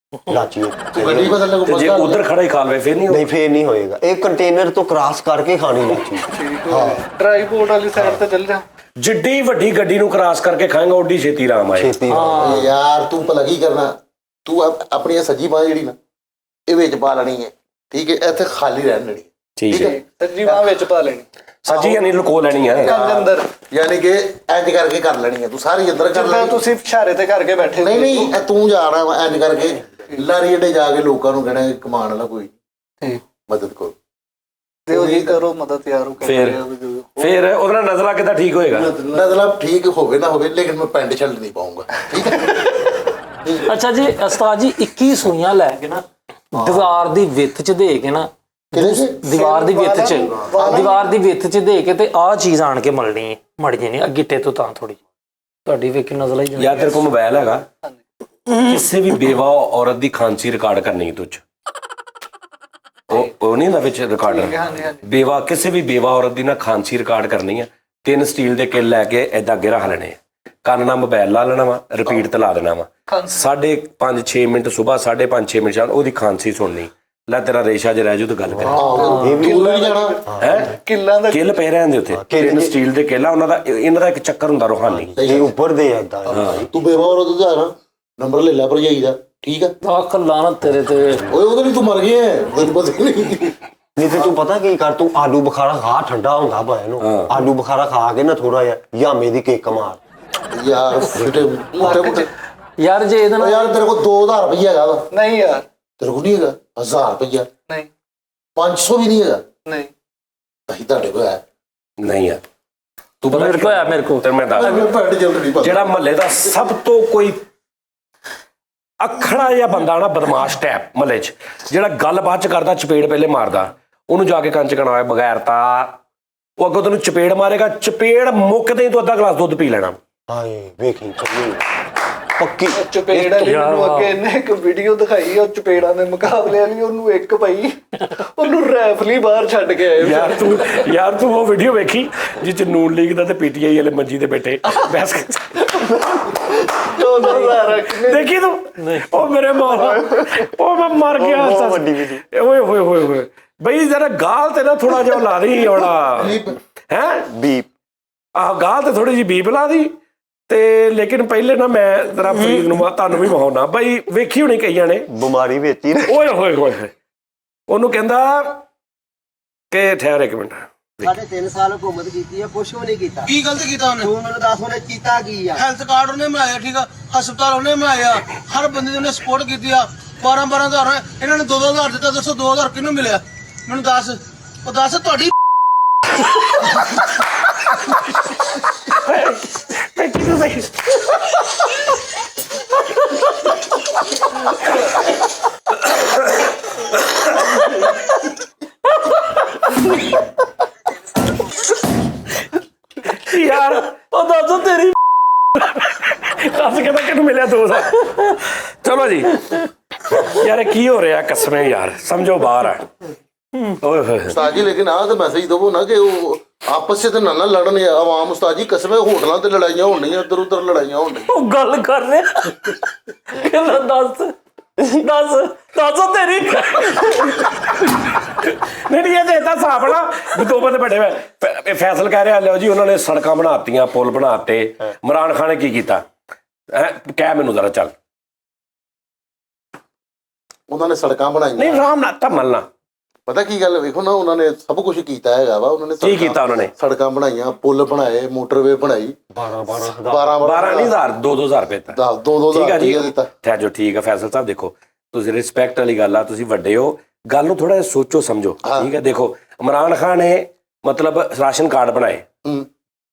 ਲਾਚੀ। ਗੱਡੀ ਬਦਲਣੇ ਕੋ ਤੇ ਜੇ ਉਧਰ ਖੜਾ ਹੀ ਖਾ ਲਵੇ ਫਿਰ ਨਹੀਂ ਨਹੀਂ, ਫੇਰ ਨਹੀਂ ਹੋਏਗਾ। ਇਹ ਕੰਟੇਨਰ ਤੋਂ ਕ੍ਰਾਸ ਕਰਕੇ ਖਾਣੀ ਲਾਚੀ। ਟਰਾਈਪੋਰਟ ਵਾਲੀ ਸਾਈਡ ਤੇ ਚੱਲ ਜਾ। ਜਿੱਡੀ ਵੱਡੀ ਗੱਡੀ ਨੂੰ ਕ੍ਰਾਸ ਕਰਕੇ ਖਾਏਗਾ ਓਡੀ ਛੇਤੀ ਆਰਾਮ ਆਏ। ਛੇਤੀ ਯਾਰ ਤੂੰ ਭਲਾ ਕੀ ਕਰਨਾ, ਤੂੰ ਆਪਣੀ ਸੱਜੀ ਬਾਂਹ ਜਿਹੜੀ ਨਾ ਇਹ ਵਿੱਚ ਪਾ ਲੈਣੀ ਹੈ। ਠੀਕ ਹੈ, ਇੱਥੇ ਖਾਲੀ ਰਹਿਣ ਦੇਣੀ। ਠੀਕ ਹੈ। ਸੱਜੀ ਬਾਂਹ ਵਿੱਚ ਪਾ ਲੈਣੀ, ਸੱਜੀ ਯਾਨੀ ਲੁਕੋ ਲੈਣੀ ਹੈ। ਕੰਨ ਅੰਦਰ। ਯਾਨੀ ਕਿ ਇੰਜ ਕਰਕੇ ਕਰ ਲੈਣੀ ਹੈ, ਤੂੰ ਸਾਰੀ ਅੰਦਰ ਕਰ ਜਿੱਦਾਂ ਲੈਣੀ। ਤੁਸੀਂ ਇਸ਼ਾਰੇ ਤੇ ਕਰਕੇ ਬੈਠੇ ਨਹੀਂ ਨਹੀਂ, ਇਹ ਤੂੰ ਜਾਣਾ ਵਾ ਇੰਜ ਕਰਕੇ ਲਾਰੀ ਅੱਡੇ ਜਾ ਕੇ ਲੋਕਾਂ ਨੂੰ ਕਹਿਣਾ ਕਿ ਕਮਾਉਣ ਵਾਲਾ ਕੋਈ ਮਦਦ ਕਰੋ। ਦਿਓ ਜੀ, ਕਰੋ ਮਦਦ ਯਾਰ। ਉਹ ਫਿਰ ਉਹਦੇ ਨਾਲ ਨਜ਼ਲਾ ਕਿੱਦਾਂ ਠੀਕ ਹੋਏਗਾ? ਮਤਲਬ ਠੀਕ ਹੋਵੇ ਨਾ ਹੋਵੇ, ਲੇਕਿਨ ਮੈਂ ਪੈਂਟ ਸ਼ਰਟ ਨਹੀਂ ਪਾਉਂਗਾ। ਠੀਕ ਹੈ। ਅੱਛਾ ਜੀ, ਉਸਤਾਦ ਜੀ, 21 ਸੂਈਆਂ ਲੈ ਕੇ ਨਾ ਦੀਵਾਰ ਦੀ ਵਿੱਥ 'ਚ ਦੇ ਕੇ ਨਾ, ਦੀਵਾਰ ਦੀ ਵਿੱਥ 'ਚ ਦੇ ਕੇ ਤੇ ਆਹ ਚੀਜ਼ ਆਣ ਕੇ ਮਲਣੀ ਹੈ, ਮੜ ਜਾਣੀ ਆ ਗਿੱਟੇ ਤੋਂ ਤਾਂ ਥੋੜੀ ਤੁਹਾਡੀ ਵੇਖ ਕੇ ਨਜ਼ਲਾ ਹੀ ਯਾਰ ਤੇਰੇ ਕੋਲ ਮੋਬਾਈਲ ਹੈਗਾ? ਕਿਸੇ ਵੀ ਬੇਵਾ ਔਰਤ ਦੀ ਖਾਂਸੀ ਰਿਕਾਰਡ ਕਰਨੀ ਤੁਝ ਉਹ ਨਹੀਂ ਨਾ ਵਿੱਚ ਰਿਕਾਰਡਰ। ਬੇਵਾ ਕਿਸੇ ਵੀ ਬੇਵਾ ਔਰਤ ਦੀ ਨਾ ਖਾਂਸੀ ਰਿਕਾਰਡ ਕਰਨੀ ਆ। 3 ਸਟੀਲ ਦੇ ਕਿੱਲ ਲੈ ਕੇ ਏਦਾਂ ਅੱਗੇ ਰੱਖ ਲੈਣੇ ਆ, ਕੰਨ ਨਾਲ ਮੋਬਾਈਲ ਲਾ ਲੈਣਾ ਵਾ, ਰਿਪੀਟ ਤੇ ਲਾ ਦੇਣਾ ਵਾ। 5.5-6 ਮਿੰਟ ਸਵੇਰ, 5.5-6 ਮਿੰਟ ਸ਼ਾਮ, ਉਹਦੀ ਖਾਂਸੀ ਸੁਣਨੀ। ਲੈ ਤੇਰਾ ਰੇਸ਼ਾ ਜੇ ਰਹਿ ਜੂ ਤਾਂ ਗੱਲ ਕਰ। ਇਹ ਵੀ ਨਹੀਂ ਜਾਣਾ ਹੈ ਕਿੱਲਾਂ ਦਾ ਕਿੱਲ ਪਏ ਰਹਿੰਦੇ ਉੱਥੇ, 3 ਸਟੀਲ ਦੇ ਕਿੱਲ ਆ। ਉਹਨਾਂ ਦਾ ਇਹਨਾਂ ਦਾ ਇੱਕ ਚੱਕਰ ਹੁੰਦਾ ਰੂਹਾਨੀ। ਇਹ ਉੱਪਰ ਦੇ ਏਦਾਂ। ਤੂੰ ਬੇਵਾ ਔਰਤ ਦਾ ਨਾ ਨੰਬਰ ਲੈ ਲੈ ਭਰਜਾਈ ਦਾ। ਠੀਕ ਹੈ, ਆਖ ਲਾਨਤ ਤੇਰੇ ਤੇ। ਓਏ ਉਹਦੇ ਲਈ ਤੂੰ ਮਰ ਗਿਆ ਤੈਨੂੰ ਪਤਾ ਨਹੀਂ। ਨਹੀਂ ਤੇ ਤੂੰ ਪਤਾ ਕੀ ਕਰ, ਤੂੰ ਆਲੂ ਬੁਖਾਰਾ ਖਾ, ਠੰਡਾ ਹੁੰਦਾ ਭਾਵੇਂ ਨੂੰ। ਆਲੂ ਬੁਖਾਰਾ ਖਾ ਕੇ ਨਾ ਥੋੜਾ ਜਿਹਾ ਯਾਮੇ ਦੀ ਕਿੱਕ ਮਾਰ ਯਾਰ ਮੋਟੇ ਯਾਰ ਜੇ ਇਹਦੇ ਨਾਲ ਯਾਰ ਤੇਰੇ ਕੋਲ 2000 ਰੁਪਈਆ ਹੈਗਾ ਵਾ? ਨਹੀਂ ਯਾਰ, ਤੇਰੇ ਕੋਲ ਨਹੀਂ ਹੈਗਾ 1000 ਰੁਪਈਆ? ਨਹੀਂ 500 ਵੀ ਨਹੀਂ ਹੈਗਾ? ਨਹੀਂ ਅਸੀਂ ਤੁਹਾਡੇ ਕੋਲ ਹੈ ਨਹੀਂ ਯਾਰ, ਤੂੰ ਪਤਾ ਮੇਰੇ ਕੋਲ ਆ, ਮੇਰੇ ਕੋਲ। ਤੇ ਮੈਂ ਦੱਸ, ਮੈਂ ਪੈਂਟ ਜਲਦ ਨਹੀਂ ਪਾ ਜਿਹੜਾ ਮਹੱਲੇ ਦਾ ਸਭ ਤੋਂ ਕੋਈ ਅਖੜਾ ਜਿਹਾ ਬੰਦਾ ਨਾ, ਬਦਮਾਸ਼ ਟੈਪ ਮਹੱਲੇ 'ਚ, ਜਿਹੜਾ ਗੱਲ ਬਾਅਦ 'ਚ ਕਰਦਾ, ਚਪੇੜ ਪਹਿਲੇ ਮਾਰਦਾ, ਉਹਨੂੰ ਜਾ ਕੇ ਕੰਨ 'ਚ ਕਹਣਾ ਹੋਇਆ ਬਗੈਰ ਤਾਂ ਉਹ ਅੱਗੋਂ ਤੈਨੂੰ ਚਪੇੜ ਮਾਰੇਗਾ। ਚਪੇੜ ਮੁੱਕਦੇ ਹੀ ਤੂੰ ਅੱਧਾ ਗਲਾਸ ਦੁੱਧ ਪੀ ਲੈਣਾ। ਹਾਏ ਵੇਖੀ ਚੱਲੀ ਪੱਕੀ। ਚਪੇੜ ਵਾਲੀ ਨੂੰ ਅੱਗੇ ਇਹਨੇ ਇੱਕ ਵੀਡੀਓ ਦਿਖਾਈ, ਉਹ ਚਪੇੜਾਂ ਦੇ ਮੁਕਾਬਲੇ ਵਾਲੀ, ਉਹਨੂੰ ਇੱਕ ਪਈ, ਉਹਨੂੰ ਰੈਫਲੀ ਬਾਹਰ ਛੱਡ ਕੇ ਆਏ। ਯਾਰ ਤੂੰ ਉਹ ਵੀਡੀਓ ਵੇਖੀ ਜਿਹ 'ਚ ਨੂਨ ਲੀਗ ਦਾ ਤੇ ਪੀਟੀਆਈ ਵਾਲੇ ਮੰਜੀ ਤੇ ਬੈਠੇ ਬਹਿਸ ਦੇਖੀ ਤੂੰ? ਉਹ ਮੇਰੇ ਮਾਰਾ, ਉਹ ਮੈਂ ਮਰ ਗਿਆ। ਓਏ ਹੋਏ ਹੋਏ ਹੋਏ ਬਈ, ਜਰਾ ਗਾਲ ਤੇ ਨਾ ਥੋੜਾ ਜਿਹਾ ਲਾ ਦੀ ਹੋਣਾ ਹੈ ਬੀਪ। ਆਹ ਗਾਲ ਤੇ ਥੋੜੀ ਜਿਹੀ ਬੀਪ ਲਾ ਦੀ ਤੇ। ਲੇਕਿਨ ਪਹਿਲੇ ਨਾ ਮੈਂ ਤੇਰਾ ਫਰੀਦ ਨੂੰ ਤੁਹਾਨੂੰ ਵੀ ਵਿਖਾਉਣਾ ਬਈ, ਵੇਖੀ ਹੋਣੀ ਕਈਆਂ ਨੇ ਬਿਮਾਰੀ ਵਿੱਚ ਹੀ। ਓਏ ਹੋਏ ਹੋਏ, ਉਹਨੂੰ ਕਹਿੰਦਾ ਕਿ ਠਹਿਰ ਇੱਕ ਮਿੰਟ, ਸਾਡੇ 3 ਸਾਲ ਹੁਕੂਮਤ ਕੀਤੀ ਹੈ, ਕੁਛ ਵੀ ਨਹੀਂ ਕੀਤਾ। ਕੀ ਗਲਤ ਕੀਤਾ ਉਹਨੇ? ਤੂੰ ਮੈਨੂੰ ਦੱਸ ਉਹਨੇ ਕੀਤਾ ਕੀ ਆ? ਹੈਲਥ ਕਾਰਡ ਉਹਨੇ ਬਣਾਇਆ, ਠੀਕ ਆ, ਹਸਪਤਾਲ ਉਹਨੇ ਬਣਾਇਆ, ਹਰ ਬੰਦੇ ਦੀ ਉਹਨੇ ਸਪੋਰਟ ਕੀਤੀ ਆ। 12-12 ਹਜ਼ਾਰ ਇਹਨਾਂ ਨੇ 2-2 ਹਜ਼ਾਰ ਦਿੱਤਾ। ਦੱਸੋ 2 ਹਜ਼ਾਰ ਕਿਹਨੂੰ ਮਿਲਿਆ? ਮੈਨੂੰ ਦੱਸ, ਉਹ ਦੱਸ ਤੁਹਾਡੀ ਯਾਰ ਉਹ ਦੱਸੋ ਤੇਰੀ ਦੱਸ ਕਹਿੰਦਾ ਕਿਹਨੂੰ ਮਿਲਿਆ 200। ਚਲੋ ਜੀ ਯਾਰ, ਕੀ ਹੋ ਰਿਹਾ ਕਸਮੇ ਯਾਰ, ਸਮਝੋ ਬਾਹਰ ਆ। ਓਏ ਹੋਏ ਉਸਤਾਦ ਜੀ ਲੇਕਿਨ ਆਹ ਤਾਂ ਮੈਸੇਜ ਦਵੋ ਨਾ ਕਿ ਉਹ ਆਪਸ 'ਚ ਤੇ ਨਾ ਲੜਨ ਆਵਾਮ। ਉਸਤਾਦ ਜੀ ਕਸਮੇ ਹੋਟਲਾਂ ਤੇ ਲੜਾਈਆਂ ਹੋਣੀਆਂ, ਇੱਧਰ ਉੱਧਰ ਲੜਾਈਆਂ ਹੋਣੀਆਂ। ਉਹ ਗੱਲ ਕਰ ਰਿਹਾ ਕਹਿੰਦਾ ਦੱਸ ਤੇਰੀ ਨਹੀਂ ਇਹ ਤਾਂ ਹਿਸਾਬ ਨਾ ਵੀ ਦੋ ਬੰਦੇ ਬੈਠੇ ਹੋਏ। ਫੈਸਲ ਕਹਿ ਰਿਹਾ ਲਿਓ ਜੀ ਉਹਨਾਂ ਨੇ ਸੜਕਾਂ ਬਣਾਤੀਆਂ, ਪੁਲ ਬਣਾਤੇ। ਇਮਰਾਨ ਖਾਨ ਨੇ ਕੀ ਕੀਤਾ ਕਹਿ ਮੈਨੂੰ ਜ਼ਰਾ ਚੱਲ। ਉਹਨਾਂ ਨੇ ਸੜਕਾਂ ਨਹੀਂ ਬਣਾਈਆਂ। ਆਰਾਮ ਨਾਲ ਤਾਂ ਮਲਣਾ। ਪਤਾ ਕੀ ਗੱਲ ਵੇਖੋ ਨਾ, ਉਹਨਾਂ ਨੇ ਸਭ ਕੁਝ ਕੀਤਾ ਹੈਗਾ ਵਾ। ਉਹਨਾਂ ਨੇ ਕੀ ਕੀਤਾ ਉਹਨਾਂ ਨੇ? ਸੜਕਾਂ ਬਣਾਈਆਂ, ਪੁਲ ਬਣਾਏ, ਮੋਟਰਵੇ ਬਣਾਈ। 12 ਨਹੀਂ ਹਜ਼ਾਰ 2-2 ਰੁਪਏ ਤਾਂ 2-2 ਠੀਕ ਆ ਜੀ। ਦਿੱਤਾ। ਠਹਿਰੋ ਠੀਕ ਆ ਫੈਸਲ ਸਾਹਿਬ। ਦੇਖੋ ਤੁਸੀਂ ਰਿਸਪੈਕਟ ਵਾਲੀ ਗੱਲ ਆ, ਤੁਸੀਂ ਵੱਡੇ ਹੋ, ਗੱਲ ਨੂੰ ਥੋੜਾ ਜਿਹਾ ਸੋਚੋ ਸਮਝੋ। ਠੀਕ ਹੈ ਦੇਖੋ ਇਮਰਾਨ ਖਾਨ ਨੇ ਮਤਲਬ ਰਾਸ਼ਨ ਕਾਰਡ ਬਣਾਏ,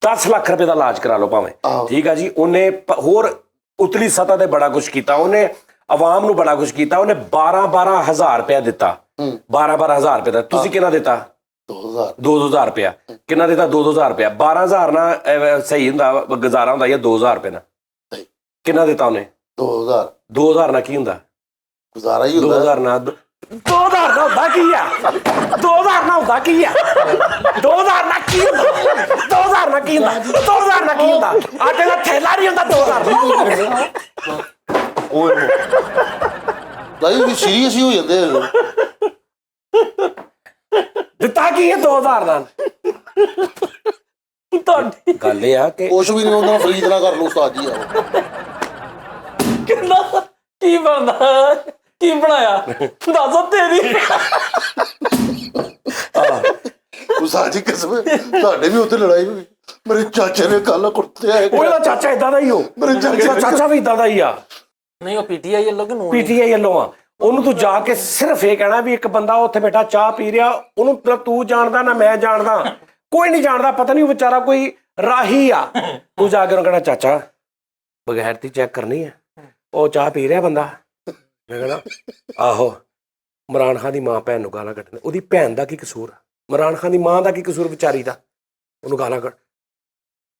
10 ਲੱਖ ਰੁਪਏ ਦਾ ਇਲਾਜ ਕਰਾ ਲਓ ਭਾਵੇਂ। ਠੀਕ ਆ ਜੀ। ਉਹਨੇ ਹੋਰ ਉਤਲੀ ਸਤ੍ਹਾ ਤੇ ਬੜਾ ਕੁਝ ਕੀਤਾ, ਉਹਨੇ ਆਵਾਮ ਨੂੰ ਬੜਾ ਕੁਝ ਕੀਤਾ। ਉਹਨੇ 12-12 ਹਜ਼ਾਰ ਰੁਪਇਆ ਦਿੱਤਾ, 12-12 ਹਜ਼ਾਰ ਰੁਪਏ ਦਾ। ਤੁਸੀਂ ਕਿੰਨਾ ਦਿੱਤਾ? 2-2 ਰੁਪਇਆ। ਕਿੰਨਾ ਦਿੱਤਾ? 2-2 ਰੁਪਇਆ। 12 ਹਜ਼ਾਰ ਨਾਲ ਸਹੀ ਹੁੰਦਾ, ਗੁਜ਼ਾਰਾ ਹੁੰਦਾ ਜਾਂ 2000 ਰੁਪਏ ਨਾਲ? ਕਿੰਨਾ ਦਿੱਤਾ ਉਹਨੇ? 2000 ਨਾਲ ਕੀ ਹੁੰਦਾ? ਗੁਜ਼ਾਰਾ ਹੀ ਹੁੰਦਾ। 2000 ਨਾਲ 2000 ਨਾਲ ਹੁੰਦਾ ਕੀ ਆ? 2000 ਨਾਲ ਹੁੰਦਾ ਕੀ ਆ? 2000 ਨਾਲ ਕੀ ਹੁੰਦਾ? 2000 ਨਾਲ ਕੀ ਹੁੰਦਾ? 2000 ਨਾਲ ਕੀ ਹੁੰਦਾ? ਆਟੇ ਦਾ ਥੈਲਾ ਨਹੀਂ ਹੁੰਦਾ 2000 ਨਾਲ। ਓਏ ਲਾਈ ਵੀ ਸੀਰੀਅਸ ਹੀ ਹੋ ਜਾਂਦੇ ਆ। ਦਿੱਤਾ ਕੀ ਹੈ 2000 ਨਾਲ? ਤੁਹਾਡੀ ਗੱਲ ਇਹ ਆ ਕਿ ਕੁਛ ਵੀ ਨਹੀਂ ਹੁੰਦਾ, ਫਰੀਦ ਨਾ ਕਰ ਲਓ ਉਸਤਾਦ ਜੀ। ਕਹਿੰਦਾ ਕੀ ਬਣਦਾ, ਕੀ ਬਣਾਇਆ ਦੱਸ ਤੇਰੀ। ਉਸਤਾਦ ਜੀ ਕਸਮ ਤੁਹਾਡੇ ਵੀ ਉੱਥੇ ਲੜਾਈ ਹੋਈ। ਮੇਰੇ ਚਾਚੇ ਨੇ ਕੱਲ ਕੁੱਤੇ ਆਏ। ਉਹਦਾ ਚਾਚਾ ਇਦਾਂ ਦਾ ਹੀ ਹੋ। ਮੇਰੇ ਚਾਚਾ ਵੀ ਇਦਾਂ ਦਾ ਹੀ ਆ। ਨਹੀਂ ਉਹ ਪੀਟੀਆਈ ਵੱਲੋਂ ਕਿ ਨੂੰ ਪੀਟੀਆਈ ਵੱਲੋਂ ਆ। ਉਹਨੂੰ ਤੂੰ ਜਾ ਕੇ ਸਿਰਫ ਇਹ ਕਹਿਣਾ ਵੀ ਇੱਕ ਬੰਦਾ ਉੱਥੇ ਬੈਠਾ ਚਾਹ ਪੀ ਰਿਹਾ, ਉਹਨੂੰ ਤੂੰ ਜਾਣਦਾ ਨਾ ਮੈਂ ਜਾਣਦਾ, ਕੋਈ ਨਹੀਂ ਜਾਣਦਾ, ਪਤਾ ਨਹੀਂ ਉਹ ਵਿਚਾਰਾ ਕੋਈ ਰਾਹੀ ਆ। ਤੂੰ ਜਾ ਕੇ ਉਹਨੂੰ ਕਹਿਣਾ ਚਾਚਾ ਬਗੈਰ ਤੀ ਚੈੱਕ ਕਰਨੀ ਹੈ, ਉਹ ਚਾਹ ਪੀ ਰਿਹਾ ਬੰਦਾ। ਮੈਂ ਕਹਿਣਾ ਆਹੋ। ਇਮਰਾਨ ਖਾਨ ਦੀ ਮਾਂ ਭੈਣ ਨੂੰ ਗਾਲਾਂ ਕੱਢਣ, ਉਹਦੀ ਭੈਣ ਦਾ ਕੀ ਕਸੂਰ? ਇਮਰਾਨ ਖਾਨ ਦੀ ਮਾਂ ਦਾ ਕੀ ਕਸੂਰ ਵਿਚਾਰੀ ਦਾ? ਉਹਨੂੰ ਗਾਲਾਂ ਕੱਢ।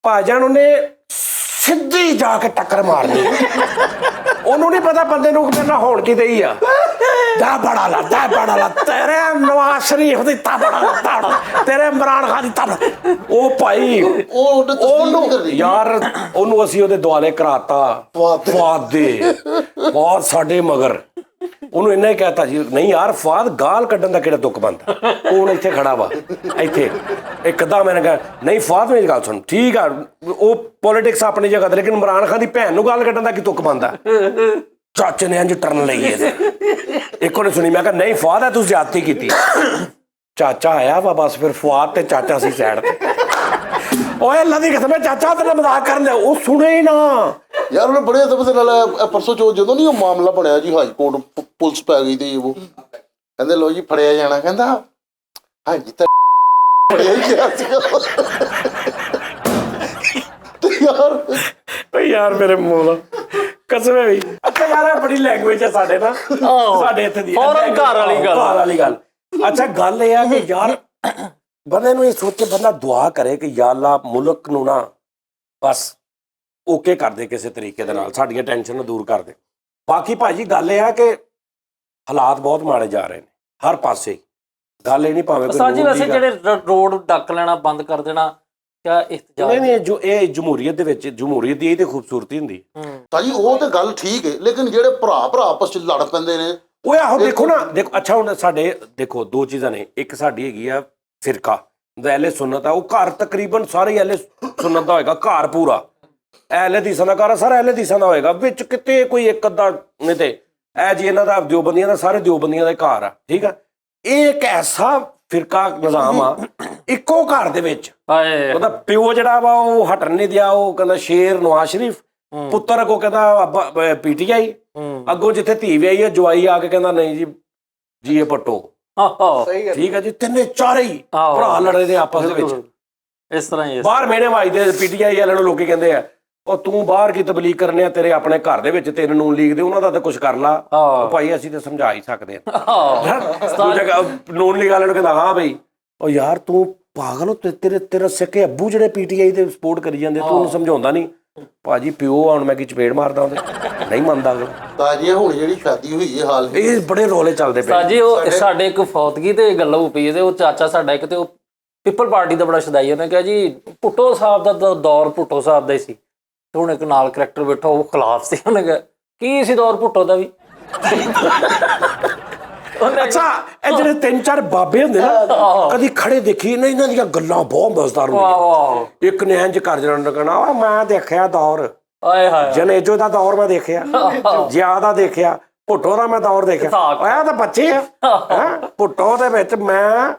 ਭਾਜਣ ਉਹਨੇ ਸਿੱਧੀ ਜਾ ਕੇ ਟੱਕਰ ਮਾਰਨੀ। ਉਹਨੂੰ ਨਹੀਂ ਪਤਾ ਬੰਦੇ ਨੂੰ ਮੇਰੇ ਨਾਲ ਹੋਣ ਕੀ ਦਈ ਆ। ਦਾ ਬੜਾ ਲਾ ਤੇਰੇ ਨਵਾਜ਼ ਸ਼ਰੀਫ ਦੀ ਤਾਬੜਾ, ਤੇਰੇ ਇਮਰਾਨ ਖਾਨ ਦੀ ਤਾਬੜਾ। ਉਹ ਭਾਈ ਉਹਨੂੰ ਯਾਰ ਉਹਨੂੰ ਅਸੀਂ ਉਹਦੇ ਦੁਆਲੇ ਕਰਾਤਾ ਫਵਾਦ ਦੇ। ਫਵਾਦ ਸਾਡੇ ਮਗਰ ਉਹਨੂੰ ਇੰਨਾ ਹੀ ਕਹਿਤਾ ਜੀ ਨਹੀਂ ਯਾਰ ਫਵਾਦ ਗਾਲ ਕੱਢਣ ਦਾ ਕਿਹੜਾ ਤੁੱਕ ਬਣਦਾ। ਉਹ ਹੁਣ ਇੱਥੇ ਖੜਾ ਵਾ ਇੱਥੇ ਇੱਕਦਮ ਮੈਨੇ ਕਿਹਾ ਨਹੀਂ ਫਵਾਦ ਮੇਰੀ ਗੱਲ ਸੁਣ ਠੀਕ ਆ, ਉਹ ਪੋਲੀਟਿਕਸ ਆਪਣੀ ਜਗ੍ਹਾ ਤੇ, ਲੇਕਿਨ ਇਮਰਾਨ ਖਾਨ ਦੀ ਭੈਣ ਨੂੰ ਗਾਲ ਕੱਢਣ ਦਾ ਕੀ ਤੁੱਕ ਬਣਦਾ? ਚਾਚੇ ਨੇ ਇੰਜ ਟਰਨ ਲਈ ਇੱਕ ਉਹਨੇ ਸੁਣੀ। ਮੈਂ ਕਿਹਾ ਨਹੀਂ ਫਵਾਦ ਹੈ ਤੂੰ ਜ਼ਿਆਦਤੀ ਕੀਤੀ। ਚਾਚਾ ਆਇਆ ਵਾ ਬਸ ਫਿਰ ਫਵਾਦ ਤੇ ਚਾਚਾ ਸੀ ਸਾਈਡ ਤੇ। ਓਏ ਅੱਲਾ ਦੀ ਕਸਮ ਚਾਚਾ ਤੇਰਾ ਮਜ਼ਾਕ ਕਰਨ ਦੇ, ਉਹ ਸੁਣੇ ਹੀ ਨਾ ਯਾਰ। ਉਹਨੇ ਬੜੇ ਅਦਬ ਦੇ ਨਾਲ ਪਰਸੋਂ ਜਦੋਂ ਨਹੀਂ ਉਹ ਮਾਮਲਾ ਬਣਿਆ ਜੀ ਹਾਈ ਕੋਰਟ ਪੁਲਿਸ ਪੈ ਗਈ ਤੇ ਉਹ ਕਹਿੰਦੇ ਲੋ ਜੀ ਫੜਿਆ ਜਾਣਾ, ਕਹਿੰਦਾ ਹਾਂਜੀ ਤਾਂ ਫੜਿਆ ਹੀ ਗਿਆ ਸੀਗਾ। ਯਾਰ ਮੇਰੇ ਮੂੰਹ ਦਾ ਕਸਮੇ ਵੀ। ਅੱਛਾ ਯਾਰ ਬੜੀ ਲੈਂਗੁਏਜ ਹੈ ਸਾਡੇ ਨਾਲ, ਸਾਡੇ ਇੱਥੇ ਦੀ ਫੌਰਨ ਘਰ ਵਾਲੀ ਗੱਲ। ਅੱਛਾ ਗੱਲ ਇਹ ਆ ਕਿ ਯਾਰ ਬੰਦੇ ਨੂੰ ਇਹ ਸੋਚ ਕੇ ਬੰਦਾ ਦੁਆ ਕਰੇ ਕਿ ਯਾ ਅੱਲਾ ਮੁਲਕ ਨੂੰ ਨਾ ਬਸ ਓਕੇ ਕਰ ਦੇ ਕਿਸੇ ਤਰੀਕੇ ਦੇ ਨਾਲ, ਸਾਡੀਆਂ ਟੈਨਸ਼ਨ ਦੂਰ ਕਰ ਦੇ। ਬਾਕੀ ਭਾਜੀ ਗੱਲ ਇਹ ਆ ਕਿ ਹਾਲਾਤ ਬਹੁਤ ਮਾੜੇ ਜਾ ਰਹੇ ਨੇ ਹਰ ਪਾਸੇ। ਗੱਲ ਇਹ ਨਹੀਂ ਭਾਵੇਂ ਸਾਜੀ ਵੈਸੇ ਜਿਹੜੇ ਰੋਡ ਡੱਕ ਲੈਣਾ ਬੰਦ ਕਰ ਦੇਣਾ ਕਿਆ ਇhtਜਾਜ? ਨਹੀਂ ਜੋ ਇਹ ਜਮਹੂਰੀਅਤ ਦੇ ਵਿੱਚ ਜਮਹੂਰੀਅਤ ਦੀ ਇਹ ਤੇ ਖੂਬਸੂਰਤੀ ਹੁੰਦੀ। ਭਾਜੀ ਉਹ ਤੇ ਗੱਲ ਠੀਕ ਹੈ, ਲੇਕਿਨ ਜਿਹੜੇ ਭਰਾ ਆਪਸ ਚ ਲੜ ਪੈਂਦੇ ਨੇ ਉਹ ਆਹੋ ਦੇਖੋ ਨਾ ਦੇਖੋ। ਅੱਛਾ ਹੁਣ ਸਾਡੇ ਦੇਖੋ ਦੋ ਚੀਜ਼ਾਂ ਨੇ, ਇੱਕ ਸਾਡੀ ਹੈਗੀ ਆ ਫਿਰਕਾ ਅਹਿਲੇ ਸੁਨਨਤ ਆ, ਉਹ ਘਰ ਤਕਰੀਬਨ ਸਾਰੇ ਅਹਿਲੇ ਸੁਨਨਤ ਦਾ ਹੋਏਗਾ, ਘਰ ਪੂਰਾ ਅਹਿਲੇ ਹਦੀਸਾਂ ਦਾ ਘਰ ਆ, ਸਾਰਾ ਅਹਿਲੇ ਹਦੀਸਾਂ ਦਾ ਹੋਏਗਾ। ਵਿੱਚ ਕਿਤੇ ਕੋਈ ਇੱਕ ਅੱਧਾ ਨਹੀਂ ਤੇ ਇਹ ਜੀ ਇਹਨਾਂ ਦਾ ਦਿਓਬੰਦੀਆਂ ਦਾ, ਸਾਰੇ ਦਿਓਬੰਦੀਆਂ ਦਾ ਘਰ ਆ। ਠੀਕ ਆ। ਇਹ ਇੱਕ ਐਸਾ ਫਿਰਕਾ ਨਿਜ਼ਾਮ ਆ ਇੱਕੋ ਘਰ ਦੇ ਵਿੱਚ। ਉਹਦਾ ਪਿਓ ਜਿਹੜਾ ਵਾ ਉਹ ਹਟਣ ਨਹੀਂ ਦਿਆ, ਉਹ ਕਹਿੰਦਾ ਸ਼ੇਰ ਨਵਾਜ਼ ਸ਼ਰੀਫ, ਪੁੱਤਰ ਅੱਗੋਂ ਕਹਿੰਦਾ ਪੀਟੀਆਈ, ਅੱਗੋਂ ਜਿੱਥੇ ਧੀ ਵਿਆਹੀ ਆ ਜਵਾਈ ਆ ਕੇ ਕਹਿੰਦਾ ਨਹੀਂ ਜੀ ਇਹ ਪੱਟੋ। ਠੀਕ ਹੈ ਜੀ। ਤਿੰਨੇ ਚਾਰੇ ਹੀ ਭਰਾ ਲੜੇ ਨੇ ਆਪਸ ਦੇ ਵਿੱਚ ਇਸ ਤਰ੍ਹਾਂ ਹੀ। ਬਾਹਰ ਮੇਨੇ ਵੱਜਦੇ ਪੀਟੀਆਈ ਵਾਲਿਆਂ ਨੂੰ ਲੋਕੀ ਕਹਿੰਦੇ ਆ ਉਹ ਤੂੰ ਬਾਹਰ ਕੀ ਤਬਲੀਗ ਕਰਨੇ ਆ, ਤੇਰੇ ਆਪਣੇ ਘਰ ਦੇ ਵਿੱਚ ਤਿੰਨ ਨੂਨ ਲੀਗ ਦੇ ਉਹਨਾਂ ਦਾ ਤਾਂ ਕੁਛ ਕਰ ਲਾ। ਭਾਈ ਅਸੀਂ ਤਾਂ ਸਮਝਾ ਹੀ ਸਕਦੇ ਹਾਂ। ਨੂਨ ਲੀਗ ਵਾਲਿਆਂ ਨੂੰ ਕਹਿੰਦਾ ਹਾਂ ਬਈ ਉਹ ਯਾਰ ਤੂੰ ਪਾਗਲ ਹੋ, ਤੇਰਾ ਸਿੱਕੇ ਅੱਬੂ ਜਿਹੜੇ ਪੀਟੀਆਈ ਦੇ ਸਪੋਰਟ ਕਰੀ ਜਾਂਦੇ, ਤੂੰ ਉਹਨੂੰ ਸਮਝਾਉਂਦਾ ਨਹੀਂ। ਭਾਜੀ ਪਿਓ ਹੁਣ ਮੈਂ ਕੀ ਚਪੇੜ ਮਾਰਦਾ ਉਹਦੇ। ਨਹੀਂ ਮੰਨਦਾ ਅਗਲਾ। ਤਾਂ ਜੀ ਹੁਣ ਜਿਹੜੀ ਸ਼ਾਦੀ ਹੋਈ ਹੈ ਹਾਲ ਹੀ ਇਹ ਬੜੇ ਰੋਲੇ ਚੱਲਦੇ ਪਏ। ਸਾਜੀ ਉਹ ਸਾਡੇ ਇੱਕ ਫੌਤਗੀ ਤੇ ਗੱਲ ਹੋ ਪਈ ਤੇ ਉਹ ਚਾਚਾ ਸਾਡਾ ਇੱਕ ਤੇ ਉਹ ਪੀਪਲ ਪਾਰਟੀ ਦਾ ਬੜਾ ਸ਼ਦਾਈ, ਉਹਨੇ ਕਿਹਾ ਜੀ ਭੁੱਟੋ ਸਾਹਿਬ ਦਾ ਦੌਰ ਭੁੱਟੋ ਸਾਹਿਬ ਦਾ ਹੀ ਸੀ, ਤੇ ਹੁਣ ਇੱਕ ਨਾਲ ਕਰੈਕਟਰ ਬੈਠਾ ਉਹ ਖਿਲਾਫ ਸੀ। ਉਹਨੇ ਕਿਹਾ ਕੀ ਸੀ ਦੌਰ ਭੁੱਟੋ ਦਾ ਵੀ। ਅੱਛਾ ਇਹ ਜਿਹੜੇ 3-4 ਬਾਬੇ ਹੁੰਦੇ ਨਾ, ਕਦੀ ਖੜੇ ਦੇਖੀ ਨਾ, ਇਹਨਾਂ ਦੀਆਂ ਗੱਲਾਂ ਬਹੁਤ ਮਜ਼ੇਦਾਰ ਹੁੰਦੀਆਂ। ਇੱਕ ਨੇ ਇੰਜ ਕਰ ਜਣਾ ਕਹਿਣਾ ਓਏ ਮੈਂ ਦੇਖਿਆ ਦੌਰ, ਆਏ ਹਾਏ ਜਨੇਜੋ ਦਾ ਦੌਰ ਮੈਂ ਦੇਖਿਆ, ਜਿਆ ਦਾ ਦੇਖਿਆ, ਭੁੱਟੋ ਦਾ ਮੈਂ ਦੌਰ ਦੇਖਿਆ। ਇਹ ਤਾਂ ਬੱਚੇ ਆ ਹੈਂ, ਭੁੱਟੋ ਦੇ ਵਿੱਚ ਮੈਂ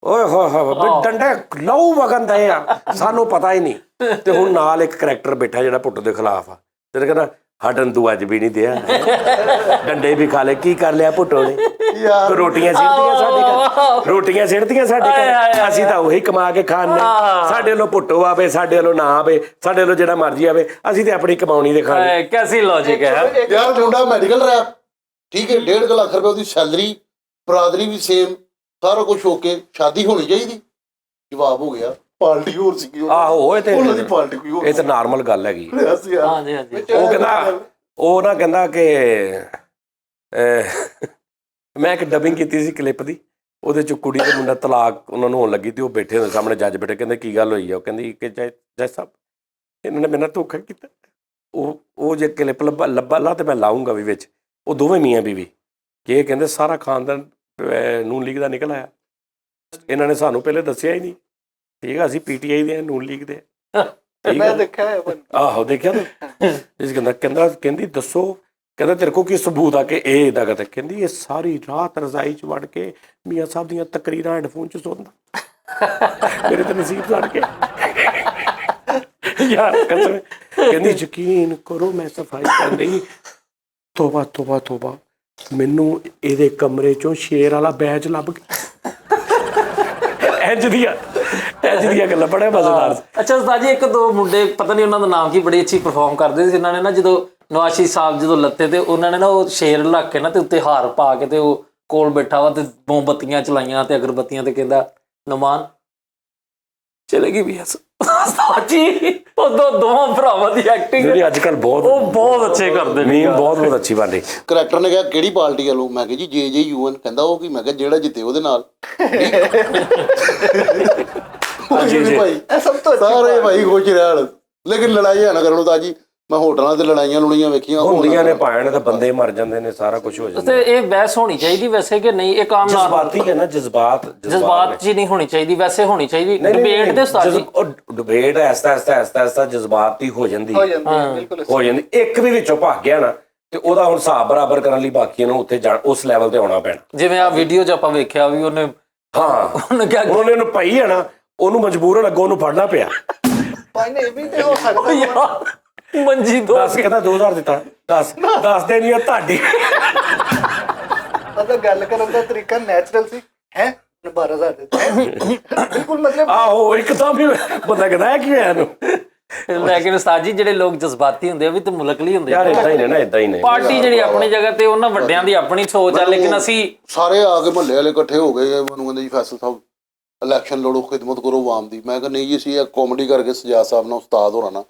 ਓਏ ਹੋਏ ਹੋਏ ਵੀ ਡੰਡੇ ਲਹੂ ਵਗਣ ਦੇ ਆ, ਸਾਨੂੰ ਪਤਾ ਹੀ ਨਹੀਂ। ਤੇ ਹੁਣ ਨਾਲ ਇੱਕ ਕਰੈਕਟਰ ਬੈਠਾ ਜਿਹੜਾ ਭੁੱਟੋ ਦੇ ਖਿਲਾਫ ਆ, ਤੇ ਕਹਿੰਦਾ ਹਟਣ ਤੂੰ ਅੱਜ ਵੀ ਨਹੀਂ ਦਿਆ, ਡੰਡੇ ਵੀ ਖਾ ਲੈ। ਕੀ ਕਰ ਲਿਆ ਭੁੱਟੋ ਨੇ? ਰੋਟੀਆਂ ਸਿੱਟਦੀਆਂ ਸਾਡੇ ਘਰ, ਰੋਟੀਆਂ ਸਿੱਟਦੀਆਂ ਸਾਡੇ ਘਰ, ਅਸੀਂ ਤਾਂ ਉਹੀ ਕਮਾ ਕੇ ਖਾਣੇ। ਸਾਡੇ ਵੱਲੋਂ ਭੁੱਟੋ ਆਵੇ, ਸਾਡੇ ਵੱਲੋਂ ਨਾ ਆਵੇ, ਸਾਡੇ ਵੱਲੋਂ ਜਿਹੜਾ ਮਰਜ਼ੀ ਆਵੇ, ਅਸੀਂ ਤੇ ਆਪਣੀ ਕਮਾਉਣੀ ਦੇ ਖਾਣੇ। ਕੈਸੀ ਲੌਜਿਕ ਹੈ ਯਾਰ। ਮੁੰਡਾ ਮੈਡੀਕਲ ਰੈਪ, ਠੀਕ ਹੈ, 1.5 ਲੱਖ ਰੁਪਏ ਉਹਦੀ ਸੈਲਰੀ, ਬਰਾਦਰੀ ਵੀ ਸੇਮ, ਸਾਰਾ ਕੁਝ ਹੋ ਕੇ ਸ਼ਾਦੀ ਹੋਣੀ ਚਾਹੀਦੀ। ਜਵਾਬ ਹੋ ਗਿਆ ਪਾਰਟੀ ਹੋਰ ਸੀਗੀ। ਆਹੋ ਇਹ ਤੇ ਉਹਨਾਂ ਦੀ ਪਾਰਟੀ ਕੋਈ ਹੋਰ, ਇਹ ਤਾਂ ਨਾਰਮਲ ਗੱਲ ਹੈਗੀ। ਹਾਂਜੀ ਹਾਂਜੀ। ਉਹ ਕਹਿੰਦਾ, ਉਹ ਨਾ ਕਹਿੰਦਾ ਕਿ ਮੈਂ ਇੱਕ ਡਬਿੰਗ ਕੀਤੀ ਸੀ ਕਲਿੱਪ ਦੀ, ਉਹਦੇ ਚ ਕੁੜੀ ਤੇ ਮੁੰਡਾ ਤਲਾਕ ਉਹਨਾਂ ਨੂੰ ਹੋਣ ਲੱਗੀ, ਤੇ ਉਹ ਬੈਠੇ ਹੁੰਦੇ ਸਾਹਮਣੇ, ਜੱਜ ਬੈਠੇ, ਕਹਿੰਦੇ ਕੀ ਗੱਲ ਹੋਈ ਆ? ਉਹ ਕਹਿੰਦੀ ਕਿ ਜੱਜ ਸਾਹਿਬ ਇਹਨਾਂ ਨੇ ਮੇਰੇ ਨਾਲ ਧੋਖਾ ਕੀਤਾ। ਉਹ ਜੇ ਕਲਿੱਪ ਲੱਭਾ ਤੇ ਮੈਂ ਲਾਊਂਗਾ ਵੀ ਵਿੱਚ। ਉਹ ਦੋਵੇਂ ਮੀਆਂ ਬੀਵੀ ਕਿ ਕਹਿੰਦੇ ਸਾਰਾ ਖਾਨਦਾਨ ਨੂਨ ਲੀਗ ਦਾ ਨਿਕਲ ਆਇਆ, ਇਹਨਾਂ ਨੇ ਸਾਨੂੰ ਪਹਿਲੇ ਦੱਸਿਆ ਹੀ ਨਹੀਂ। ਠੀਕ ਆ, ਅਸੀਂ ਪੀਟੀਆਈ ਦੇ ਨੂਨ ਲੀਗ ਦੇ। ਮੈਂ ਦੇਖਿਆ। ਆਹੋ ਦੇਖਿਆ ਤੂੰ? ਇਸ ਕਹਿੰਦੀ ਦੱਸੋ, ਕਹਿੰਦਾ ਤੇਰੇ ਕੋਲ ਕੀ ਸਬੂਤ ਆ ਕਿ ਇਹ ਇਦਾਂ ਕਰਦਾ? ਕਹਿੰਦੀ ਇਹ ਸਾਰੀ ਰਾਤ ਰਜ਼ਾਈ ਚ ਵੜ ਕੇ ਮੀਆਂ ਸਾਹਿਬ ਦੀਆਂ ਤਕਰੀਰਾਂ ਹੈਡਫੋਨ ਚ ਸੁਣਦਾ, ਮੇਰੇ ਤੇ ਨਸੀਬ ਲੜ ਕੇ ਯਾਰ ਕਸਮ। ਕਹਿੰਦੀ ਯਕੀਨ ਕਰੋ ਮੈਂ ਸਫਾਈ ਕਰ ਲਈ, ਤੋਬਾ ਤੋਬਾ ਤੋਬਾ, ਮੈਨੂੰ ਇਹਦੇ ਕਮਰੇ ਚੋਂ ਸ਼ੇਰ ਵਾਲਾ ਬੈਜ ਲੱਭ ਗਿਆ। ਇੰਝ ਦੀਆਂ ਗੱਲਾਂ ਬੜੇ ਮਜ਼ੇਦਾਰ। ਅੱਛਾ ਉਸਤਾਦ ਜੀ, ਇੱਕ ਦੋ ਮੁੰਡੇ ਪਤਾ ਨਹੀਂ ਉਹਨਾਂ ਦਾ ਨਾਮ ਕੀ, ਬੜੀ ਅੱਛੀ ਪਰਫਾਰਮ ਕਰਦੇ ਸੀ। ਇਹਨਾਂ ਨੇ ਨਾ ਜਦੋਂ ਨਵਾਸ਼ੀ ਸਾਹਿਬ ਜਦੋਂ ਲੱਤੇ ਤੇ ਉਹਨਾਂ ਨੇ ਨਾ ਉਹ ਸ਼ੇਰ ਲੱਗ ਕੇ ਨਾ ਤੇ ਉੱਤੇ ਹਾਰ ਪਾ ਕੇ ਤੇ ਉਹ ਕੋਲ ਬੈਠਾ ਵਾ ਤੇ ਮੋਮਬੱਤੀਆਂ ਚਲਾਈਆਂ ਤੇ ਅਗਰਬੱਤੀਆਂ ਤੇ ਕਹਿੰਦਾ ਨੁਮਾਨ ਚਲੇਗੀ ਵੀ ਐਸ। ਉਸਤਾਦ ਜੀ ਉਹ ਦੋਵਾਂ ਭਰਾਵਾਂ ਦੀ ਐਕਟਿੰਗ ਜਿਹੜੀ ਅੱਜ ਕੱਲ੍ਹ ਬਹੁਤ ਅੱਛੇ ਕਰਦੇ ਨੇ, ਮੀਮ ਬਹੁਤ ਅੱਛੀ ਬਣ ਰਹੀ। ਕਰੈਕਟਰ ਨੇ ਕਿਹਾ ਕਿਹੜੀ ਪਾਰਟੀ ਵੱਲੋਂ? ਮੈਂ ਕਿਹਾ ਜੀ JJUN। ਕਹਿੰਦਾ ਉਹ ਕੀ? ਮੈਂ ਕਿਹਾ ਜਿਹੜਾ ਜਿੱਤੇ ਉਹਦੇ ਨਾਲ। ਭਾਈ ਸਭ ਤੋਂ ਸਾਰੇ ਭਾਈ ਖੁਸ਼ ਰਹਿਣ, ਲੇਕਿਨ ਲੜਾਈਆਂ ਨਾ ਕਰਨ। ਤਾਂ ਜੀ ਮੈਂ ਹੋਟਲਾਂ ਤੇ ਲੜਾਈਆਂ ਲੁੜੀਆਂ ਵੇਖੀਆਂ ਹੁੰਦੀਆਂ ਨੇ, ਭਾਣ ਤਾਂ ਬੰਦੇ ਮਰ ਜਾਂਦੇ ਨੇ, ਸਾਰਾ ਕੁਝ ਹੋ ਜਾਂਦਾ। ਤੇ ਇਹ ਬਹਿਸ ਹੋਣੀ ਚਾਹੀਦੀ ਵੈਸੇ ਕਿ ਨਹੀਂ? ਇਹ ਕੰਮ ਜਜ਼ਬਾਤੀ ਹੈ ਨਾ, ਜਜ਼ਬਾਤ ਜੀ ਨਹੀਂ ਹੋਣੀ ਚਾਹੀਦੀ, ਵੈਸੇ ਹੋਣੀ ਚਾਹੀਦੀ ਡਿਬੇਟ ਦੇ ਉਸਤਾਦ ਜੀ। ਉਹ ਡਿਬੇਟ ਐਸਾ ਜਜ਼ਬਾਤੀ ਹੋ ਜਾਂਦੀ, ਬਿਲਕੁਲ ਹੋ ਜਾਂਦੀ। ਇੱਕ ਵੀ ਵਿੱਚੋਂ ਭੱਗ ਗਿਆ ਨਾ ਤੇ ਉਹਦਾ ਹੁਣ ਹਿਸਾਬ ਬਰਾਬਰ ਕਰਨ ਲਈ ਬਾਕੀਆਂ ਨੂੰ ਉੱਥੇ ਉਸ ਲੈਵਲ ਤੇ ਆਉਣਾ ਪੈਣਾ। ਜਿਵੇਂ ਆ ਵੀਡੀਓ 'ਚ ਆਪਾਂ ਵੇਖਿਆ ਵੀ ਉਹਨੇ, ਉਹਨੇ ਕਿਹਾ ਉਹਨੇ ਪਈ ਹੈ ਨਾ, ਉਹਨੂੰ ਮਜਬੂਰਨ ਅੱਗੋਂ ਉਹਨੂੰ ਫੜਨਾ ਪਿਆ। ਭਾਈ ਨੇ ਇਹ ਵੀ ਤੇ ਹੋ ਸਕਦਾ ਮੰਜੀ ਦੋ 10 ਕਹਿੰਦਾ 2000 ਦਿੱਤਾ, 10 ਦੇ ਨਹੀਂ ਤੁਹਾਡੀ। ਮਤਲਬ ਗੱਲ ਕਰਨ ਦਾ ਤਰੀਕਾ ਨੈਚੁਰਲ ਸੀ ਹੈ। 12,000 ਦਿੱਤਾ ਬਿਲਕੁਲ, ਮਤਲਬ ਆਹੋ ਇੱਕਦਮ ਹੀ ਬੰਦਾ ਕਹਿੰਦਾ ਹੈ ਕੀ ਹੋਇਆ ਇਹਨੂੰ। ਲੇਕਿਨ ਉਸਤਾਦ ਜੀ ਜਿਹੜੇ ਲੋਕ ਜਜ਼ਬਾਤੀ ਹੁੰਦੇ ਆ ਵੀ ਤੇ ਮੁਲਕ ਲਈ ਹੁੰਦੇ ਯਾਰ ਇਦਾਂ ਹੀ ਨੇ ਨਾ, ਇਦਾਂ ਹੀ ਨੇ। ਪਾਰਟੀ ਜਿਹੜੀ ਆਪਣੀ ਜਗ੍ਹਾ ਤੇ ਉਹਨਾਂ ਵੱਡਿਆਂ ਦੀ ਆਪਣੀ ਸੋਚ ਆ, ਲੇਕਿਨ ਅਸੀਂ ਸਾਰੇ ਆ ਕੇ ਮਹੱਲੇ ਵਾਲੇ ਇਕੱਠੇ ਹੋ ਗਏ। ਮੈਨੂੰ ਕਹਿੰਦੇ ਜੀ ਫੈਸਲ ਸਾਹਿਬ ਇਲੈਕਸ਼ਨ ਲੜੋ, ਖਿਦਮਤ ਕਰੋ ਆਵਾਮ ਦੀ। ਮੈਂ ਕਿਹਾ ਨਹੀਂ ਜੀ, ਅਸੀਂ ਇਹ ਕਾਮੇਡੀ ਕਰਕੇ ਸਜਾਦ ਸਾਹਿਬ ਨਾਲ ਉਸਤਾਦ ਹੋਰਾਂ ਨਾਲ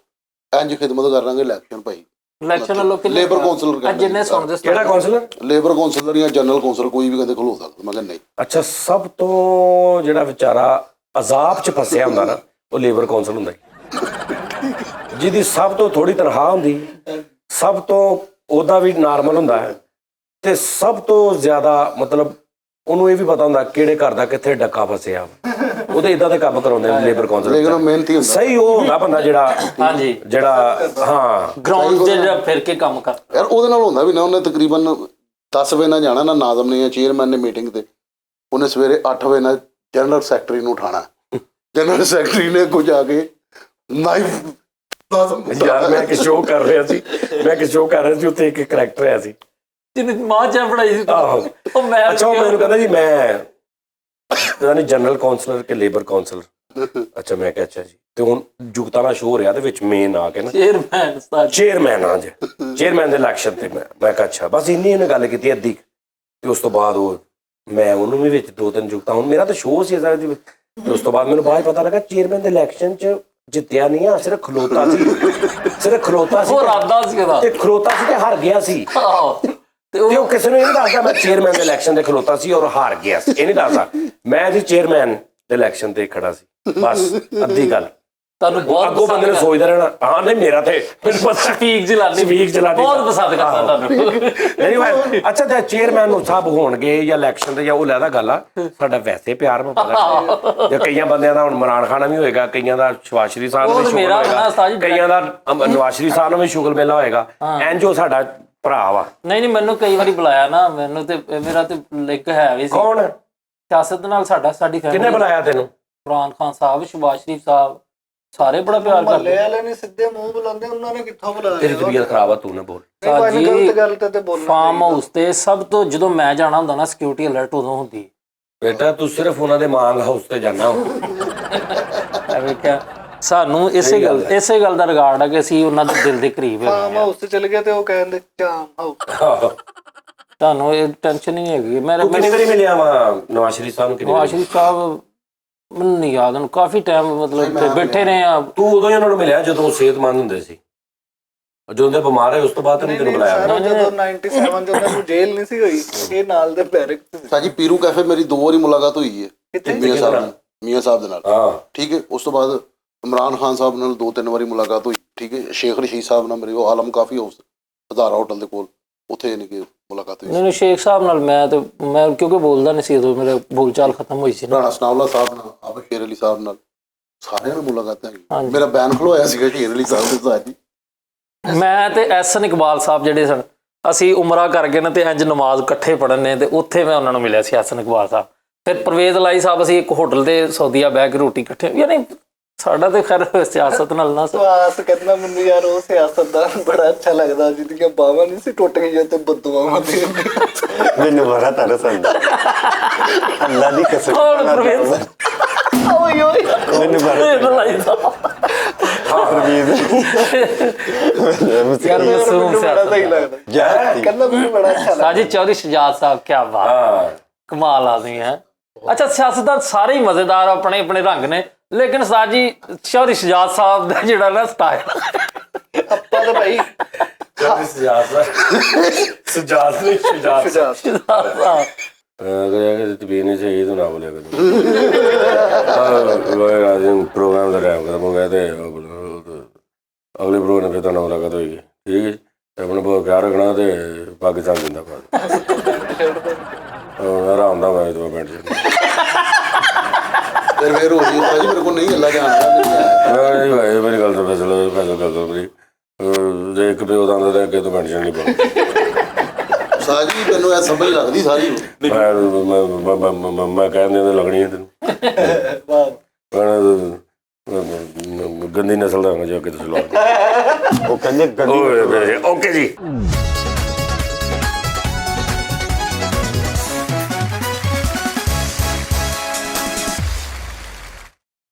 ਇੰਜ ਖਿਦਮਤ ਕਰ ਲਾਂਗੇ ਇਲੈਕਸ਼ਨ ਭਾਈ। ਇਲੈਕਸ਼ਨ ਲੋਕ ਲੇਬਰ ਕੌਂਸਲਰ ਜਿੰਨੇ ਸੁਣਦੇ ਕਿਹੜਾ ਕੌਂਸਲਰ? ਲੇਬਰ ਕੌਂਸਲਰ ਜਾਂ ਜਨਰਲ ਕੌਂਸਲਰ ਕੋਈ ਵੀ ਕਹਿੰਦੇ ਖਲੋ ਸਕਦਾ। ਮੈਂ ਕਿਹਾ ਨਹੀਂ। ਅੱਛਾ, ਸਭ ਤੋਂ ਜਿਹੜਾ ਵਿਚਾਰਾ ਅਜ਼ਾਬ 'ਚ ਫਸਿਆ ਹੁੰਦਾ ਨਾ, ਉਹ ਲੇਬਰ ਕੌਂਸਲ ਹੁੰਦਾ ਜਿਹਦੀ ਸਭ ਤੋਂ ਥੋੜੀ ਤਨਖਾਹ ਹੁੰਦੀ, ਸਭ ਤੋਂ ਉਹਦਾ ਵੀ ਨਾਰਮਲ ਹੁੰਦਾ ਹੈ, ਤੇ ਸਭ ਤੋਂ ਜ਼ਿਆਦਾ ਮਤਲਬ ਉਹਨੂੰ ਇਹ ਵੀ ਪਤਾ ਹੁੰਦਾ ਕਿਹੜੇ ਘਰ ਦਾ ਕਿੱਥੇ ਡੱਕਾ ਫਸਿਆ। ਉਹਦੇ ਇਦਾਂ ਦੇ ਕੰਮ ਕਰਾਉਂਦੇ ਨੇ ਲੇਬਰ ਕੌਂਸਲ। ਲੇਕਿਨ ਉਹ ਮਿਹਨਤੀ ਹੁੰਦਾ। ਸਹੀ ਉਹ ਹੁੰਦਾ ਬੰਦਾ ਜਿਹੜਾ ਗਰਾਊਂਡ 'ਤੇ ਜਿਹੜਾ ਫਿਰ ਕੇ ਕੰਮ ਕਰ। ਯਾਰ ਉਹਦੇ ਨਾਲ ਹੁੰਦਾ ਵੀ ਨਾ, ਉਹਨੇ ਤਕਰੀਬਨ 10 ਵਜੇ ਨਾਲ ਜਾਣਾ ਨਾ, ਨਾਜ਼ਮ ਨੇ ਜਾਂ ਚੇਅਰਮੈਨ ਨੇ ਮੀਟਿੰਗ ਤੇ, ਉਹਨੇ ਸਵੇਰੇ 8 ਵਜੇ ਨਾਲ ਜਨਰਲ ਸੈਕਟਰੀ ਨੂੰ ਉਠਾਣਾ। ਜਨਰਲ ਸੈਕਟਰੀ ਨੇ ਕੁਝ ਆ ਕੇ ਨਾਈਫ। ਯਾਰ ਮੈਂ ਇੱਕ ਸ਼ੋਅ ਕਰ ਰਿਹਾ ਸੀ, ਉੱਥੇ ਇੱਕ ਕਰੈਕਟਰ ਆਇਆ ਸੀ ਜਿਹਨੇ ਮਾਂ ਚਾਹ ਬਣਾਈ ਸੀ। ਉਹ ਮੈਨੂੰ ਕਹਿੰਦਾ ਜੀ ਮੈਂ ਪਤਾ ਨਹੀਂ ਜਨਰਲ ਕੌਂਸਲਰ ਕਿ ਲੇਬਰ ਕੌਂਸਲਰ। ਅੱਛਾ, ਮੈਂ ਕਿਹਾ ਅੱਛਾ ਜੀ। ਤੇ ਹੁਣ ਜੁਗਤਾ ਦਾ ਸ਼ੋਅ ਰਿਹਾ, ਦੇ ਵਿੱਚ ਮੇਨ ਆ ਕੇ ਨਾ ਚੇਅਰਮੈਨ ਆ ਜੇ ਚੇਅਰਮੈਨ ਦੇ ਇਲੈਕਸ਼ਨ ਤੇ ਮੈਂ ਕਿਹਾ ਅੱਛਾ, ਬਸ ਇੰਨੀ ਇਹਨੇ ਗੱਲ ਕੀਤੀ ਅੱਧੀ। ਤੇ ਉਸ ਤੋਂ ਬਾਅਦ ਮੈਂ ਉਹਨੂੰ ਵੀ ਵਿੱਚ 2-3 ਜੁਗਤਾ, ਹੁਣ ਮੇਰਾ ਤਾਂ ਸ਼ੋਅ ਸੀ ਤੇ ਉਸ ਤੋਂ ਬਾਅਦ ਮੈਨੂੰ ਬਾਅਦ ਪਤਾ ਲੱਗਾ ਚੇਅਰਮੈਨ ਦੇ ਇਲੈਕਸ਼ਨ 'ਚ ਜਿੱਤਿਆ ਨਹੀਂ ਆ, ਸਿਰਫ ਖਲੋਤਾ ਸੀ, ਸਿਰਫ ਖਲੋਤਾ ਸੀ ਉਹ ਰਾਦਾ ਸੀ ਉਹਦਾ। ਤੇ ਖਲੋਤਾ ਸੀ ਤੇ ਹਾਰ ਗਿਆ ਸੀ। ਆਹੋ। ਤੇ ਉਹ ਕਿਸੇ ਨੂੰ ਇਹ ਨਹੀਂ ਦੱਸਦਾ ਮੈਂ ਚੇਅਰਮੈਨ ਦੇ ਇਲੈਕਸ਼ਨ ਤੇ ਖਲੋਤਾ ਸੀ ਔਰ ਹਾਰ ਗਿਆ ਸੀ, ਇਹ ਨਹੀਂ ਦੱਸਦਾ ਮੈਂ ਜੀ ਚੇਅਰਮੈਨ ਦੇ ਇਲੈਕਸ਼ਨ ਤੇ ਖੜਾ ਸੀ, ਬਸ ਅੱਧੀ ਗੱਲ। ਤੁਹਾਨੂੰ ਬਹੁਤ ਅੱਗੋਂ ਬੰਦੇ ਨੂੰ ਪਸੰਦ ਸੋਚਦਾ ਰਹਿਣਾ, ਹਾਂ ਨਹੀਂ ਮੇਰਾ ਤੇ ਮੈਨੂੰ ਪਤਾ ਸਪੀਕ ਜਲਾਨੀ ਸਪੀਕ ਜਲਾਨੀ ਬਹੁਤ ਪਸੰਦ ਕਰਦਾ ਤੁਹਾਨੂੰ। ਨਹੀਂ ਅੱਛਾ ਜੇ ਚੇਅਰਮੈਨ ਨੂੰ ਸਾਹਿਬ ਹੋਣਗੇ ਜਾਂ ਇਲੈਕਸ਼ਨ ਤੇ ਜਾਂ ਉਹ ਲੈਦਾ ਗੱਲ ਆ, ਸਾਡਾ ਵੈਸੇ ਪਿਆਰ ਮੁਹੱਬਤ ਜਾਂ ਕਈਆਂ ਬੰਦਿਆਂ ਦਾ ਹੁਣ ਇਮਰਾਨ ਖਾਨ ਵੀ ਹੋਏਗਾ, ਕਈਆਂ ਦਾ ਸ਼ਬਾਜ਼ ਸ਼ਰੀਫ ਸਾਹਿਬ ਨੂੰ ਵੀ ਸ਼ੁਗਲ ਹੋਏਗਾ, ਕਈਆਂ ਦਾ ਨਵਾਜ਼ ਸ਼ਰੀਫ ਸਾਹਿਬ ਨੂੰ ਵੀ ਸ਼ੁਗਲ ਮੇਲਾ ਹੋਏਗਾ, ਇੰਜ ਉਹ ਸਾਡਾ ਭਰਾ ਵਾ। ਨਹੀਂ ਮੈਨੂੰ ਕਈ ਵਾਰੀ ਬੁਲਾਇਆ ਨਾ, ਮੈਨੂੰ ਤੇ ਮੇਰਾ ਤੇ ਲਿੰਕ ਹੈ ਵੀ ਸੀ। ਕੌਣ? ਸਿਆਸਤ ਨਾਲ ਸਾਡੀ ਕਿਹਨੇ ਫੈਮਿਲੀ। ਬੁਲਾਇਆ ਤੈਨੂੰ? ਇਮਰਾਨ ਖਾਨ ਸਾਹਿਬ, ਸ਼ਬਾਜ਼ ਸ਼ਰੀਫ ਸਾਹਿਬ, ਸਾਰੇ ਬੜਾ ਪਿਆਰ ਮਹੱਲੇ ਕਰਦੇ। ਵਾਲੇ ਨੇ ਸਿੱਧੇ ਮੂੰਹ ਬੁਲਾਉਂਦੇ, ਉਹਨਾਂ ਨੇ ਕਿੱਥੋਂ ਬੁਲਾਇਆ? ਤੇਰੀ ਤਬੀਅਤ ਖਰਾਬ ਆ, ਤੂੰ ਨਾ ਬੋਲ। ਕੋਈ ਗਲਤ ਗੱਲ ਤੇ ਬੋਲਣਾ ਫਾਰਮ ਹਾਊਸ ਤੇ ਸਭ ਤੋਂ ਜਦੋਂ ਮੈਂ ਜਾਣਾ ਹੁੰਦਾ ਨਾ ਸਿਕਿਉਰਿਟੀ ਅਲਰਟ ਉਦੋਂ ਹੁੰਦੀ। ਬੇਟਾ ਤੂੰ ਸਿਰਫ ਉਹਨਾਂ ਦੇ ਮਾਂਗ ਹਾਊਸ ਤੇ ਜਾਣਾ। ਮੈਂ ਵੇਖਿਆ ਸਾਨੂੰ ਇਸੇ ਗੱਲ ਦਾ ਰਿਗਾਰਡ ਆ ਕਿ ਅਸੀਂ ਉਹਨਾਂ ਦੇ ਦਿਲ ਦੇ ਕਰੀਬ ਫਾਰਮ ਹੈਗੇ ਆ। ਹਾਊਸ ਤੇ ਚਲੇ ਗਏ ਤੇ ਉਹ ਕਹਿੰਦੇ ਜਾਮ ਹਾਊਸ। ਤੁਹਾਨੂੰ ਇਹ ਟੈਨਸ਼ਨ ਹੀ ਨਹੀਂ ਹੈਗੀ। ਤੂੰ ਕਿੰਨੀ ਵਾਰੀ ਮਿਲਿਆ ਵਾ ਨਵਾਜ਼ ਸ਼ਰੀਫ ਸਾਹਿਬ ਨੂੰ? ਕਿੰਨੀ ਵਾਰੀ? ਸ਼ਰੀਫ ਸਾਹਿਬ ਮੈਨੂੰ ਨਹੀਂ ਯਾਦ, ਉਹਨੂੰ ਕਾਫੀ ਟਾਈਮ ਮਤਲਬ ਬੈਠੇ ਰਹੇ ਆ। ਤੂੰ ਉਦੋਂ ਹੀ ਉਹਨਾਂ ਨੂੰ ਮਿਲਿਆ ਜਦੋਂ ਸਿਹਤਮੰਦ ਹੁੰਦੇ ਸੀ, ਜਦੋਂ ਦੇ ਬਿਮਾਰ ਹੋਏ ਉਸ ਤੋਂ ਬਾਅਦ ਤੈਨੂੰ ਬੁਲਾਇਆ? ਜਦੋਂ 97 ਜਦੋਂ ਨੂੰ ਜੇਲ੍ਹ ਨਹੀਂ ਸੀ ਹੋਈ, ਇਹ ਨਾਲ ਦੇ ਬੈਰਕ ਸੀ। ਸਾਜੀ ਪੀਰੂ ਕੈਫੇ ਮੇਰੀ 2 ਵਾਰੀ ਮੁਲਾਕਾਤ ਹੋਈ ਹੈ ਮੀਆਂ ਸਾਹਿਬ ਦੇ ਨਾਲ। ਹਾਂ ਠੀਕ ਹੈ। ਉਸ ਤੋਂ ਬਾਅਦ ਇਮਰਾਨ ਖਾਨ ਸਾਹਿਬ ਨਾਲ 2-3 ਵਾਰੀ ਮੁਲਾਕਾਤ ਹੋਈ। ਠੀਕ ਹੈ। ਸ਼ੇਖ ਰਸ਼ੀਦ ਸਾਹਿਬ ਨਾਲ ਮੇਰੀ ਉਹ ਆਲਮ ਕਾਫੀ ਹਾਊਸ ਹਜ਼ਾਰਾ ਹੋਟਲ ਦੇ ਕੋਲ, ਉੱਥੇ ਯਾਨੀ ਕਿ ਮੁਲਾਕਾਤ ਹੋਈ। ਨਹੀਂ ਸ਼ੇਖ ਸਾਹਿਬ ਨਾਲ ਮੈਂ ਕਿਉਂਕਿ ਬੋਲਦਾ ਨਹੀਂ ਸੀ ਉਦੋਂ, ਮੇਰੇ ਬੋਲਚਾਲ ਖਤਮ ਹੋਈ ਸੀ ਨਾ। ਰਾਣਾ ਸਨਾਉਲਾ ਸਾਹਿਬ ਨਾਲ, ਆਬਾ ਸ਼ੇਰ ਅਲੀ ਸਾਹਿਬ ਨਾਲ, ਸਾਰਿਆਂ ਨਾਲ ਮੁਲਾਕਾਤਾਂ ਹੈਗੀ। ਮੇਰਾ ਬੈਨ ਖਲੋਇਆ ਸੀਗਾ ਸ਼ੇਰ ਅਲੀ ਸਾਹਿਬ ਦੇ ਸਾਥ ਜੀ। ਮੈਂ ਤੇ ਐਸਨ ਇਕਬਾਲ ਸਾਹਿਬ ਜਿਹੜੇ ਸਨ, ਅਸੀਂ ਉਮਰਾ ਕਰਕੇ ਨਾ ਤੇ ਇੰਜ ਨਮਾਜ਼ ਇਕੱਠੇ ਪੜ੍ਹਨ ਨੇ, ਤੇ ਉੱਥੇ ਮੈਂ ਉਹਨਾਂ ਨੂੰ ਮਿਲਿਆ ਸੀ ਐਸਨ ਇਕਬਾਲ ਸਾਹਿਬ। ਫਿਰ ਪਰਵੇਜ਼ ਲਾਈ ਸਾਹਿਬ, ਅਸੀਂ ਇੱਕ ਹੋਟਲ ਤੇ ਸੌਦੀਆ ਬਹਿ ਕੇ ਰੋਟੀ ਇਕੱਠੇ, ਯਾਨੀ ਸਾਡਾ ਤੇ ਖੈਰ ਸਿਆਸਤ ਨਾਲ ਨਾ ਸਵਾਸ ਕਹਿੰਦਾ ਮੈਨੂੰ ਯਾਰ ਉਹ ਸਿਆਸਤਦਾਨ ਬੜਾ ਅੱਛਾ ਲੱਗਦਾ ਜਿਹਦੀਆਂ ਬਾਹਾਂ ਨਹੀਂ ਸੀ ਟੁੱਟ ਗਈਆਂ ਤੇ ਬਦਦੁਆਵਾਂ ਦੇ। ਮੈਨੂੰ ਬੜਾ ਤਰਸ ਆਉਂਦਾ, ਅੱਲਾ ਦੀ ਕਸਮ। ਓਏ ਓਏ ਮੈਨੂੰ ਬੜਾ ਲਾਈ ਸਾਹਿਬ ਯਾਰ ਮੈਨੂੰ ਬੜਾ ਸਹੀ ਲੱਗਦਾ, ਕਹਿੰਦਾ ਮੈਨੂੰ ਬੜਾ ਅੱਛਾ ਲੱਗਦਾ। ਸਾਜੀ ਚੌਧਰੀ ਸ਼ਜਾਦ ਸਾਹਿਬ, ਕੀ ਬਾਤ, ਕਮਾਲ ਆਦਮੀ ਹੈ। ਅੱਛਾ ਸਿਆਸਤਦਾਨ ਸਾਰੇ ਹੀ ਮਜ਼ੇਦਾਰ ਆਪਣੇ ਆਪਣੇ ਰੰਗ ਨੇ, ਲੇਕਿਨ ਸਾਜੀ ਚੌਧਰੀ ਸ਼ਜਾਦ ਸਾਹਿਬ ਦਾ ਜਿਹੜਾ ਨਾ ਸਟਾਈਲ, ਆਪਾਂ ਤਾਂ ਭਾਈ प्रोग्राम का टाइम खत्म हो गया थे, अगले प्रोग्राम फिर तो मुलाकात होगी। ठीक है, अपने बहुत ख्याल रखना तो पाकिस्तान जिंदाबाद। आराम दा मैं तो बैठ जाता फिर हो गई भाई, मेरे को नहीं अल्लाह जानता भाई, मेरी गल तो फैसला कर दो मेरी, एक पे उदा अंदर अगे तो पेंशन नहीं पड़ती साजी। तेनों ऐ समझ लगदी सारी मैं कहने तो लगनी है तेन गंदी नस्ल का जो कि तुम लोग। ਉਹ ਕਹਿੰਦੇ ओके जी।